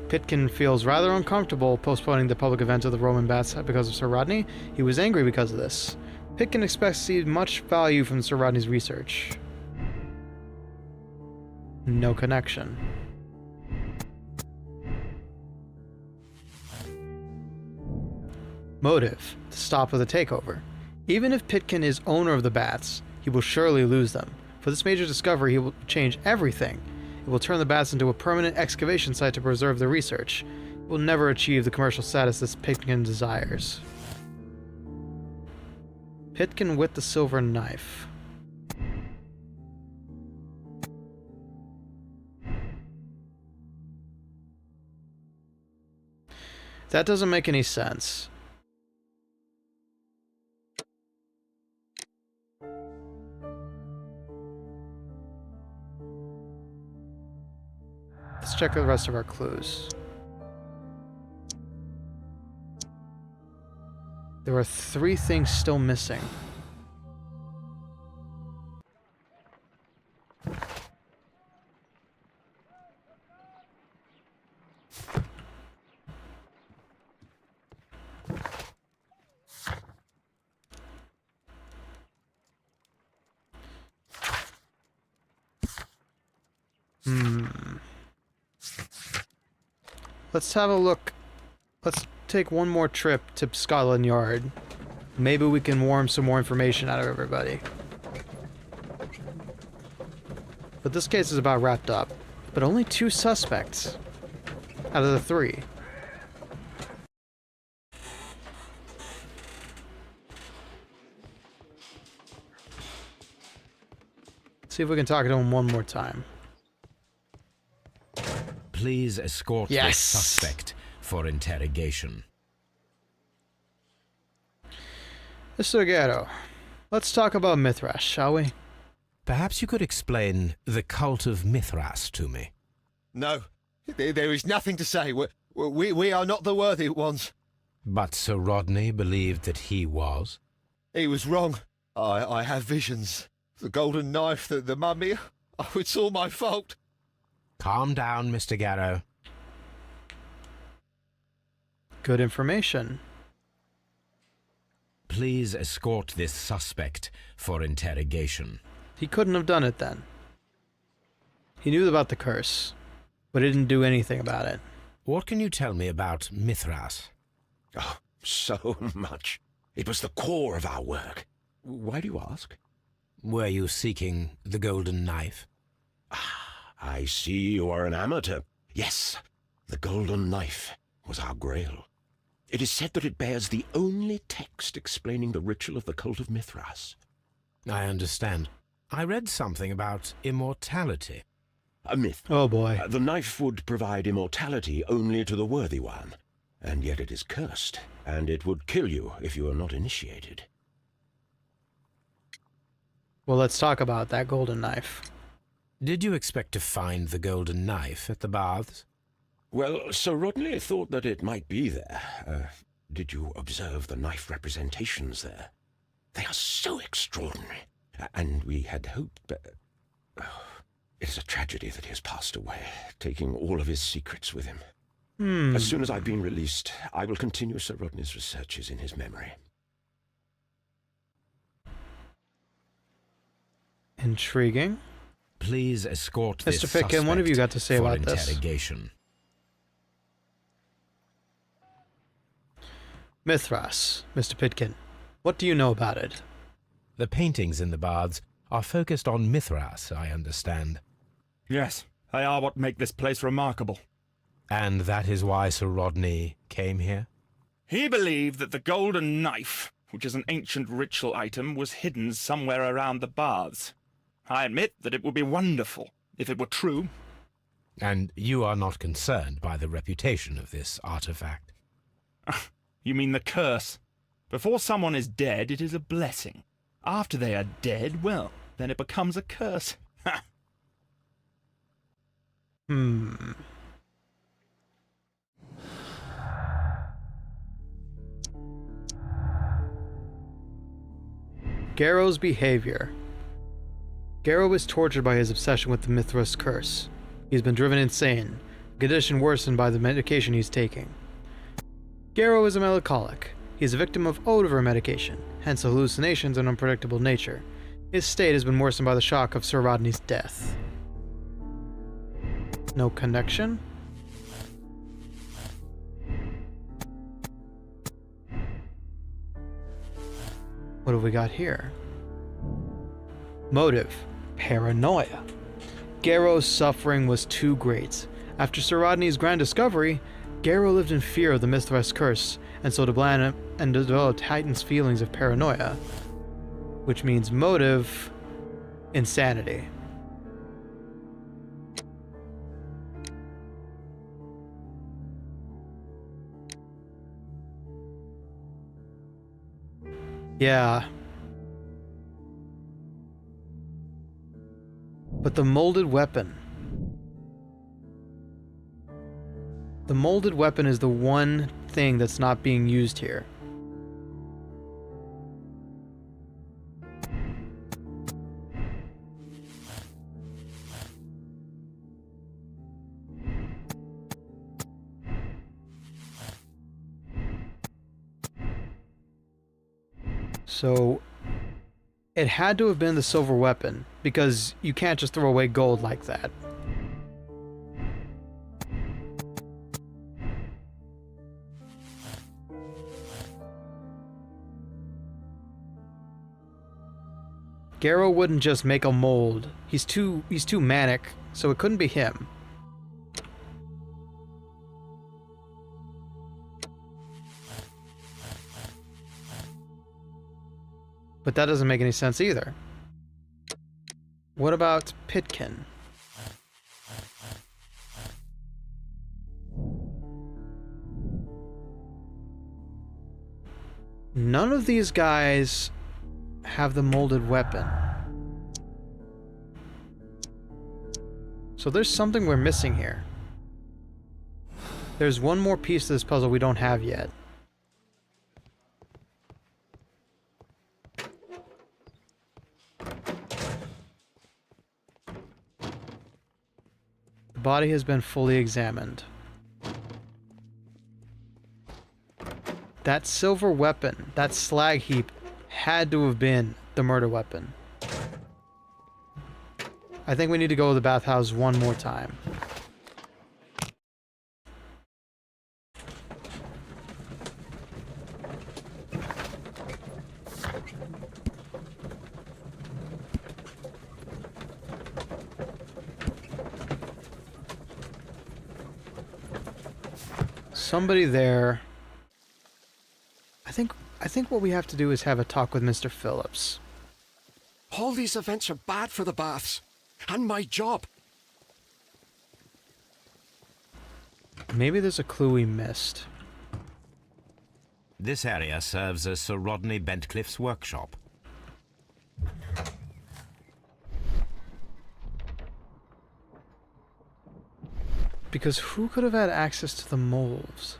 Pitkin feels rather uncomfortable postponing the public event of the Roman Bats because of Sir Rodney. He was angry because of this. Pitkin expects to see much value from Sir Rodney's research. No connection. Motive: to stop with the takeover. Even if Pitkin is owner of the bats, he will surely lose them. For this major discovery, he will change everything. It will turn the bats into a permanent excavation site to preserve the research. It will never achieve the commercial status that Pitkin desires. Pitkin with the silver knife. That doesn't make any sense. Let's check the rest of our clues. There are 3 things still missing. Let's have a look. Let's take one more trip to Scotland Yard. Maybe we can worm some more information out of everybody. But this case is about wrapped up. But only 2 suspects out of the 3. See if we can talk to him one more time. Please escort the Yes. suspect for interrogation. Mr. Garrow, Let's talk about Mithras, shall we? Perhaps you could explain the cult of Mithras to me. No, there is nothing to say. We are not the worthy ones. But Sir Rodney believed that he was. He was wrong. I have visions. The golden knife, the mummy. Oh, it's all my fault. Calm down, Mr. Garrow. Good information. Please escort this suspect for interrogation. He couldn't have done it then. He knew about the curse, but he didn't do anything about it. What can you tell me about Mithras? Oh, so much. It was the core of our work. Why do you ask? Were you seeking the golden knife? Ah, I see you are an amateur. Yes, the golden knife was our grail. It is said that it bears the only text explaining the ritual of the cult of Mithras. I understand. I read something about immortality. A myth. Oh boy. The knife would provide immortality only to the worthy one, and yet it is cursed, and it would kill you if you are not initiated. Well, let's talk about that golden knife. Did you expect to find the golden knife at the baths? Well, Sir Rodney thought that it might be there. Did you observe the knife representations there? They are so extraordinary, and we had hoped... It is a tragedy that he has passed away, taking all of his secrets with him. As soon as I've been released, I will continue Sir Rodney's researches in his memory. Intriguing. Please escort this Mr. Pitkin, what have you got to say for about this? interrogation. Mithras, Mr. Pitkin. What do you know about it? The paintings in the baths are focused on Mithras, I understand. Yes, they are what make this place remarkable. And that is why Sir Rodney came here? He believed that the golden knife, which is an ancient ritual item, was hidden somewhere around the baths. I admit that it would be wonderful if it were true. And you are not concerned by the reputation of this artifact? You mean the curse? Before someone is dead, it is a blessing. After they are dead, well, then it becomes a curse. Ha! Garrow's behavior. Garrow is tortured by his obsession with the Mithras curse. He's been driven insane, a condition worsened by the medication he's taking. Garrow is a melancholic. He is a victim of over medication, hence hallucinations and unpredictable nature. His state has been worsened by the shock of Sir Rodney's death. No connection? What have we got here? Motive: paranoia. Garrow's suffering was too great. After Sir Rodney's grand discovery, Garrow lived in fear of the Mithras curse, and so developed heightened feelings of paranoia, which means motive: insanity. Yeah. But the molded weapon. The molded weapon is the one thing that's not being used here. So it had to have been the silver weapon, because you can't just throw away gold like that. Garrow wouldn't just make a mold. He's too manic, so it couldn't be him. But that doesn't make any sense either. What about Pitkin? None of these guys have the molded weapon. So there's something we're missing here. There's one more piece to this puzzle we don't have yet. The body has been fully examined. That silver weapon, that slag heap, had to have been the murder weapon. I think we need to go to the bathhouse one more time. Somebody there. I think what we have to do is have a talk with Mr. Phillips. All these events are bad for the baths. And my job. Maybe there's a clue we missed. This area serves as Sir Rodney Bentcliffe's workshop. Because who could have had access to the molds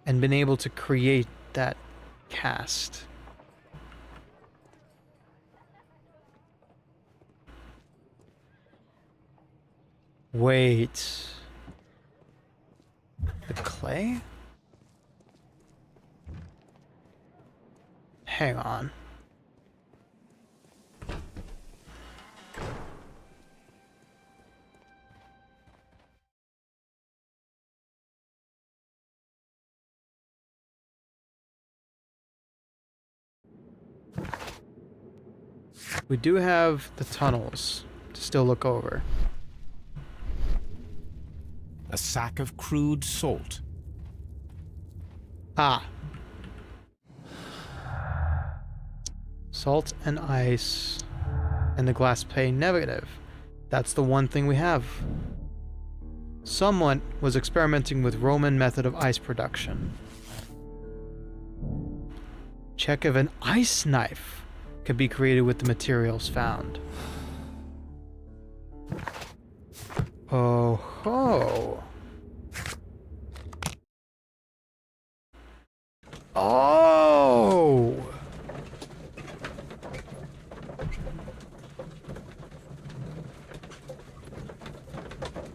and been able to create that cast? Wait. The clay? Hang on. We do have the tunnels to still look over. A sack of crude salt. Ah. Salt and ice. And the glass pane negative. That's the one thing we have. Someone was experimenting with Roman method of ice production. Check if an ice knife could be created with the materials found. Oh ho! Oh!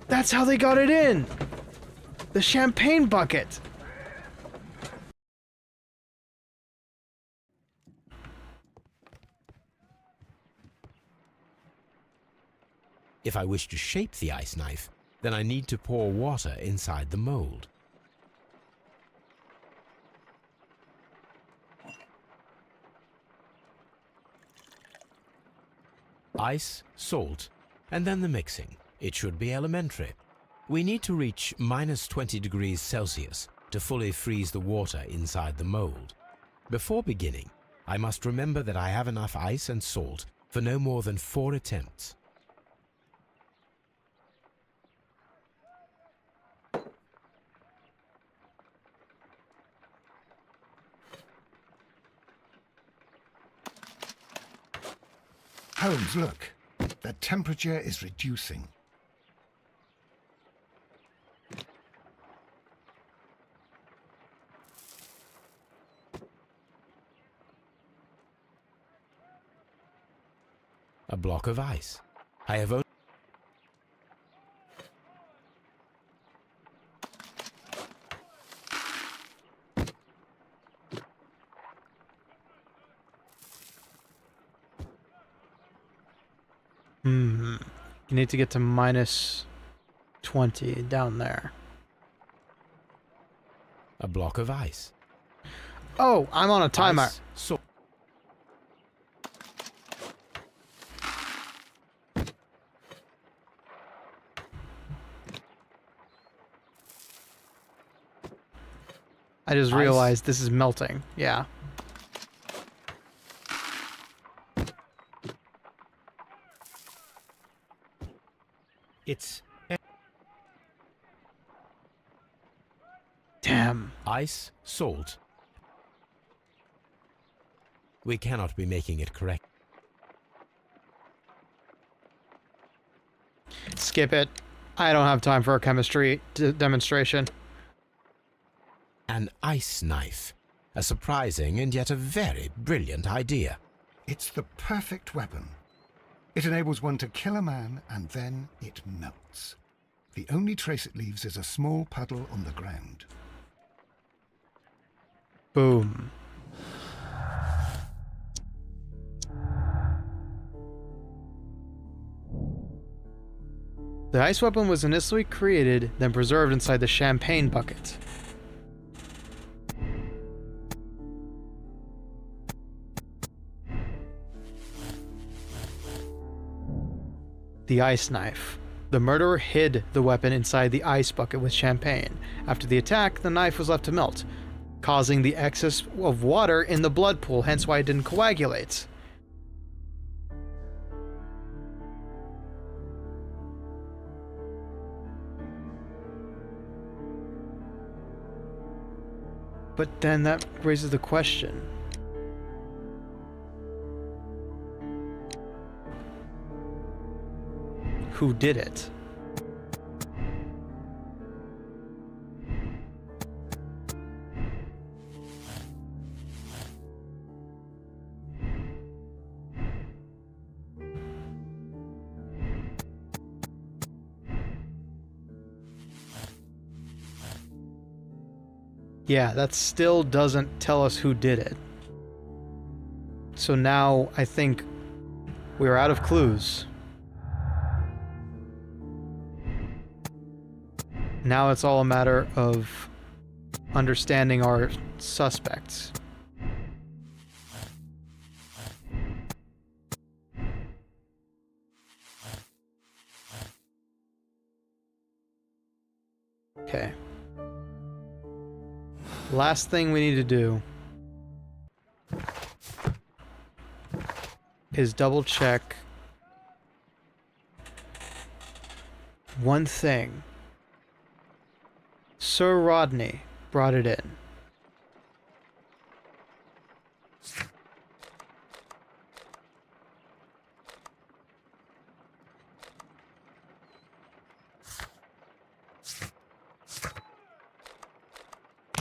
That's how they got it in! The champagne bucket! If I wish to shape the ice knife, then I need to pour water inside the mold. Ice, salt, and then the mixing. It should be elementary. We need to reach -20 degrees Celsius to fully freeze the water inside the mold. Before beginning, I must remember that I have enough ice and salt for no more than 4 attempts. Holmes, look. The temperature is reducing. A block of ice. I have only... You need to get to -20 down there. A block of ice. Oh, I'm on a timer. Ice, salt. I just realized this is melting. Yeah. It's... Damn. Ice, salt. We cannot be making it correct. Skip it. I don't have time for a chemistry demonstration. An ice knife. A surprising and yet a very brilliant idea. It's the perfect weapon. It enables one to kill a man and then it melts. The only trace it leaves is a small puddle on the ground. Boom. The ice weapon was initially created, then preserved inside the champagne bucket. The ice knife. The murderer hid the weapon inside the ice bucket with champagne. After the attack, the knife was left to melt, causing the excess of water in the blood pool, hence why it didn't coagulate. But then that raises the question. Who did it? Yeah, that still doesn't tell us who did it. So now I think we're out of clues. Now it's all a matter of understanding our suspects. Okay. Last thing we need to do is double check one thing. Sir Rodney brought it in.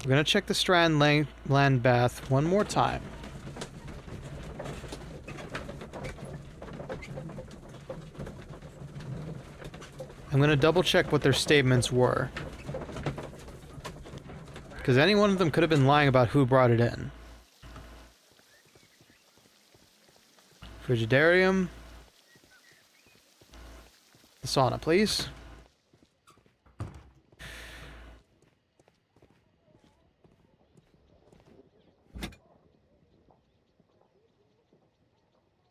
We're gonna check the Strand land bath one more time. I'm gonna double check what their statements were. Because any one of them could have been lying about who brought it in. Frigidarium. The sauna, please.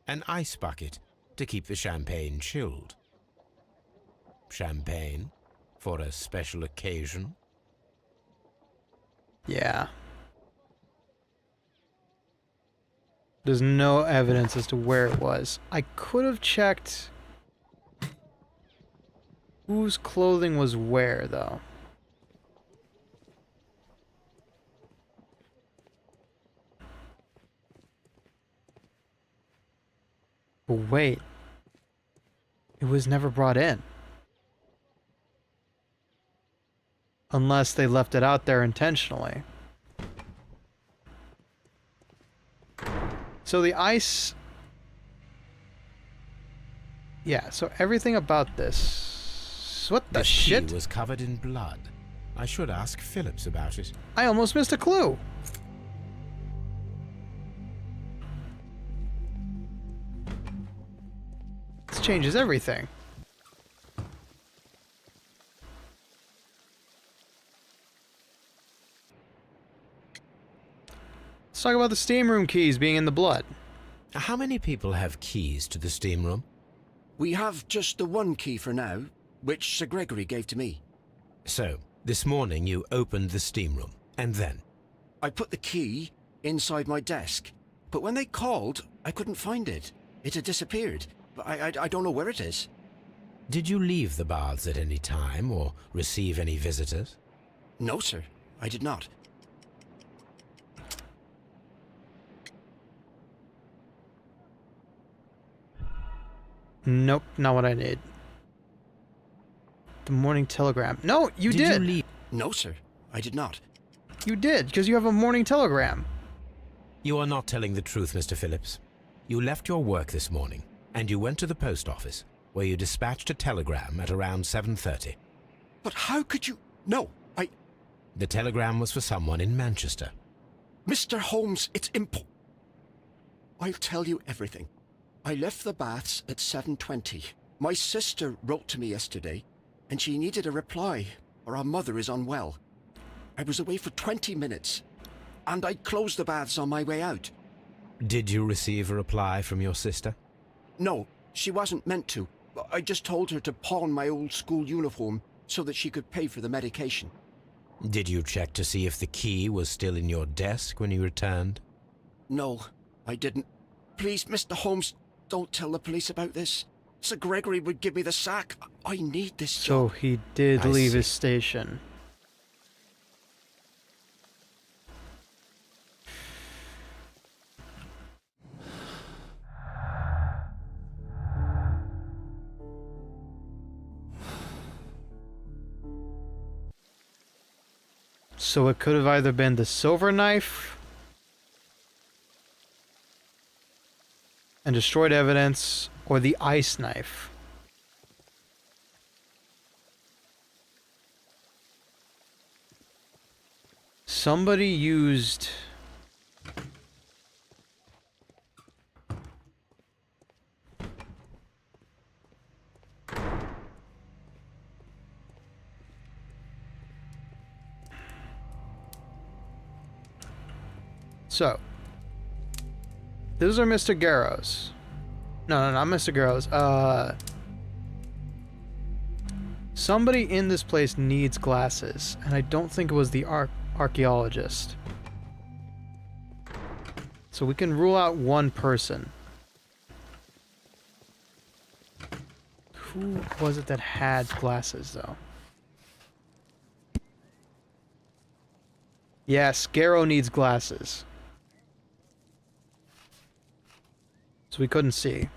An ice bucket to keep the champagne chilled. Champagne for a special occasion. Yeah. There's no evidence as to where it was. I could have checked whose clothing was where, though. But wait. It was never brought in. Unless they left it out there intentionally. So the ice... Yeah, so everything about this... What the shit? This key was covered in blood. I should ask Phillips about it. I almost missed a clue! This changes everything. Let's talk about the steam room keys being in the blood. How many people have keys to the steam room? We have just the one key for now, which Sir Gregory gave to me. So, this morning you opened the steam room, and then? I put the key inside my desk, but when they called, I couldn't find it. It had disappeared, but I don't know where it is. Did you leave the baths at any time, or receive any visitors? No, sir, I did not. Nope, not what I need. The morning telegram. No, you did. you leave? No, sir, I did not. You did, because you have a morning telegram. You are not telling the truth, Mr. Phillips. You left your work this morning, and you went to the post office, where you dispatched a telegram at around 7:30. But how could you... No, The telegram was for someone in Manchester. Mr. Holmes, it's I'll tell you everything. I left the baths at 7:20. My sister wrote to me yesterday, and she needed a reply, or our mother is unwell. I was away for 20 minutes, and I closed the baths on my way out. Did you receive a reply from your sister? No, she wasn't meant to. I just told her to pawn my old school uniform so that she could pay for the medication. Did you check to see if the key was still in your desk when you returned? No, I didn't. Please, Mr. Holmes, don't tell the police about this. Sir Gregory would give me the sack. I need this So job. he did I leave see. his station. So it could have either been the silver knife and destroyed evidence, or the ice knife. Somebody used... So, those are Mr. Garrow's. No, not Mr. Garrow's. Somebody in this place needs glasses, and I don't think it was the archaeologist. So we can rule out one person. Who was it that had glasses, though? Yes, Garrow needs glasses. So we couldn't see.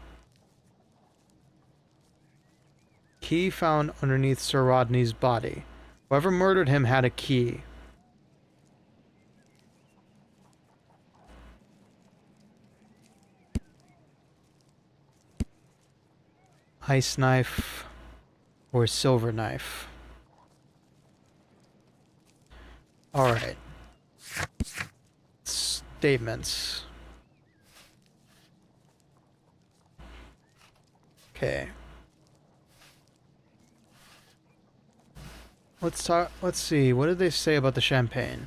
Key found underneath Sir Rodney's body. Whoever murdered him had a key. Ice knife or silver knife. Alright. Statements. Okay. Let's see. What did they say about the champagne?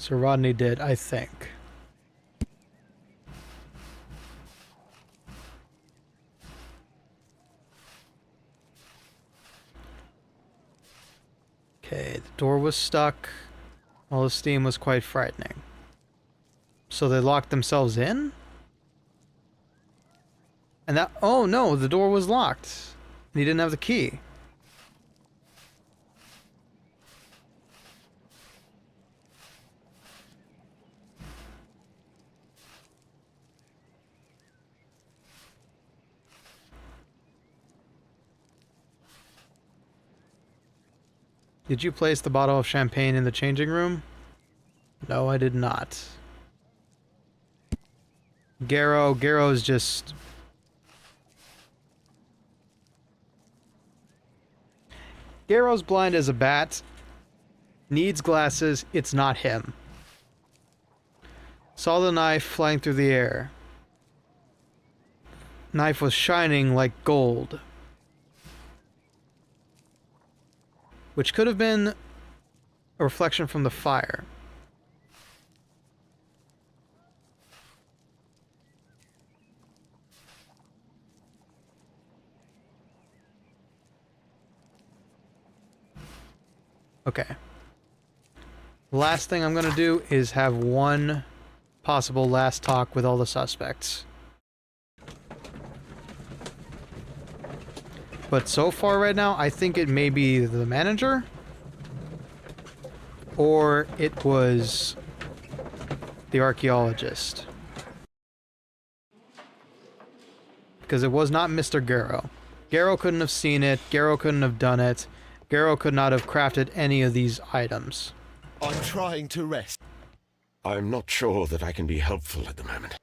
Sir Rodney did, I think. Okay, the door was stuck. All the steam was quite frightening. So they locked themselves in? And that... Oh no, the door was locked. And he didn't have the key. Did you place the bottle of champagne in the changing room? No, I did not. Garrow's just... Garrow's blind as a bat. Needs glasses, it's not him. Saw the knife flying through the air. Knife was shining like gold. Which could have been a reflection from the fire. Okay. Last thing I'm gonna do is have one possible last talk with all the suspects. But so far right now, I think it may be the manager, or it was the archaeologist. Because it was not Mr. Garrow. Garrow couldn't have seen it, Garrow couldn't have done it, Garrow could not have crafted any of these items. I'm trying to rest. I'm not sure that I can be helpful at the moment.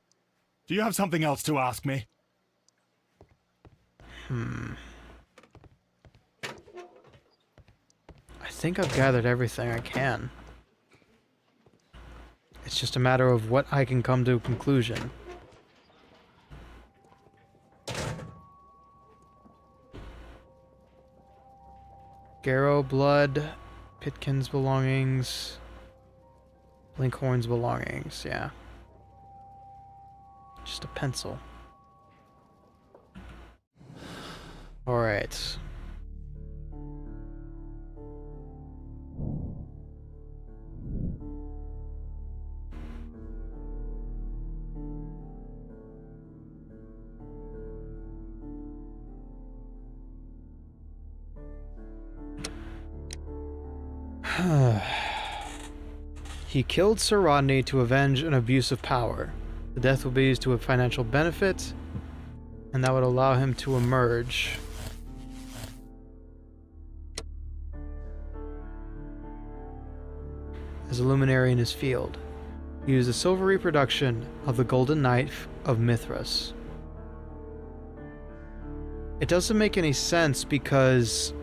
Do you have something else to ask me? I think I've gathered everything I can. It's just a matter of what I can come to a conclusion. Garrow blood, Pitkin's belongings, Blinkhorn's belongings, yeah. Just a pencil. Alright. He killed Sir Rodney to avenge an abuse of power. The death will be used to a financial benefit, and that would allow him to emerge. As a luminary in his field. He used a silver reproduction of the golden knife of Mithras. It doesn't make any sense because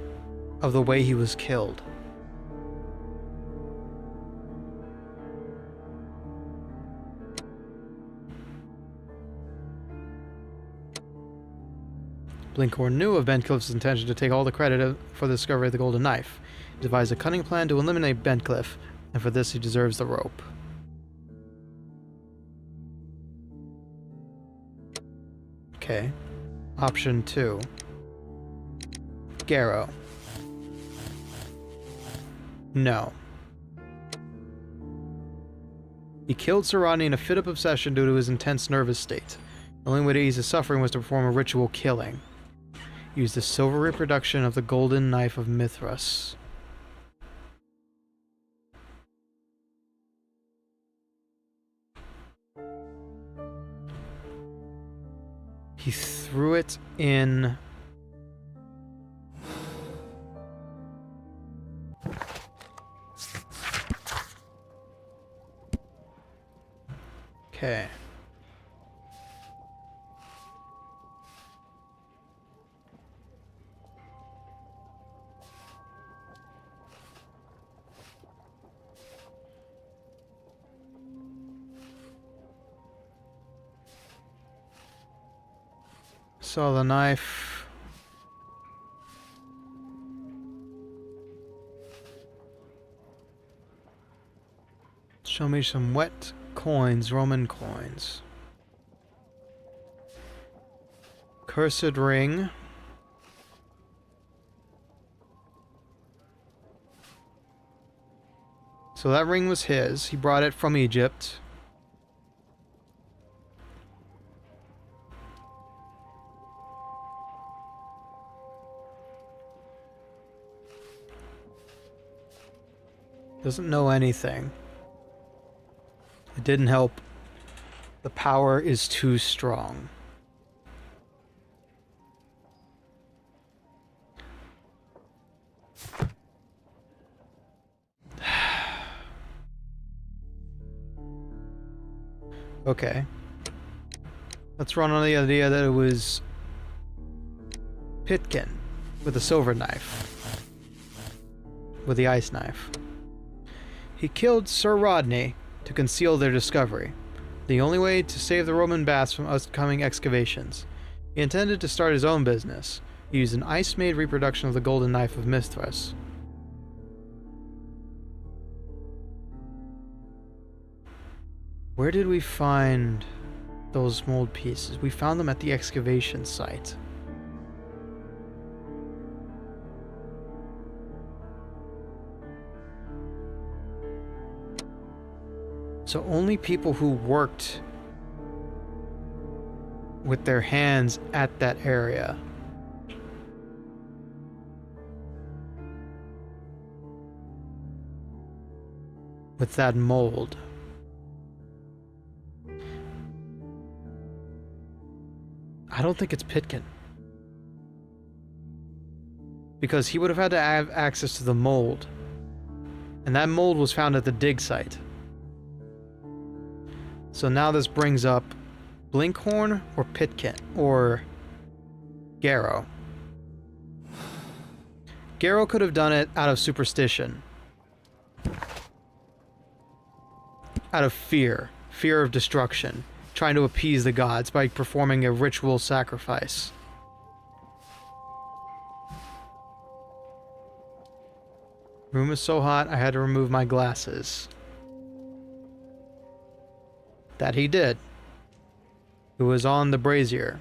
of the way he was killed. Blinkhorn knew of Bentcliffe's intention to take all the credit for the discovery of the golden knife. He devised a cunning plan to eliminate Bentcliffe, and for this he deserves the rope. Okay. Option 2. Garrow. No. He killed Sir Rodney in a fit of obsession due to his intense nervous state. The only way to ease his suffering was to perform a ritual killing. He used a silver reproduction of the golden knife of Mithras. He threw it in... Okay. Saw the knife. Show me some wet coins, Roman coins. Cursed ring. So that ring was his. He brought it from Egypt. Doesn't know anything. It didn't help. The power is too strong. Okay. Let's run on the idea that it was Pitkin with a silver knife. With the ice knife. He killed Sir Rodney to conceal their discovery, the only way to save the Roman baths from upcoming excavations. He intended to start his own business. He used an ice-made reproduction of the golden knife of Mithras. Where did we find those mold pieces? We found them at the excavation site. So only people who worked with their hands at that area. With that mold. I don't think it's Pitkin. Because he would have had to have access to the mold. And that mold was found at the dig site. So now this brings up Blinkhorn or Pitkin or Garrow. Garrow could have done it out of superstition. Out of fear. Fear of destruction. Trying to appease the gods by performing a ritual sacrifice. Room is so hot, I had to remove my glasses. That he did. It was on the brazier.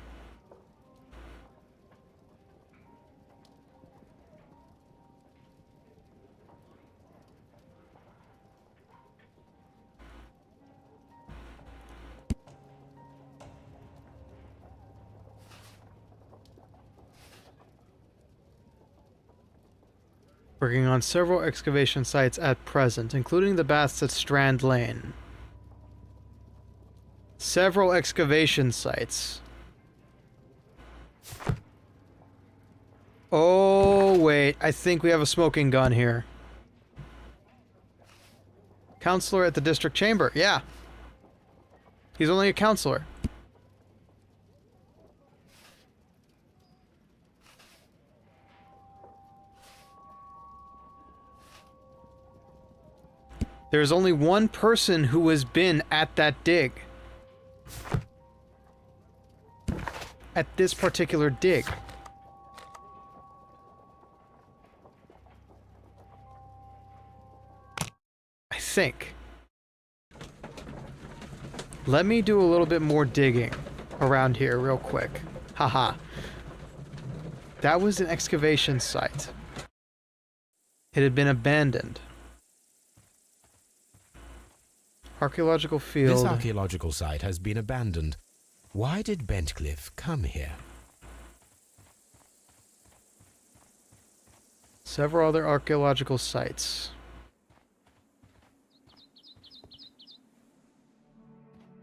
Working on several excavation sites at present, including the baths at Strand Lane. Several excavation sites. Oh, wait. I think we have a smoking gun here. Counselor at the district chamber. Yeah. He's only a counselor. There's only one person who has been at that dig. At this particular dig. I think. Let me do a little bit more digging around here real quick. Haha. That was an excavation site. It had been abandoned. Archaeological field. This archaeological site has been abandoned. Why did Bentcliffe come here? Several other archaeological sites.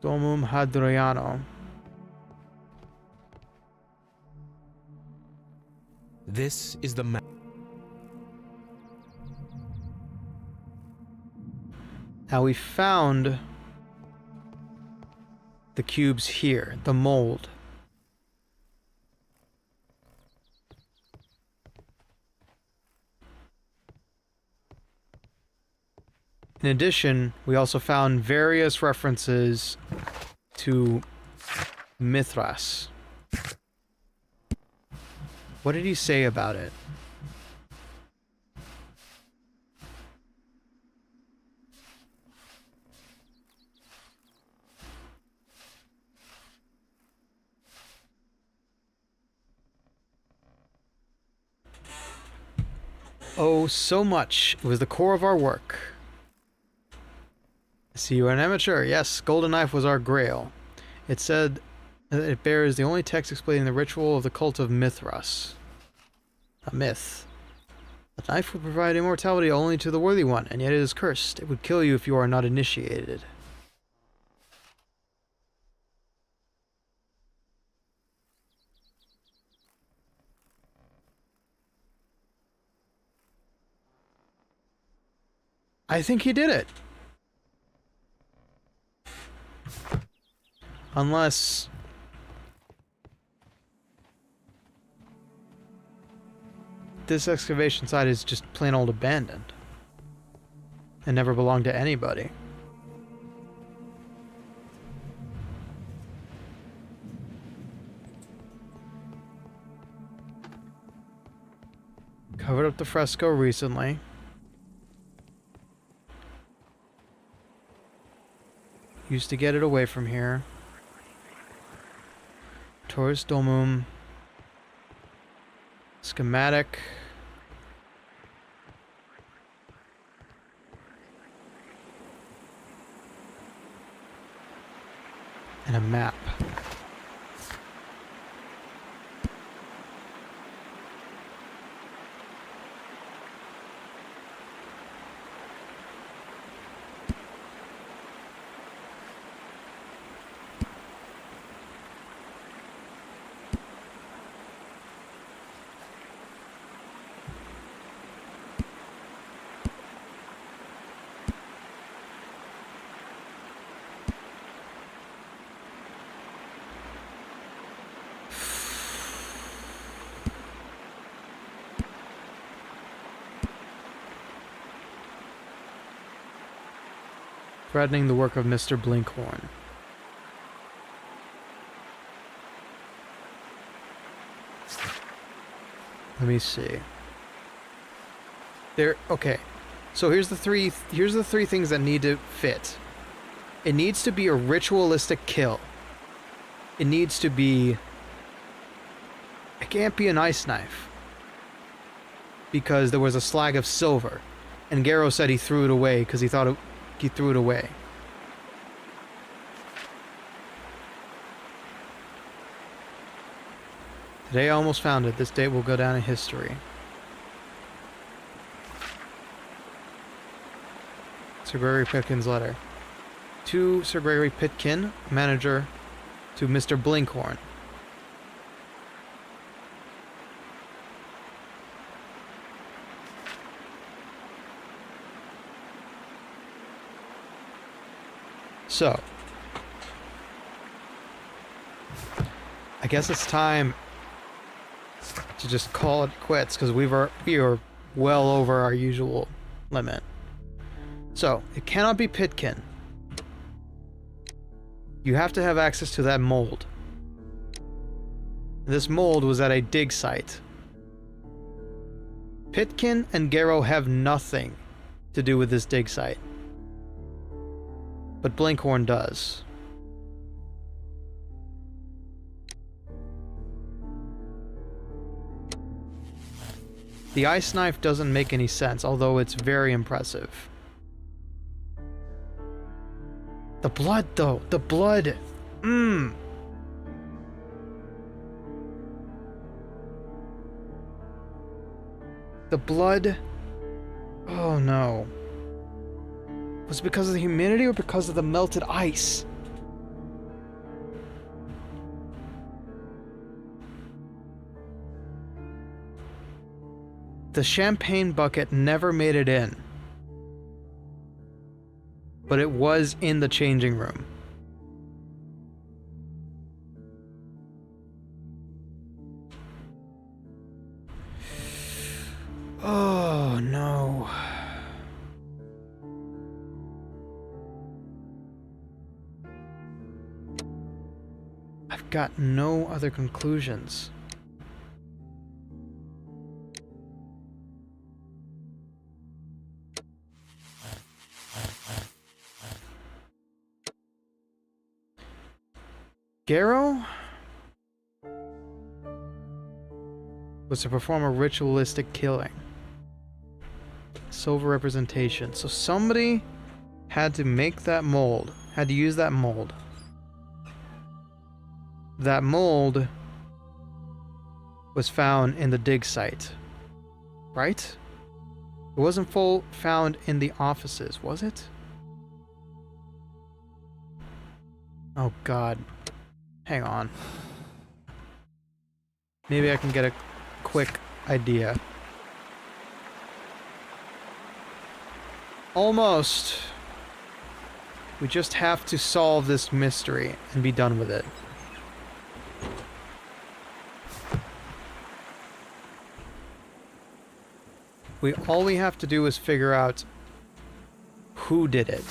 Domum Hadriano. This is the map. Now we found the cubes here, the mold. In addition, we also found various references to Mithras. What did he say about it? Oh, so much. It was the core of our work. I see you are an amateur. Yes, Golden Knife was our grail. It said that it bears the only text explaining the ritual of the cult of Mithras. A myth. The knife would provide immortality only to the worthy one, and yet it is cursed. It would kill you if you are not initiated. I think he did it. Unless... this excavation site is just plain old abandoned. And never belonged to anybody. Covered up the fresco recently. Used to get it away from here. Taurus Domum. Schematic. and a map. Threatening the work of Mr. Blinkhorn. Let me see. Okay. So here's the three things that need to fit. It needs to be a ritualistic kill. It needs to be... It can't be an ice knife. Because there was a slag of silver. And Garrow said he threw it away because he thought he threw it away. Today I almost found it. This date will go down in history. Sir Gregory Pitkin's letter. To Sir Gregory Pitkin, manager, to Mr. Blinkhorn. So, I guess it's time to just call it quits because we are well over our usual limit. So, it cannot be Pitkin. You have to have access to that mold. This mold was at a dig site. Pitkin and Garrow have nothing to do with this dig site. But Blinkhorn does. The ice knife doesn't make any sense, although it's very impressive. The blood, though. The blood. The blood. Oh no. Was it because of the humidity or because of the melted ice? The champagne bucket never made it in. But it was in the changing room. Oh no. I've got no other conclusions. Garrow was to perform a ritualistic killing. Silver representation. So somebody had to make that mold. Had to use that mold. That mold was found in the dig site. Right? It wasn't found in the offices, was it? Oh god. Hang on. Maybe I can get a quick idea. Almost. We just have to solve this mystery and be done with it. All we have to do is figure out who did it.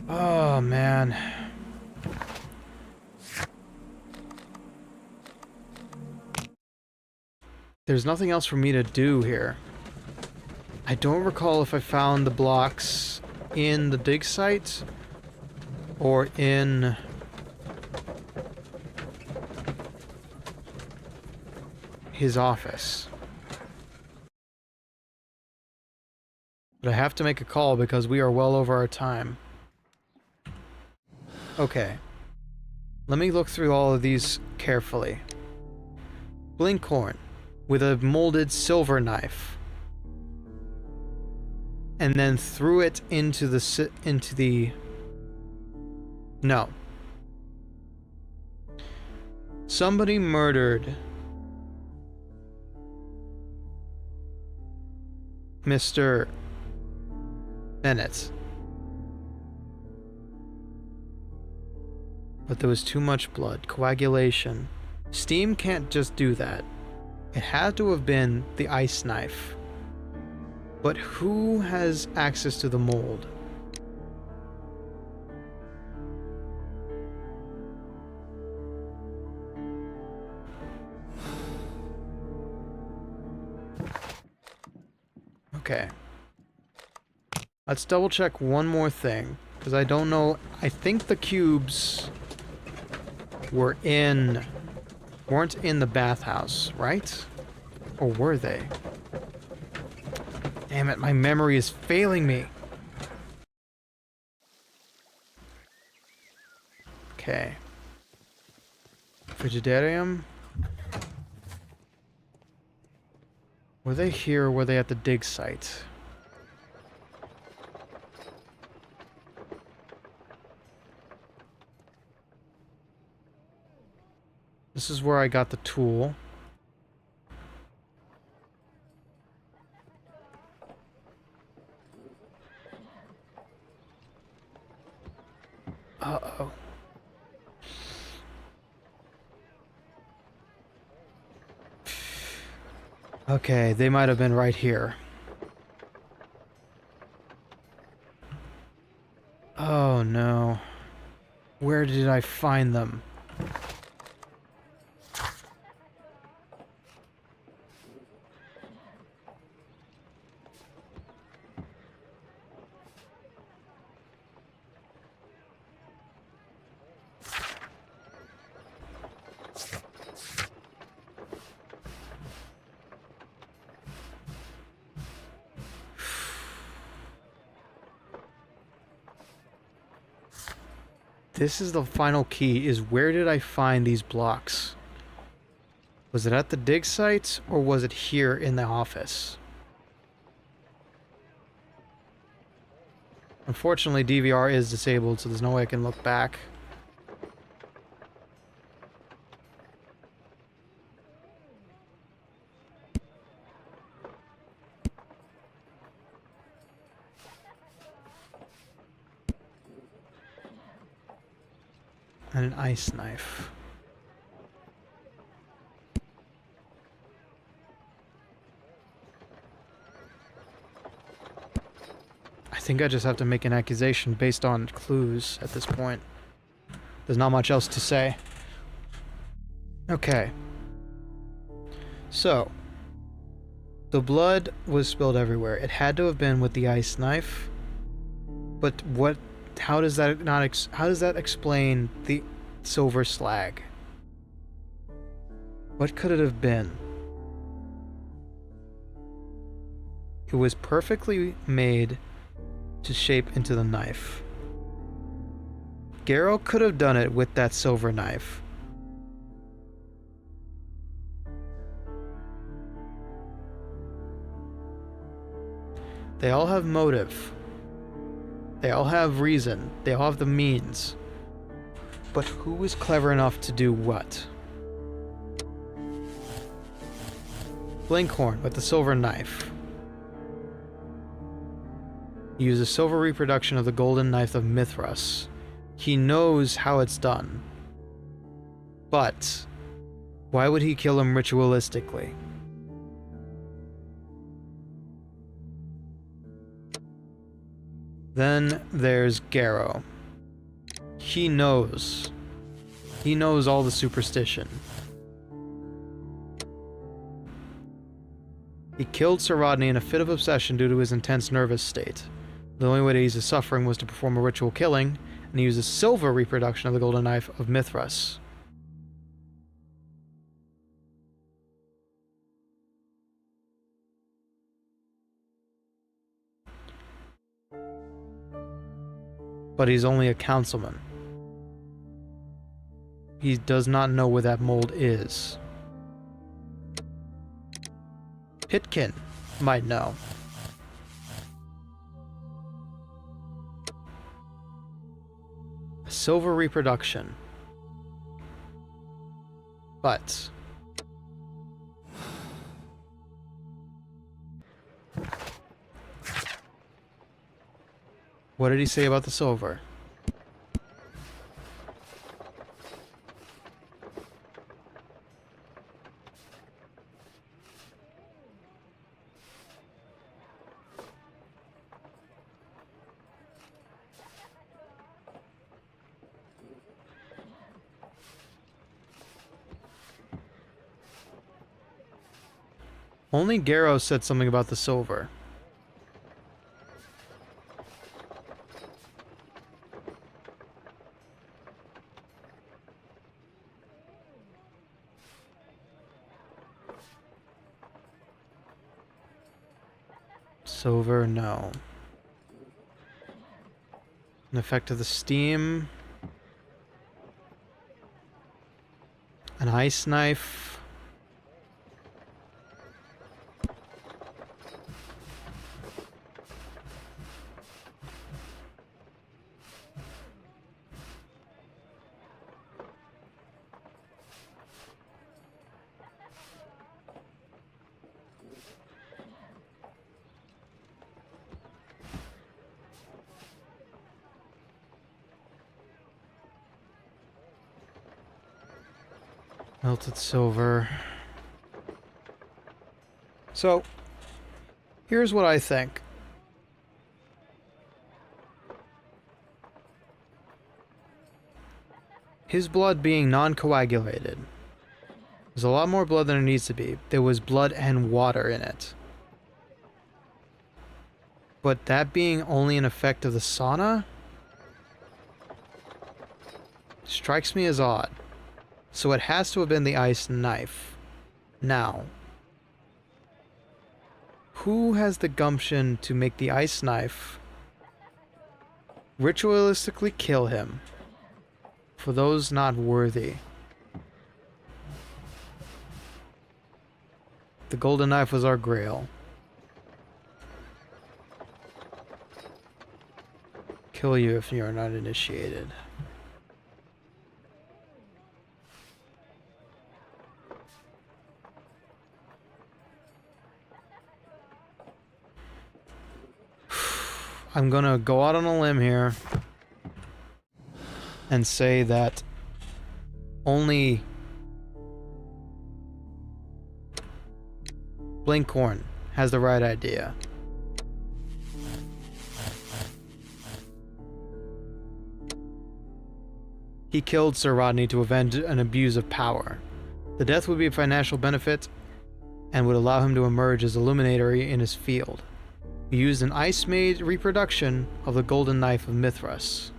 Oh, man. There's nothing else for me to do here. I don't recall if I found the blocks in the dig site or in his office. But I have to make a call because we are well over our time. Okay. Let me look through all of these carefully. Blinkhorn with a molded silver knife. And then threw it into the No. Somebody murdered Mr. Bennett. But there was too much blood. Coagulation. Steam can't just do that. It had to have been the ice knife. But who has access to the mold? Okay. Let's double check one more thing, because I don't know. I think the cubes weren't in the bathhouse, right? Or were they? Damn it, my memory is failing me. Okay. Frigidarium. Were they here or were they at the dig site? This is where I got the tool. Uh-oh. Okay, they might have been right here. Oh no. Where did I find them? This is the final key, is where did I find these blocks? Was it at the dig site, or was it here in the office? Unfortunately, DVR is disabled, so there's no way I can look back. And an ice knife. I think I just have to make an accusation based on clues at this point. There's not much else to say. Okay. So, the blood was spilled everywhere. It had to have been with the ice knife. But what? How does that not? How does that explain the silver slag? What could it have been? It was perfectly made to shape into the knife. Garrow could have done it with that silver knife. They all have motive. They all have reason. They all have the means. But who was clever enough to do what? Blinkhorn with the silver knife. He used a silver reproduction of the golden knife of Mithras. He knows how it's done. But why would he kill him ritualistically? Then there's Garrow. He knows. He knows all the superstition. He killed Sir Rodney in a fit of obsession due to his intense nervous state. The only way to ease his suffering was to perform a ritual killing, and he used a silver reproduction of the golden knife of Mithras. But he's only a councilman. He does not know where that mold is. Pitkin might know. A silver reproduction. But what did he say about the silver? Only Garrow said something about the silver. Silver, no. An effect of the steam. An ice knife. Melted silver. So, here's what I think. His blood being non-coagulated. There's a lot more blood than it needs to be. There was blood and water in it. But that being only an effect of the sauna strikes me as odd. So it has to have been the ice knife. Now, who has the gumption to make the ice knife, ritualistically kill him, for those not worthy? The golden knife was our grail. Kill you if you are not initiated. I'm gonna go out on a limb here and say that only Blinkhorn has the right idea. He killed Sir Rodney to avenge an abuse of power. The death would be a financial benefit and would allow him to emerge as illuminatory in his field. He used an ice-made reproduction of the golden knife of Mithras.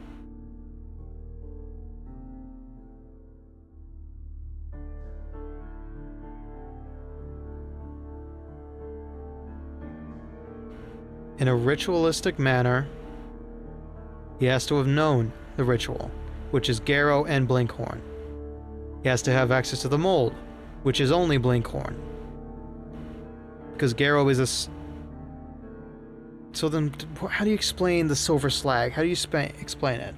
In a ritualistic manner, he has to have known the ritual, which is Garrow and Blinkhorn. He has to have access to the mold, which is only Blinkhorn. Because Garrow is a... So then, how do you explain the silver slag? How do you explain it?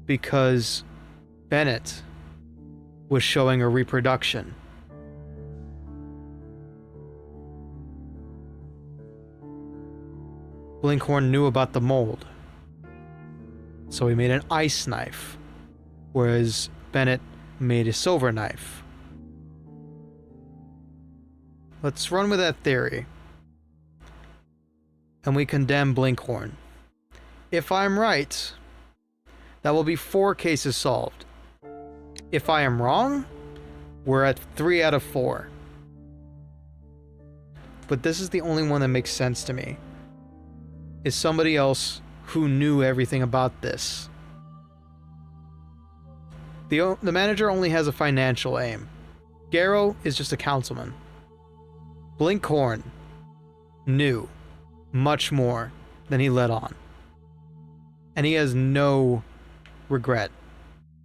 Because Bennett was showing a reproduction. Blinkhorn knew about the mold, so he made an ice knife, whereas Bennett made a silver knife. Let's run with that theory, and we condemn Blinkhorn. If I'm right, That will be 4 cases solved. If I am wrong, we're at 3 out of 4. But this is the only one that makes sense to me. Is somebody else who knew everything about this. The manager only has a financial aim. Garrow is just a councilman. Blinkhorn knew much more than he let on. And he has no regret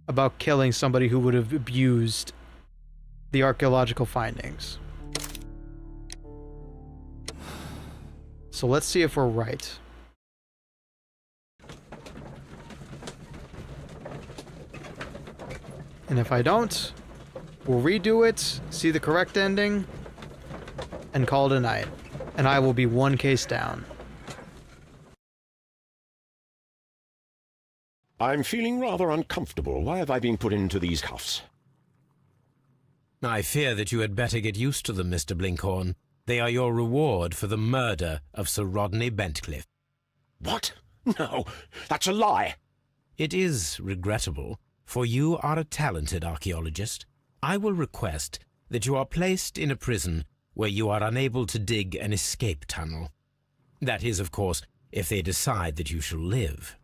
about killing somebody who would have abused the archaeological findings. So let's see if we're right. And if I don't, we'll redo it, see the correct ending, and call it a night. And I will be 1 case down. I'm feeling rather uncomfortable. Why have I been put into these cuffs? I fear that you had better get used to them, Mr. Blinkhorn. They are your reward for the murder of Sir Rodney Bentcliffe. What? No, that's a lie. It is regrettable, for you are a talented archaeologist. I will request that you are placed in a prison where you are unable to dig an escape tunnel. That is, of course, if they decide that you shall live.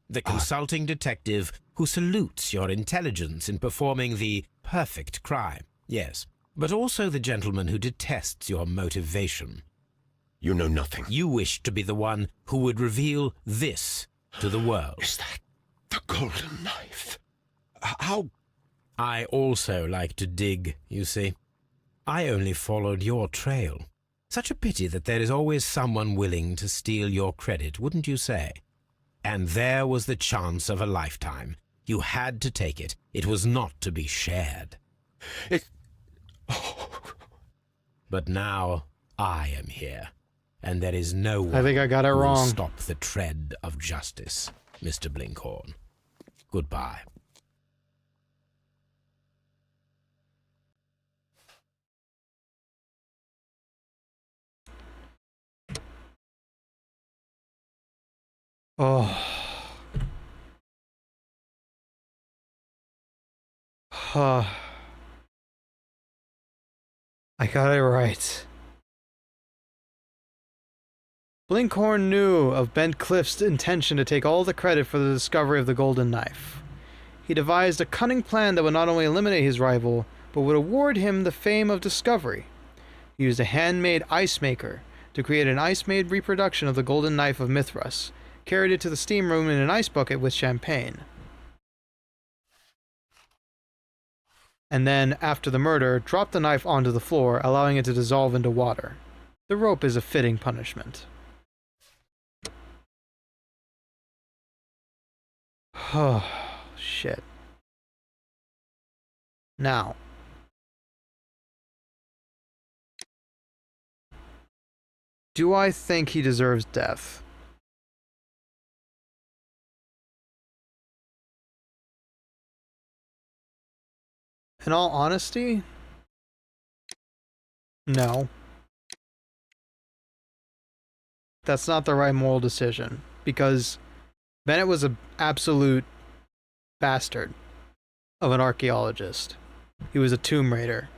The consulting detective who salutes your intelligence in performing the perfect crime, yes, but also the gentleman who detests your motivation. You know nothing. You wish to be the one who would reveal this to the world. Is that the golden knife? How? I also like to dig, you see. I only followed your trail. Such a pity that there is always someone willing to steal your credit, wouldn't you say? And there was the chance of a lifetime. You had to take it. It was not to be shared. But now I am here, and there is no one I think I got it who will wrong. stop the tread of justice, Mr. Blinkhorn. Goodbye. Oh. I got it right. Blinkhorn knew of Bentcliffe's intention to take all the credit for the discovery of the golden knife. He devised a cunning plan that would not only eliminate his rival, but would award him the fame of discovery. He used a handmade ice maker to create an ice-made reproduction of the golden knife of Mithras, carried it to the steam room in an ice bucket with champagne. And then, after the murder, dropped the knife onto the floor, allowing it to dissolve into water. The rope is a fitting punishment. Oh, shit. Now. Do I think he deserves death? In all honesty, no. That's not the right moral decision, because Bennett was an absolute bastard of an archaeologist. He was a tomb raider.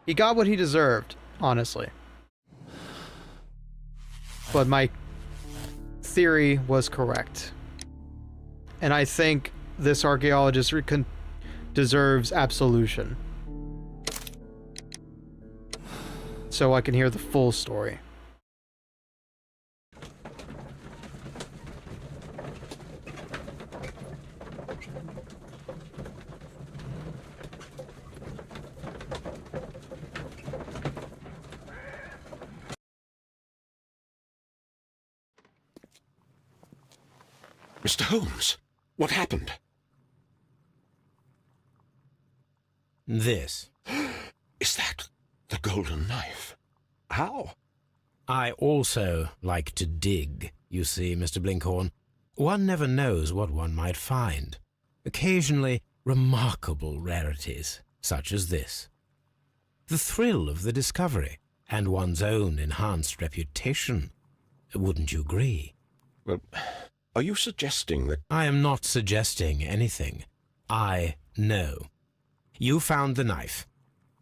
He got what he deserved, honestly. But my theory was correct. And I think this archaeologist deserves absolution. So I can hear the full story. Mr. Holmes, what happened? This. Is that the golden knife? How? I also like to dig, you see, Mr. Blinkhorn. One never knows what one might find. Occasionally, remarkable rarities, such as this. The thrill of the discovery, and one's own enhanced reputation. Wouldn't you agree? Well, Are you suggesting that... I am not suggesting anything. I know. You found the knife.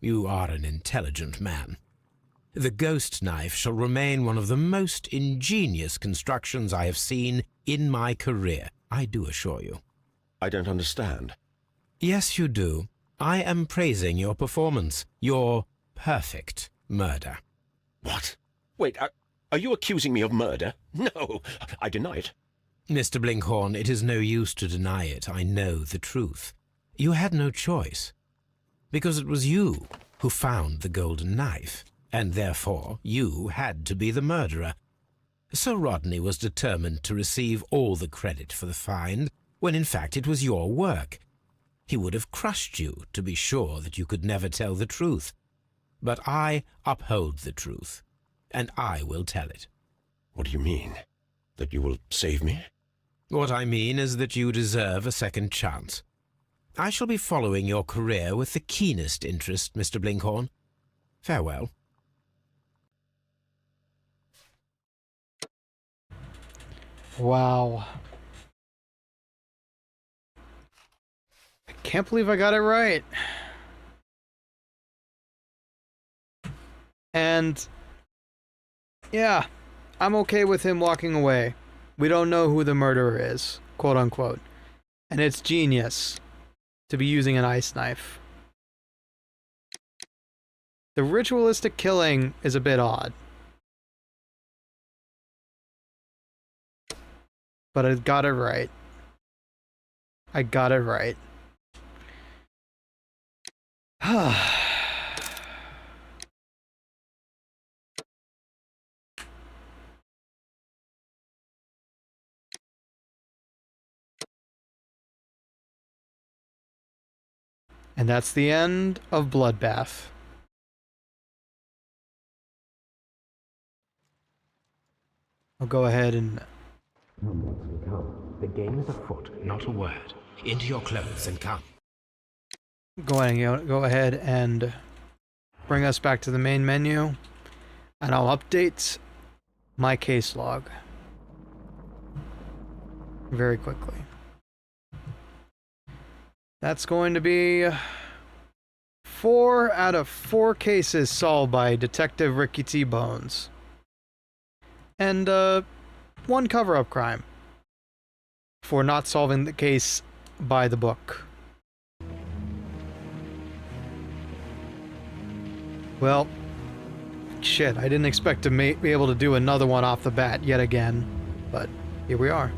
You are an intelligent man. The ghost knife shall remain one of the most ingenious constructions I have seen in my career, I do assure you. I don't understand. Yes, you do. I am praising your performance, your perfect murder. What? Wait, are you accusing me of murder? No, I deny it. Mr. Blinkhorn, it is no use to deny it. I know the truth. You had no choice, because it was you who found the golden knife, and therefore you had to be the murderer. Sir Rodney was determined to receive all the credit for the find, when in fact it was your work. He would have crushed you to be sure that you could never tell the truth. But I uphold the truth, and I will tell it. What do you mean? That you will save me? What I mean is that you deserve a second chance. I shall be following your career with the keenest interest, Mr. Blinkhorn. Farewell. Wow. I can't believe I got it right. And yeah, I'm okay with him walking away. We don't know who the murderer is, quote unquote. And it's genius to be using an ice knife. The ritualistic killing is a bit odd. But I got it right. I got it right. And that's the end of Bloodbath. I'll go ahead and... Come. The game is afoot, not a word. Into your clothes and come. Go ahead and bring us back to the main menu, and I'll update my case log very quickly. That's going to be 4 out of 4 cases solved by Detective Ricky T. Bones. And 1 cover-up crime for not solving the case by the book. Well, shit, I didn't expect to be able to do another one off the bat yet again, but here we are.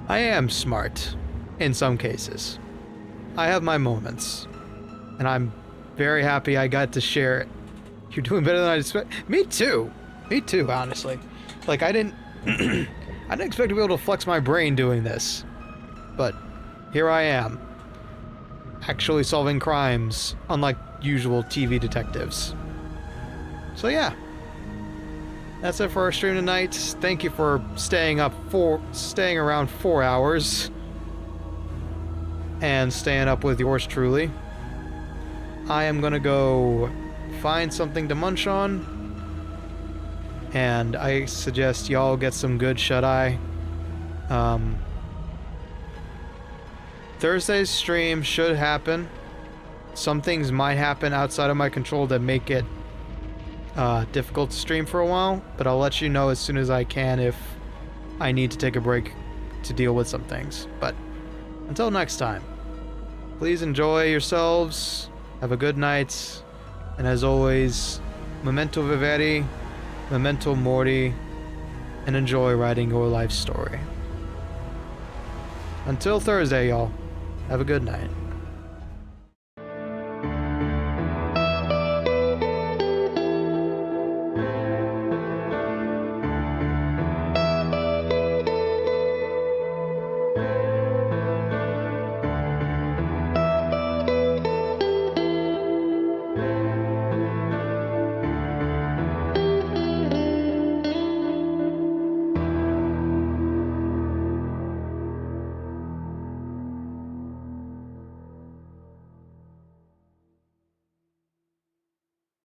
I am smart, in some cases. I have my moments, and I'm very happy I got to share it. You're doing better than I expected. Me too, honestly. Like, I didn't expect to be able to flex my brain doing this, but here I am, actually solving crimes, unlike usual TV detectives. So yeah, that's it for our stream tonight. Thank you for staying around 4 hours and staying up with yours truly. I am gonna go find something to munch on, and I suggest y'all get some good shut-eye. Thursday's stream should happen. Some things might happen outside of my control that make it difficult to stream for a while, but I'll let you know as soon as I can if I need to take a break to deal with some things. But until next time, please enjoy yourselves, have a good night, and as always, memento vivere, memento mori, and enjoy writing your life story. Until Thursday, y'all, have a good night.